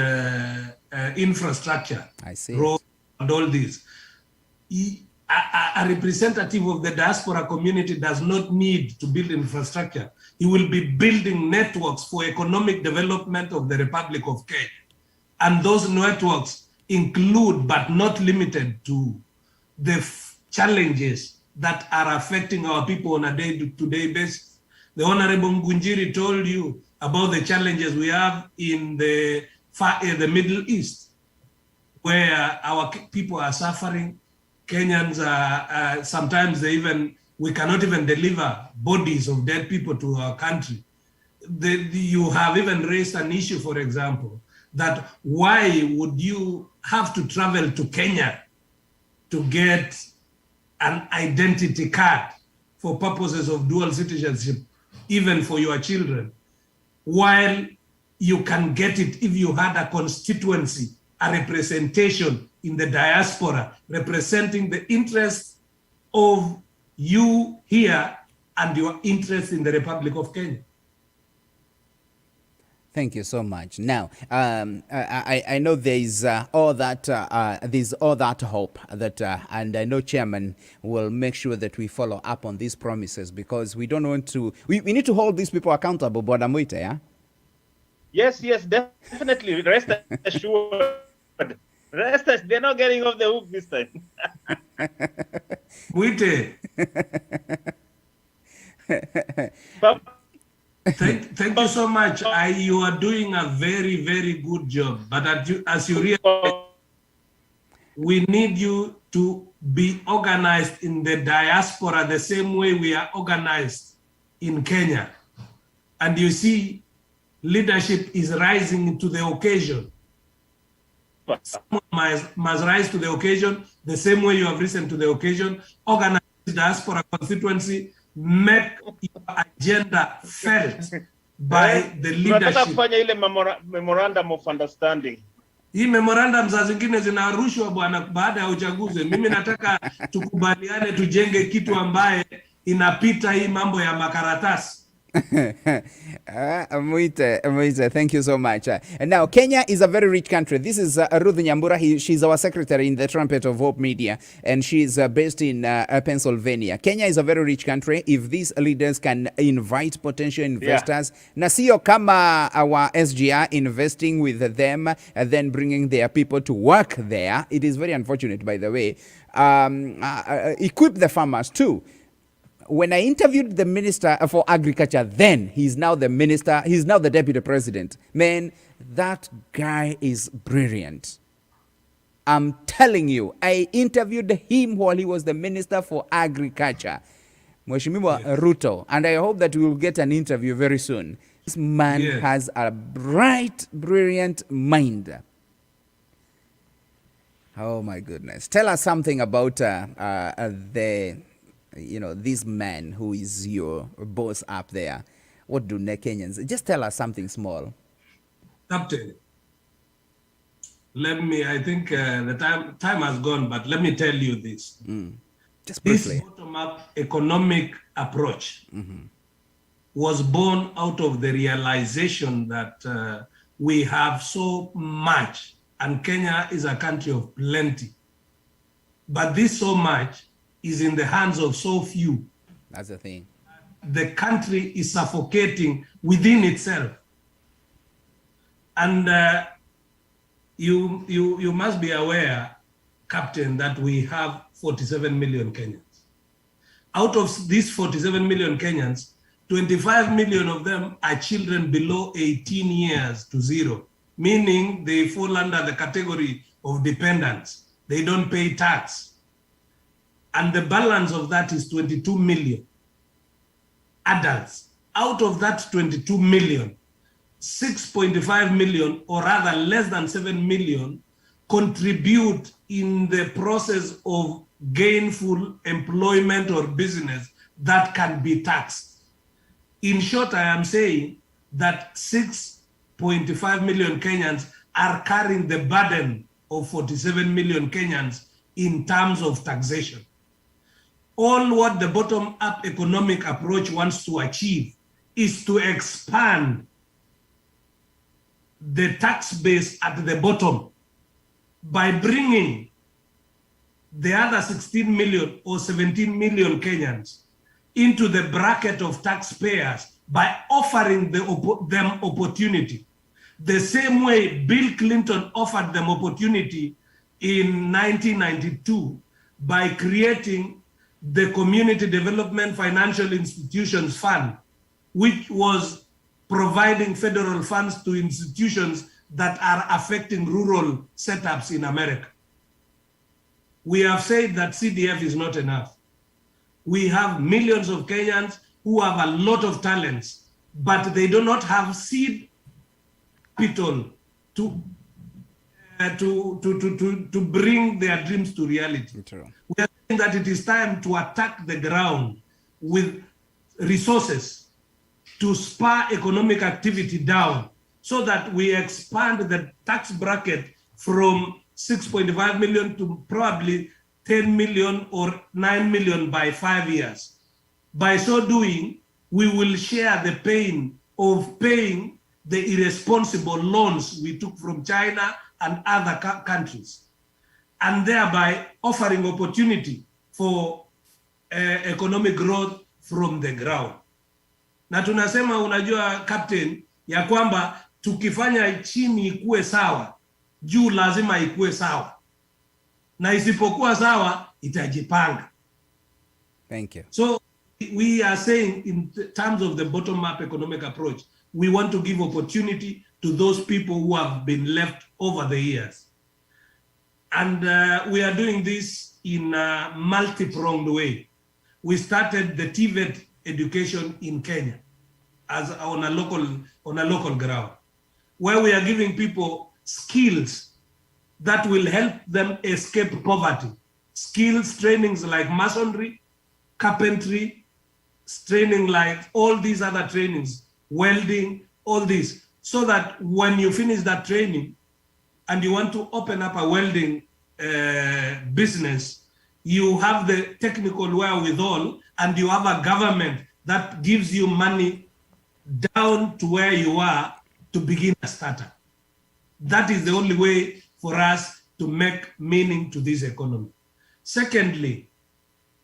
infrastructure, roads, and all this. A representative of the diaspora community does not need to build infrastructure. He will be building networks for economic development of the Republic of Kenya. And those networks include, but not limited to, the challenges that are affecting our people on a day-to-day basis. The Honorable Njeri told you about the challenges we have in the Middle East, where our people are suffering. Kenyans are, sometimes we cannot even deliver bodies of dead people to our country. You have even raised an issue, for example, that why would you have to travel to Kenya to get an identity card for purposes of dual citizenship, even for your children, while you can get it if you had a constituency, a representation in the diaspora, representing the interests of you here and your interest in the Republic of Kenya. Thank you so much. Now, I know there's all that hope that, and I know Chairman will make sure that we follow up on these promises, because we don't want to. We need to hold these people accountable. Bwana Mwite, yeah. Yes, definitely. Rest assured. They're not getting off the hook this time. Mwite. Thank you so much. You are doing a very, very good job. But as you realize, we need you to be organized in the diaspora the same way we are organized in Kenya. And you see, leadership is rising to the occasion. Someone must rise to the occasion the same way you have risen to the occasion. Organize diaspora constituency, make your agenda felt by the leadership. Kufanya ile memorandum of understanding. Hii memorandum za zingine zinarushwa bwana baada ya uchaguzi. Mimi nataka tukubaliane tujenge kitu ambaye inapita hii mambo ya makaratasi. Moite, thank you so much. Now, Kenya is a very rich country. This is Ruth Nyambura. She's our secretary in the Trumpet of Hope Media, and she's based in Pennsylvania. Kenya is a very rich country. If these leaders can invite potential investors, na sio kama our SGR investing with them and then bringing their people to work there. It is very unfortunate, by the way. Equip the farmers too. When I interviewed the Minister for Agriculture, then he's now the minister, he's now the deputy president. Man, that guy is brilliant. I'm telling you, I interviewed him while he was the Minister for Agriculture, Mheshimiwa Ruto, and I hope that we will get an interview very soon. This man has a bright, brilliant mind. Oh my goodness. Tell us something about this man who is your boss up there. What do Kenyans? Just tell us something small. Captain, I think the time has gone, but let me tell you this. Just briefly. This bottom-up economic approach was born out of the realization that we have so much, and Kenya is a country of plenty. But this so much is in the hands of so few. That's the thing. The country is suffocating within itself. And you must be aware, Captain, that we have 47 million Kenyans. Out of these 47 million Kenyans, 25 million of them are children below 18 years to 0, meaning they fall under the category of dependents. They don't pay tax. And the balance of that is 22 million adults. Out of that 22 million, 6.5 million, or rather less than 7 million, contribute in the process of gainful employment or business that can be taxed. In short, I am saying that 6.5 million Kenyans are carrying the burden of 47 million Kenyans in terms of taxation. All what the bottom-up economic approach wants to achieve is to expand the tax base at the bottom by bringing the other 16 million or 17 million Kenyans into the bracket of taxpayers by offering them opportunity. The same way Bill Clinton offered them opportunity in 1992 by creating the Community Development Financial Institutions Fund, which was providing federal funds to institutions that are affecting rural setups in America. We have said that CDF is not enough. We have millions of Kenyans who have a lot of talents, but they do not have seed capital to bring their dreams to reality. True. We are saying that it is time to attack the ground with resources to spur economic activity down so that we expand the tax bracket from 6.5 million to probably 10 million or 9 million by 5 years. By so doing, we will share the pain of paying the irresponsible loans we took from China and other countries, and thereby offering opportunity for economic growth from the ground. Na tunasema, unajua Captain, ya kwamba tukifanya chini ikuwe sawa, juu lazima ikuwe sawa, na isipokuwa sawa itajipanga. Thank you. So we are saying, in terms of the bottom-up economic approach, we want to give opportunity to those people who have been left over the years. And we are doing this in a multi-pronged way. We started the TVET education in Kenya as on a local ground, where we are giving people skills that will help them escape poverty. Skills trainings like masonry, carpentry, training like all these other trainings, welding, all this, so that when you finish that training and you want to open up a welding business, you have the technical wherewithal and you have a government that gives you money down to where you are to begin a startup. That is the only way for us to make meaning to this economy. Secondly,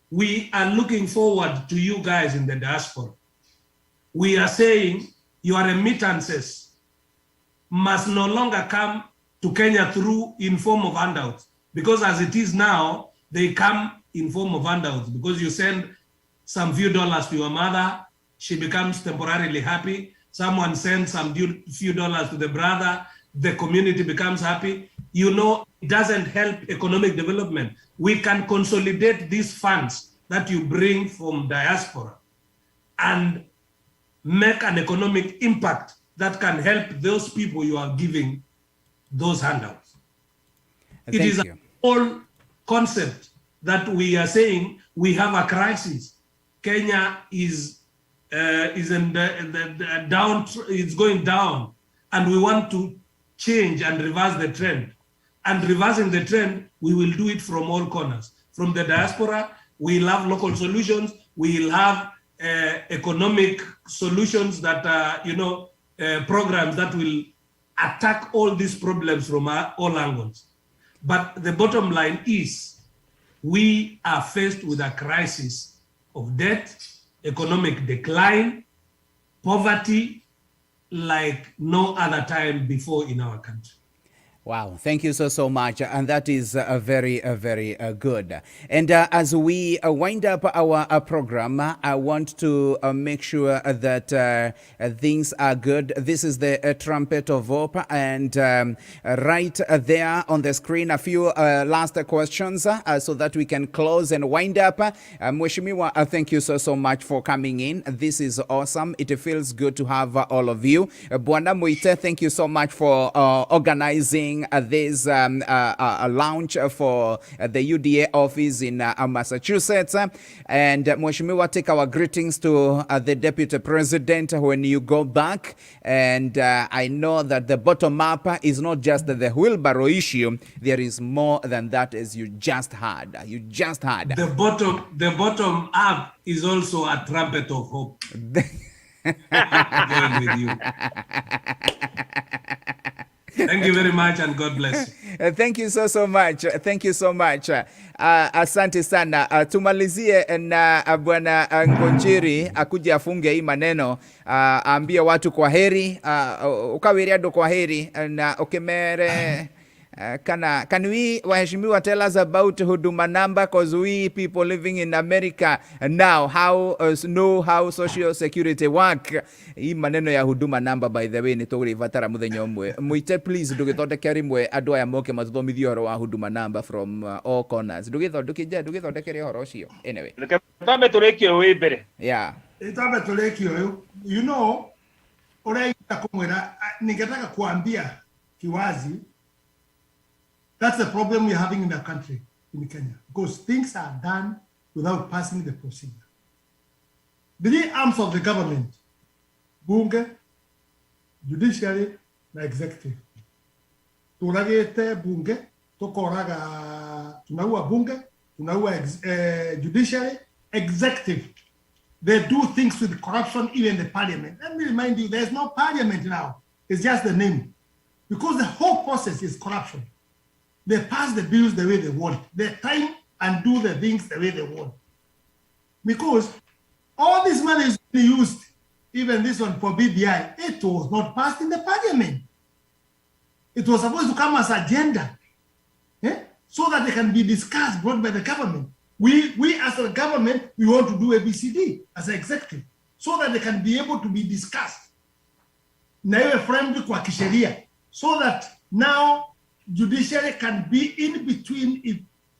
we are looking forward to you guys in the diaspora. We are saying your remittances must no longer come to Kenya through in form of handouts, because as it is now, they come in form of handouts, because you send some few dollars to your mother, she becomes temporarily happy. Someone sends some few dollars to the brother, the community becomes happy. You know, it doesn't help economic development. We can consolidate these funds that you bring from diaspora and make an economic impact that can help those people you are giving those handouts. It is a whole concept that we are saying we have a crisis. Kenya is in the down, it's going down, and we want to change and reverse the trend. And reversing the trend, we will do it from all corners. From the diaspora, we'll have local solutions, we'll have economic solutions that are, programs that will attack all these problems from all angles. But the bottom line is, we are faced with a crisis of debt, economic decline, poverty, like no other time before in our country. Wow, thank you so much. And that is very good. And as we wind up our program, I want to make sure that things are good. This is the Trumpet of Hope. And right there on the screen, a few last questions so that we can close and wind up. Mheshimiwa, thank you so much for coming in. This is awesome. It feels good to have all of you. Bwana Muite, thank you so much for organizing this launch for the UDA office in Massachusetts. And Mheshimiwa, take our greetings to the Deputy President when you go back. And I know that the bottom up is not just the wheelbarrow issue. There is more than that, as you just had. The bottom up is also a trumpet of hope. Going with you. Thank you very much and God bless you. Thank you so much. Thank you so much. Asante sana. Tumalizie na Bwana Njeri akuje afunge hii maneno, ambia watu kwa heri, ukawiria ando kwa heri na ukemere. Can we, waheshimiwa, tell us about Huduma number, because we people living in America now know how social security work. Hii maneno ya Huduma number, by the way, ni toguri vatara muthenya umwe. Muite please ndugithondeke rimwe andu aya moke mathuthomithio horo wa Huduma number from all corners. Ndugithondeke horo ucio. Anyway. Tambe turekio we mbere. Yeah. Tambe turekio. You know, ora itakumwera ningetaka kuambia kiwazi, that's the problem we're having in the country, in Kenya, because things are done without passing the procedure. The three arms of the government, bunge, judiciary, na executive. Turagete bunge, tunaua bunge, tunaua judiciary, executive. They do things with corruption, even the parliament. Let me remind you, there's no parliament now. It's just the name. Because the whole process is corruption. They pass the bills the way they want. They time and do the things the way they want. Because all this money is used, even this one for BBI, it was not passed in the parliament. It was supposed to come as agenda, so that they can be discussed, brought by the government. We as a government, we want to do ABCD as an executive, so that they can be able to be discussed. Na iwe framed kwa kisheria, so that now judiciary can be in between if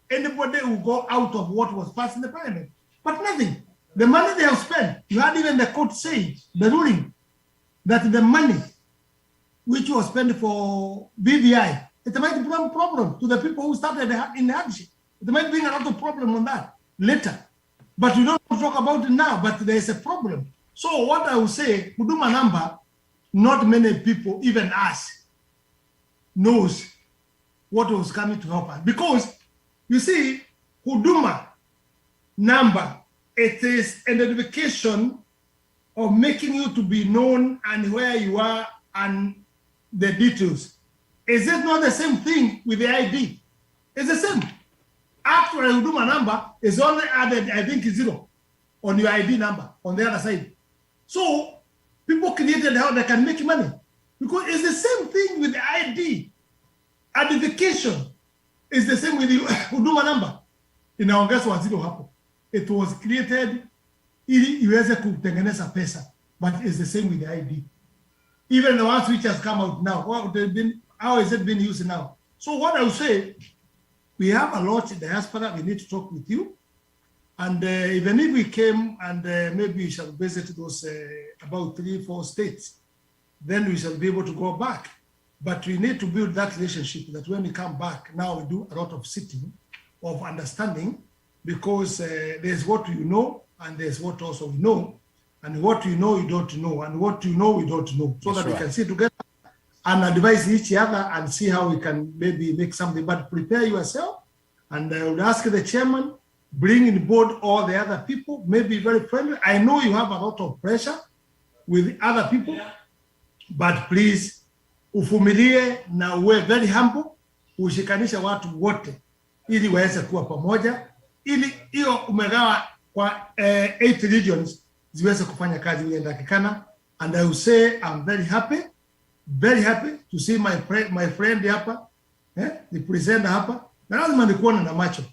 anybody will go out of what was passed in the parliament. But nothing. The money they have spent, you had even the court say, the ruling, that the money which was spent for BBI, It might bring a problem to the people who started in hardship. It might bring a lot of problem on that later. But we don't talk about it now, but there's a problem. So what I will say, Huduma number, not many people, even us, knows what was coming to help us. Because, you see, Huduma number, it is an identification of making you to be known and where you are and the details. Is it not the same thing with the ID? It's the same. After a Huduma number is only added, I think, 0 on your ID number on the other side. So people created how they can make money because it's the same thing with the ID. Identification is the same with the Huduma number. Inaongezwa waziri hapo. It was created ili iweze kutengeneza pesa, but it's the same with the ID. Even the ones which has come out now, how is it being used now? So what I would say, we have a lot in diaspora. We need to talk with you. And even if we came and maybe we shall visit those about 3-4 states, then we shall be able to go back. But we need to build that relationship that when we come back, now we do a lot of sitting, of understanding, because there's what you know and there's what also we know. And what you know, you don't know. And what you know, we don't know. So that we can sit together and advise each other and see how we can maybe make something. But prepare yourself. And I would ask the chairman, bring in board all the other people, maybe very friendly. I know you have a lot of pressure with other people, but please, ufumilie na uwe very humble, ushikanisha watu wote, ili waweze kuwa pamoja, ili hiyo umegawa kwa 8 regions, ziweze kufanya kazi ile inatakikana. And I will say I'm very happy to see my friend hapa, the presenter hapa, na lazima nikuone na macho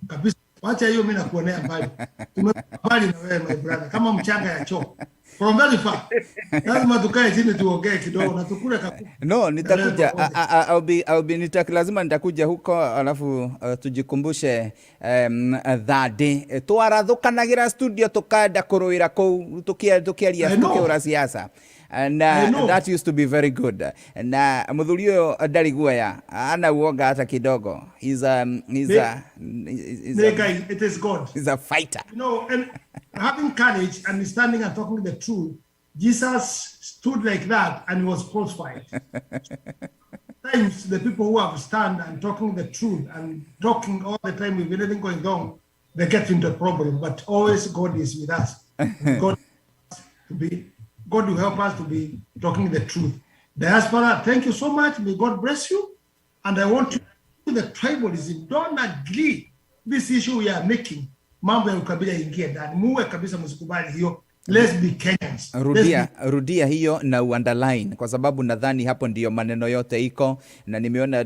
kabisa. Wacha hiyo mimi nakuonea mbali. Tumebali na wewe my brother, kama mchanga ya choo. From very far. Lazima tukae chini tuongee kidogo na tukule kakuku. No, nitakuja. I'll be lazima nitakuja huko alafu tujikumbushe that day. Twarathukanagira studio tukada kuruira kou tukiaria tukiura siasa. And that used to be very good. Na muthuri uyo ndari guoya ana uoga hata kidogo. It is God. He's a fighter. You know, and having courage and standing and talking the truth, Jesus stood like that and he was crucified. Sometimes the people who have stand and talking the truth and talking all the time with anything going wrong, they get into a problem. But always God is with us. God will help us to be talking the truth. Diaspora, thank you so much. May God bless you. And I want to the tribalism. Don't agree this issue we are making. Mambo ya ukabila ingie ndani. Muwe kabisa msikubali hiyo. Let's be Kenyans. Rudia hiyo na underline kwa sababu nadhani hapo ndiyo maneno yote iko na nimeona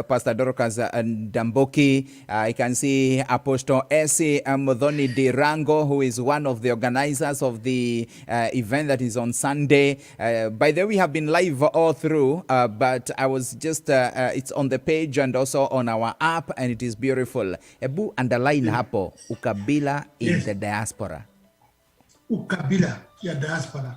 Pastor Dorcas Ndamboki. I can see Apostle Esi Modhoni Dirango, who is one of the organizers of the event that is on Sunday. By the way, we have been live all through, but I was just it's on the page and also on our app, and it is beautiful. Ebu underline hapo ukabila in the diaspora. Ukabila ya diaspora.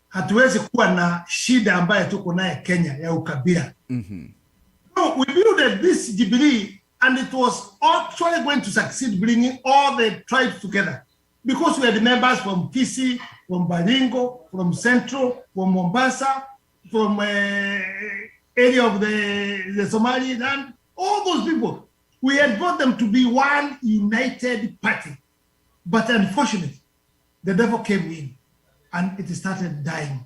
Hatuwezi kuwa na shida ambayo tuko naye Kenya ya ukabila. No, we built this Jubilee and it was actually going to succeed bringing all the tribes together because we had members from Kisii, from Baringo, from Central, from Mombasa, from area of the Somaliland, all those people. We had brought them to be one united party. But unfortunately, the devil came in and it started dying.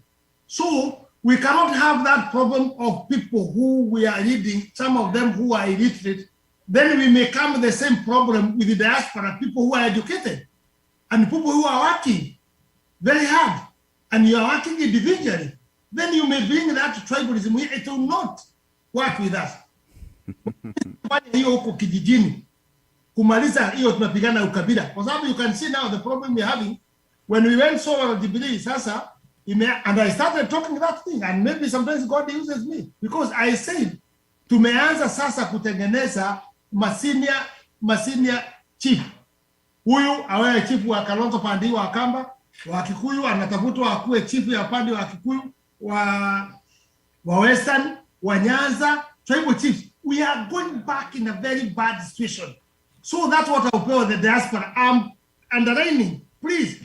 So we cannot have that problem of people who we are leading, some of them who are illiterate. Then we may come the same problem with the diaspora, people who are educated and people who are working very hard and you are working individually. Then you may bring that tribalism. It will not work with us. Hiyo huko kijijini kumaliza hiyo tunapigana ukabila. Kwa sababu you can see now the problem we're having. When we went so Jubilee, sasa, and I started talking that thing, and maybe sometimes God uses me, because I said, tumeanza sasa kutengeneza masinia chief. Huyu awe chief wa Kalonzo pandi wa Kamba, wa Kikuyu anatafutwa akuwe chief ya pandi wa Kikuyu, wa Western, wa Nyanza, tribal chiefs, we are going back in a very bad situation. So that's what I'll pay the diaspora. I'm underlining, please,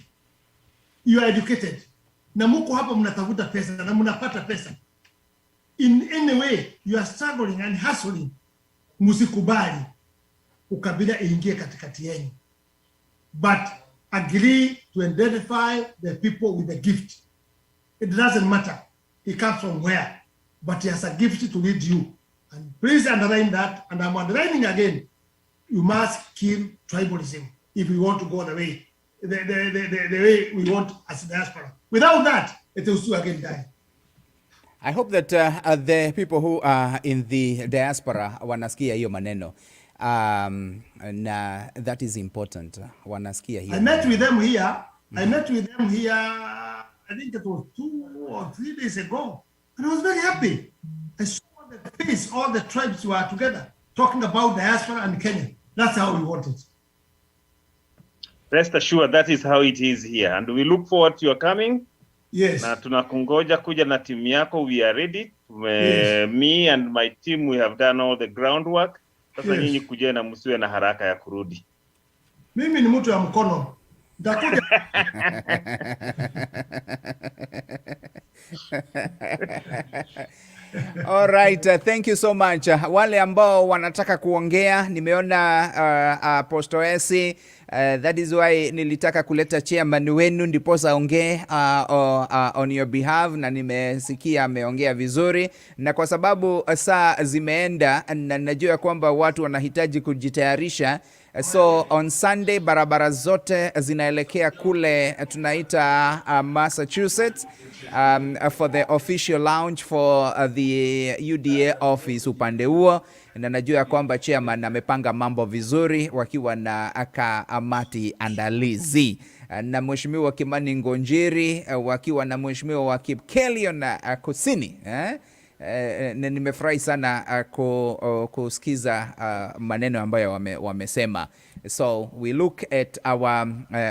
you are educated. Na muko hapa mnatafuta pesa na mnapata pesa. In any way, you are struggling and hustling. Musikubali ukabila ingie katikati yenu. But agree to identify the people with the gift. It doesn't matter. He comes from where, but he has a gift to lead you. And please underline that, and I'm underlining again, you must kill tribalism if we want to go the way, the way we want as a diaspora. Without that, it will still again die. I hope that the people who are in the diaspora wanasikia hiyo maneno. Na that is important. Wanasikia hiyo. I met with them here. I think it was 2 or 3 days ago. And I was very happy. I saw the face, all the tribes were together talking about diaspora and Kenya. That's how we want it. Rest assured, that is how it is here. And we look forward to your coming. Yes. Na tunakungoja kuja na timu yako. We are ready. Yes. Me and my team, we have done all the groundwork. Sasa Yes. nyinyi kujeni na msiwe na haraka ya kurudi. Mimi ni mtu ya mkono. Ndakuja. All right, thank you so much. Wale ambao wanataka kuongea, nimeona Postoesi, that is why nilitaka kuleta chairman wenu ndiposa ongee on your behalf, na nimesikia ameongea vizuri, na kwa sababu saa zimeenda na najua kwamba watu wanahitaji kujitayarisha. So on Sunday barabara zote zinaelekea kule tunaita Massachusetts for the official launch for the UDA office upande huo, na najua kwamba chairman amepanga mambo vizuri wakiwa na kamati andalizi na Mheshimiwa Kimani Njeri wakiwa na Mheshimiwa wa Kipkelio na Kusini nimefurahi sana kusikiza maneno ambayo wamesema. So we look at our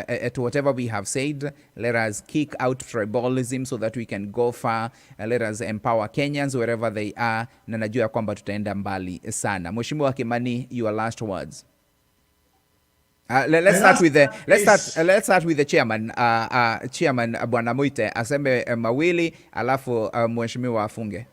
at whatever we have said. Let us kick out tribalism so that we can go far. Let us empower Kenyans wherever they are. Na najua kwamba tutaenda mbali sana. Mheshimiwa Kimani, your last words. Let's start with the chairman. Chairman Bwana Muite aseme mawili alafu mheshimiwa afunge.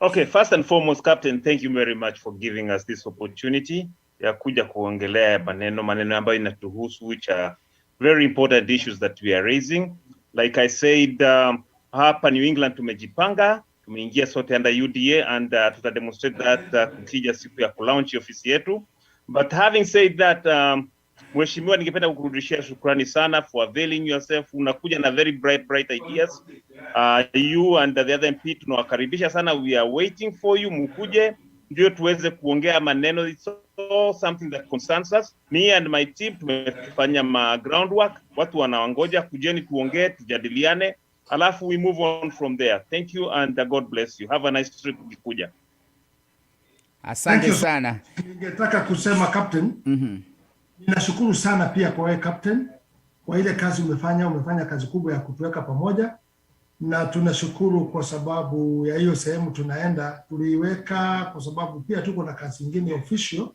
Okay, first and foremost, Captain, thank you very much for giving us this opportunity ya kuja kuongelea maneno ambayo inatuhusu, which are very important issues that we are raising. Like I said, hapa New England tumejipanga, tumeingia sote under UDA and tuta demonstrate that kukija siku ya kulaunch ofisi yetu. But having said that, Mheshimiwa, ningependa kukurudishia shukrani sana for availing yourself. Unakuja na very bright ideas. You and the other MP tunawakaribisha sana. We are waiting for you, mkuje ndio tuweze kuongea maneno. It's all something that concerns us. Me and my team tumefanya groundwork. Watu wanawangoja, kujeni tuongee, tujadiliane, alafu we move on from there. Thank you and God bless you. Have a nice trip ukikuja. Asante sana. Ningetaka kusema Captain, ninashukuru sana pia kwa wewe Captain kwa ile kazi umefanya kazi kubwa ya kutuweka pamoja, na tunashukuru kwa sababu ya hiyo sehemu tunaenda tuliweka, kwa sababu pia tuko na kazi nyingine official,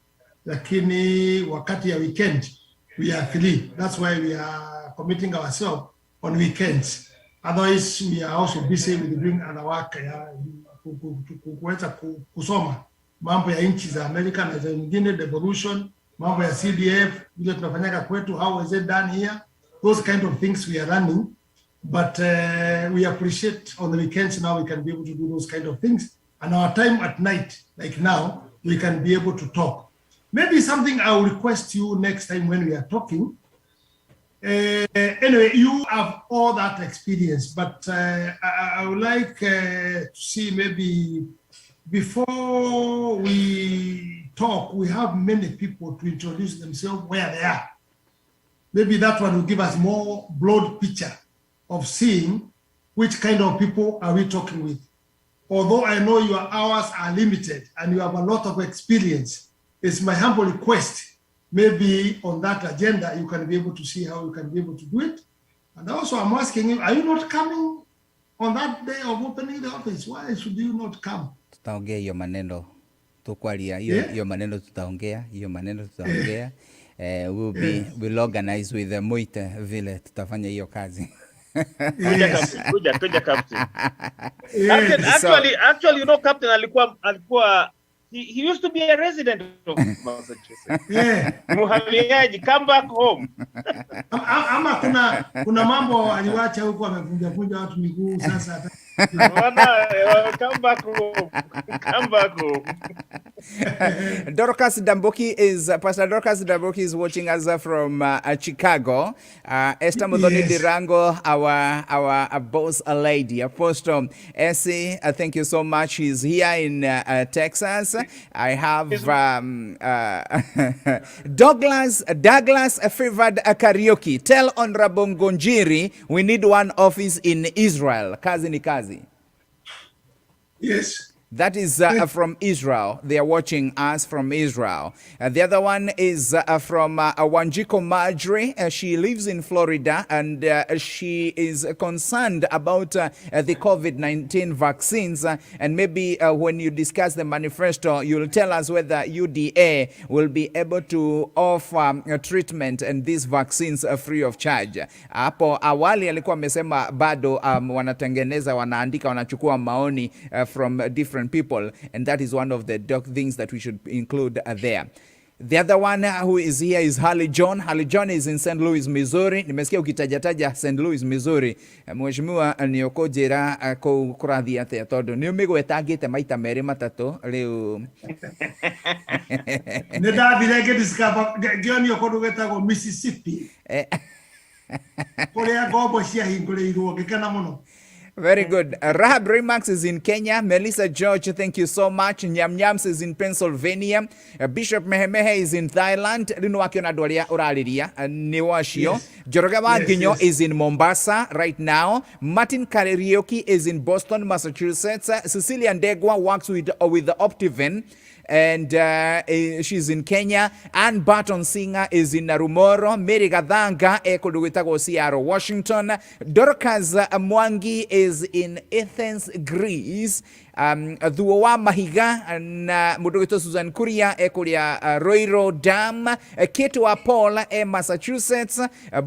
lakini wakati ya weekend we are free. That's why we are committing ourselves on weekends. Otherwise we are also busy with doing other work ya kuweza kusoma mambo ya nchi za Amerika na za nyingine, devolution, mambo ya CDF, vile tunafanyaga kwetu, how is it done here, those kind of things we are running. But we appreciate on the weekends now we can be able to do those kind of things, and our time at night, like now, we can be able to talk. Maybe something I will request you next time when we are talking. Anyway, you have all that experience, but I would like to see maybe before we talk, we have many people to introduce themselves where they are. Maybe that one will give us more broad picture of seeing which kind of people are we talking with. Although I know your hours are limited and you have a lot of experience, it's my humble request, maybe on that agenda, you can be able to see how you can be able to do it. And also I'm asking you, are you not coming on that day of opening the office? Why should you not come? tutaongea hiyo maneno tukwalia hiyo maneno tutaongea we'll organize with the Moite vile tutafanya hiyo kazi. Kuja Captain. Captain, actually, you know, Captain alikuwa he used to be a resident of Massachusetts. Muhamiaji, come back home. Ama kuna mambo aliwacha huko, amevunja watu miguu sasa. Come back home. Pastor Dorcas Damboki is watching us from Chicago. Esther Modoni Dirango, our boss lady, Apostle Essie, thank you so much. She's here in Texas. I have Douglas favored karaoke. Tell Honorable Njeri we need one office in Israel. Kazi ni kazi. Yes. That is from Israel. They are watching us from Israel. The other one is from Wanjiko Marjorie. She lives in Florida, and she is concerned about the COVID-19 vaccines. And maybe when you discuss the manifesto, you'll tell us whether UDA will be able to offer treatment and these vaccines free of charge. Hapo awali alikuwa amesema bado wanatengeneza, wanaandika, wanachukua maoni from different people, and that is one of the things that we should include there. The other one who is here is Harley John. Harley John is in St. Louis, Missouri. Nimesikia ukitajataja St. Louis, Missouri. Mheshimiwa niokojera kurathia te tondu ni umigwetangite maita meri matatu riu. Nĩndathire ngĩdiscover ngĩonio kũndũ gwĩtagwo Mississippi. Kũrĩa ngombo ciahingũrĩirwo ngĩkena mũno. Very good. Rahab Remax is in Kenya. Melissa George, thank you so much. Nyam Nyams is in Pennsylvania. Bishop Mehemehe is in Thailand. Rino wakiona dwaria uraliria ni washio. Njoroge Wanginyo is in Mombasa right now. Martin Karaoke is in Boston, Massachusetts. Cecilia Ndegwa works with the Optiven, and she's in Kenya. Ann Barton Singer is in Narumoro. Mary Gadhanga kundu gwitagwo Seattle, Washington. Dorcas Mwangi is in Athens, Greece. Thuo wa Mahiga na mundu gwitwo Susan Kuria kuria Roiro Dam. Kate wa Paul Massachusetts.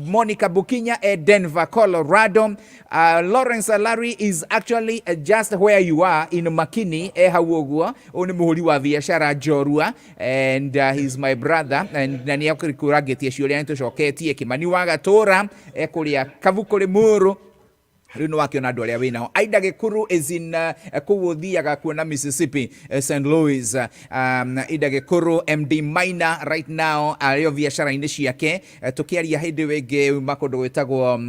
Monica Bukinya Denver, Colorado. Lawrence Larry is actually just where you are in Makini hauogwo. Oni muhuri wa biashara Jorua, and he's my brother, and nani yakuragetie ciuria nitucoketie Kimani wa Gatura kuria Kavukole Muru. Rino wakiona andu aria winao. Aida Gikuru is in kuwuthiaga kuona Mississippi, St. Louis. Aida Gikuru MD Minor right now ario biashara-ini ciake. Tukiaria hindi wingi makundu gwitagwo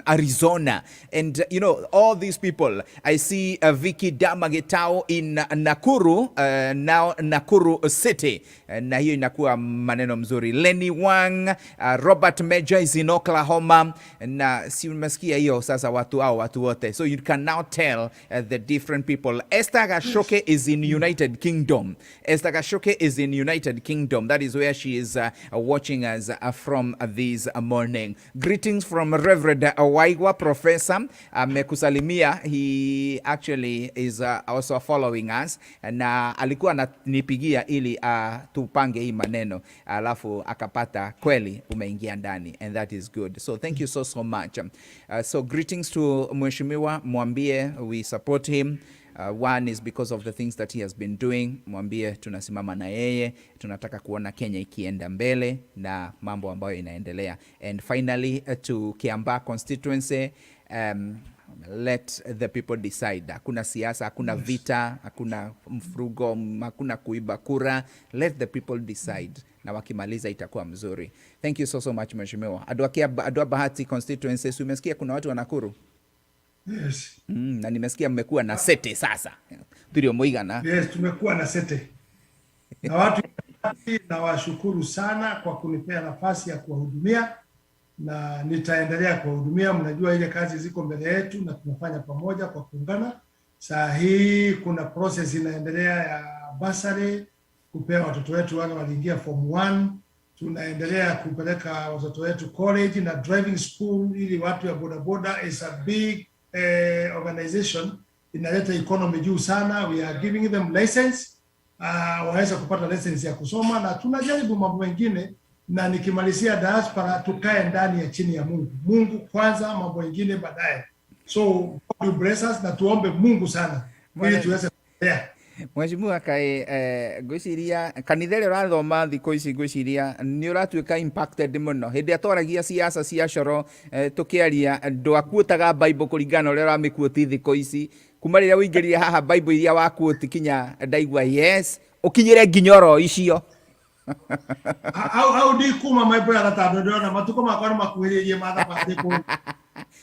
Arizona, and you know all these people. I see Vicky Damagitao in Nakuru, now Nakuru City, na hiyo inakuwa maneno mzuri. Lenny Wang, Robert Major is in Oklahoma, na si umesikia hiyo sasa watu wote. So you can now tell the different people. Esther Gashoke is in United Kingdom. Esther Gashoke is in United Kingdom. That is where she is watching us from this morning. Greetings from Reverend Waigwa, Professor. Mekusalimia. He actually is also following us. Na alikuwa ananipigia ili tupange hii maneno. Alafu akapata kweli umeingia ndani. And that is good. So thank you so much. So greetings to Mheshimiwa, mwambie we support him. One is because of the things that he has been doing. Mwambie tunasimama na yeye, tunataka kuona Kenya ikienda mbele na mambo ambayo inaendelea. And finally to Kiambaa constituency, let the people decide. Hakuna siasa, hakuna vita, hakuna mfurugo, hakuna kuiba kura. Let the people decide. Na wakimaliza itakuwa mzuri. Thank you so much Mheshimiwa. Adwa Bahati constituency, umesikia kuna watu wa Nakuru? Yes. Na nimesikia mmekuwa na sete sasa. Tulio muigana. Yes, tumekuwa na sete. Na watu nawashukuru sana kwa kunipea nafasi ya kuwahudumia, na nitaendelea kuwahudumia. Mnajua ile kazi ziko mbele yetu na tunafanya pamoja kwa kuungana. Saa hii kuna process inaendelea ya bursary kupea watoto wetu wale waliingia form 1. Tunaendelea kupeleka watoto wetu college na driving school, ili watu ya bodaboda is a big organization inaleta economy juu sana. We are giving them license, waweza kupata license ya kusoma, na tunajaribu mambo mengine, na nikimalizia diaspora, tukae ndani ya chini ya Mungu. Mungu kwanza, mambo mengine baadaye. So God bless us, na tuombe Mungu sana ili tuweze kuendelea. Mheshimiwa kae gwiciria kanitha ĩrĩa ũrathoma thikũ ici gwiciria nĩ ũratuĩka impacted mũno hĩndĩ atwaragia siasa cia coro tũkĩaria ndwakuotaga Bible kũringana na ũrĩa ũramĩkuoti thikũ ici kuma rĩrĩa ũingĩrire haha Bible iria wakuoti kinya ndaigua yes ũkinyĩre nginya oro icio au ndi kuma my brother tando ndona matuko makwa makuhĩrĩirie matha mathiko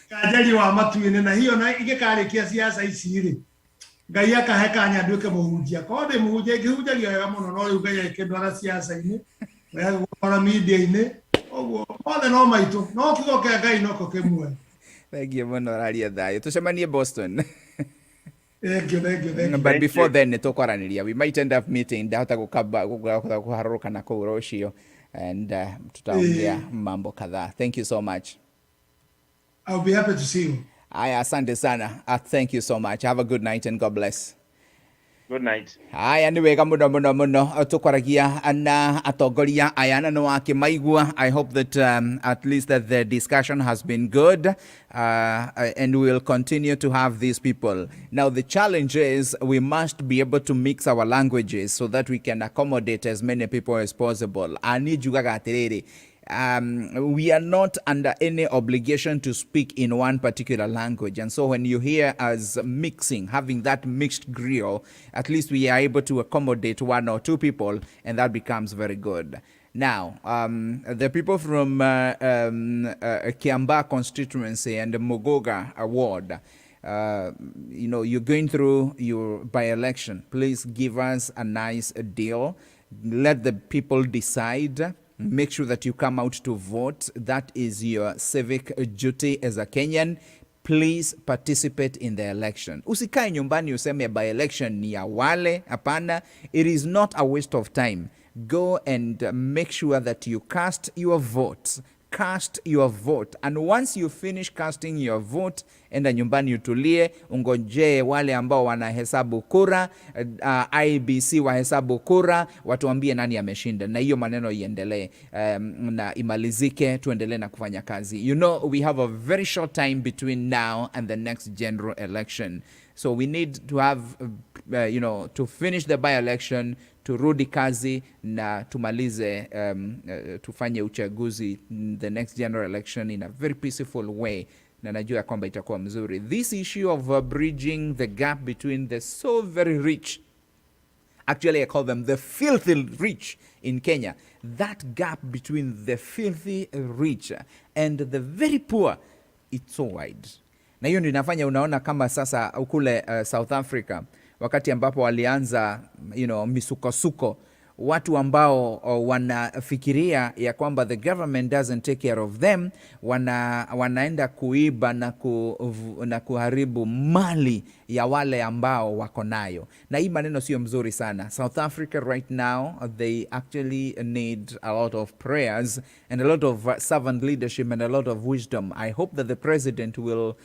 kanjari wa matuine na hiyo na ingĩkarĩkia siasa ici rĩ Ngai akahekanya nduĩke mũhunjia konde mũhunjia ngĩhunjagia wega mũno no rĩu Ngai akĩndwara siasa-inĩ wega media-inĩ ũguo othe no maitũ no kiugo kĩa Ngai noko kĩmwe. Thengiũ mũno ũraria thayũ tũcemanie Boston. Thank you. But before then tũkwaranĩria we might end up meeting ndahota kũharũrũka na kũu rũciũ and tutaongea mambo kadhaa. Thank you so much. I'll be happy to see you. Aya, asante sana. Thank you so much. Have a good night and God bless. Good night. Aya, nĩ wega mũno tũkwaragia na atongoria aya na no akĩmaigua. I hope that at least that the discussion has been good and we will continue to have these people. Now the challenge is we must be able to mix our languages so that we can accommodate as many people as possible. Ani jugaga atiriri. We are not under any obligation to speak in one particular language. And so when you hear us mixing, having that mixed grill, at least we are able to accommodate one or two people, and that becomes very good. Now, the people from Kiambaa constituency and the Mogoga ward, you're going through your by-election. Please give us a nice deal. Let the people decide. Make sure that you come out to vote. That is your civic duty as a Kenyan. Please participate in the election. Usikae nyumbani useme by election ni ya wale. Hapana. It is not a waste of time. Go and make sure that you cast your vote. Cast your vote. And once you finish casting your vote, enda nyumbani utulie, ungoje wale ambao wanahesabu kura, IBC wahesabu kura, watuambie nani ameshinda. Na hiyo maneno iendelee na imalizike, tuendelee na kufanya kazi. You know, we have a very short time between now and the next general election. So we need to have, to finish the by-election, turudi kazi na tumalize, tufanye uchaguzi, the next general election in a very peaceful way. Na najua kwamba itakuwa mzuri. This issue of bridging the gap between the so very rich, actually I call them the filthy rich in Kenya, that gap between the filthy rich and the very poor, it's so wide. Na hiyo ndio inafanya unaona kama sasa ukule South Africa, wakati ambapo walianza misukosuko, watu ambao wanafikiria ya kwamba the government doesn't take care of them, wanaenda kuiba na kuharibu mali ya wale ambao wako nayo. Na hii maneno sio mzuri sana. South Africa right now, they actually need a lot of prayers and a lot of servant leadership and a lot of wisdom. I hope that the president will,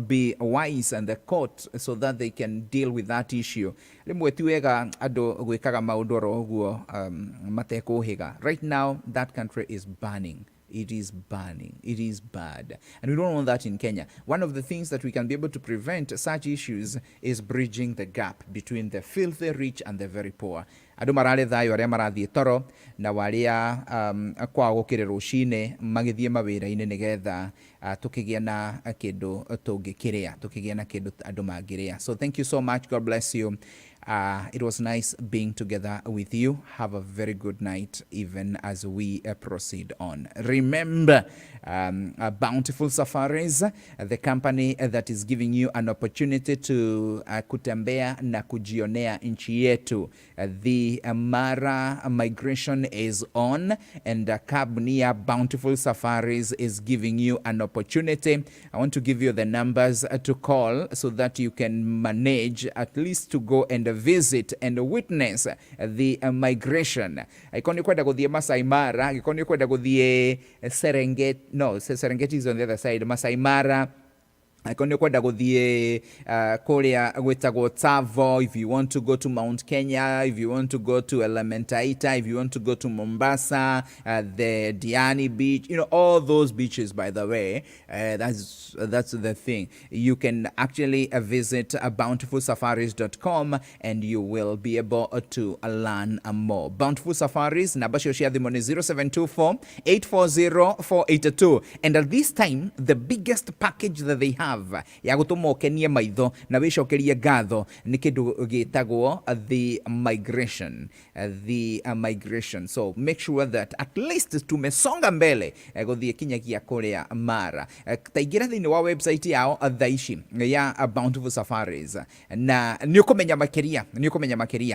be wise and the court so that they can deal with that issue. Rimwe ti wega andu gwikaga maundu oro uguo matekuhiga. Right now, that country is burning. It is burning. It is bad. And we don't want that in Kenya. One of the things that we can be able to prevent such issues is bridging the gap between the filthy rich and the very poor. Andu marare thayo aria marathie toro na waria kwa gukire rucine magithie mawira-ini nigetha tukigia na kindu tungikiria, tukigia na kindu andu mangiria. So thank you so much. God bless you. It was nice being together with you. Have a very good night even as we proceed on. Remember, Bountiful Safaris, the company that is giving you an opportunity to kutembea na kujionea nchi yetu. The Mara migration is on, and Kabnia Bountiful Safaris is giving you an opportunity. I want to give you the numbers to call so that you can manage at least to go and visit and witness the migration. Ikoni kwenda guthie Masai Mara, ikoni kwenda guthie Serengeti, no, Serengeti is on the other side, Masai Mara, Akonde kwenda guthie kuria gwitagwo Tsavo. If you want to go to Mount Kenya, if you want to go to Elementaita, if you want to go to Mombasa, the Diani beach, all those beaches, by the way, that's the thing. You can actually visit bountifulsafaris.com and you will be able to learn more. Bountiful Safaris, nabasho share the money 0724-840-482. And at this time, the biggest package that they have ya gutuma ukenie maitho na wicokerie ngatho ni kindu gitagwo the migration. So make sure that at least tumesonga mbele guthie kinyagia kuria Mara. Taingira thiini wa website yao thaici ya Bountiful Safaris na ni ukumenya makiria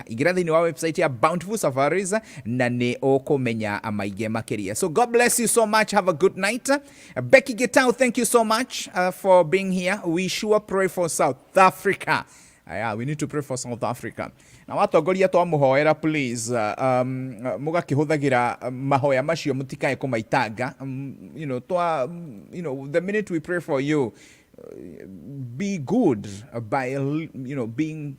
ingira thiini wa website ya Bountiful Safaris na ni ukumenya amaige makiria. So God bless you so much. Have a good night. Becky Gitau, thank you so much for being here. We sure pray for South Africa. Yeah, we need to pray for South Africa. Na watongoria twamuhoera please mugakihuthagira mahoya macio mutikae kumaitanga. The minute we pray for you, be good by being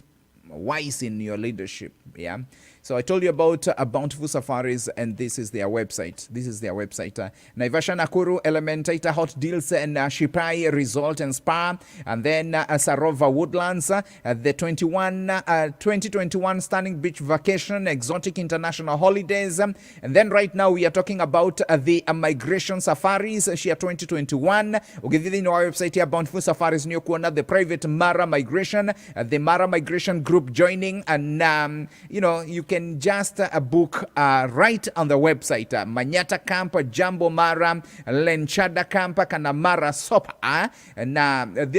wise in your leadership. Yeah. So I told you about Bountiful Safaris, and this is their website. Naivasha, Nakuru, Elementaita, Hot Deals, and Shipai Resort and Spa, and then Sarova Woodlands, the 2021 Stunning Beach Vacation, Exotic International Holidays, and then right now we are talking about the Migration Safaris, Shia 2021. Ugithidi in our website here, Bountiful Safaris, New Kuona, the private Mara Migration, the Mara Migration group joining, and you can just book right on the website. Manyata Camp, Jambo Mara, Lenchada Camp, Kanamara Sopa.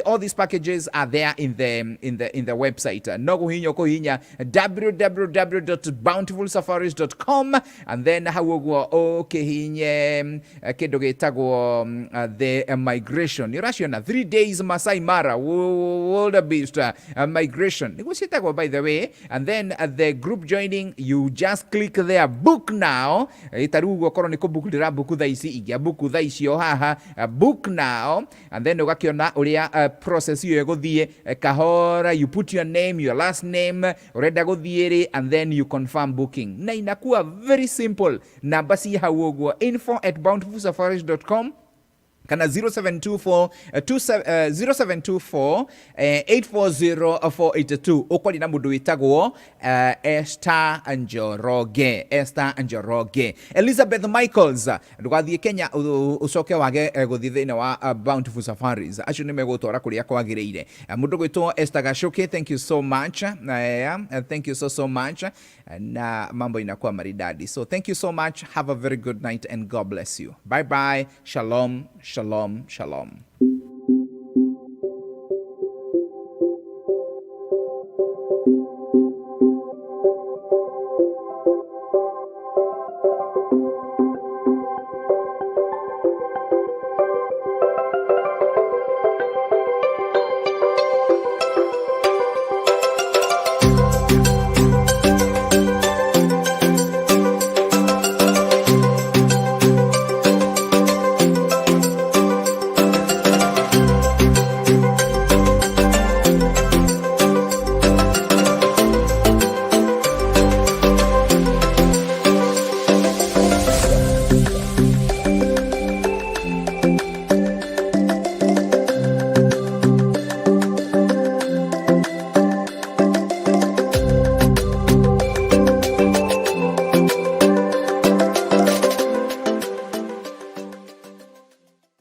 All these packages are there in the website. Noguhinyo kohinya www.bountifulsafaris.com, and then hawogwa okehinye kedogetago the migration. Irashona 3 days Masai Mara wildebeest migration. By the way, and then the group joining, you just click there, book now. Itarugo koro niko book dira book thaisi igia book thaisi haha book now, and then ugakiona uria process yo eguthie kahora. You put your name, your last name, urenda guthiere, and then you confirm booking. Na inakuwa very simple. Na basi hawogwo info@bountifulsafaris.com kana 0724-840-482 ukwali na mundu witagwo Esther Njoroge. Elizabeth Michaels ndugathie Kenya ucoke wage guthie thini wa Bountiful Safaris acio ni megutwara kuria kwagiriire. Mundu gwitwo Esther Gashoke, thank you so much. Thank you so much, na mambo inakuwa maridadi. So thank you so much, have a very good night and God bless you. Bye bye. Shalom. Shalom, shalom.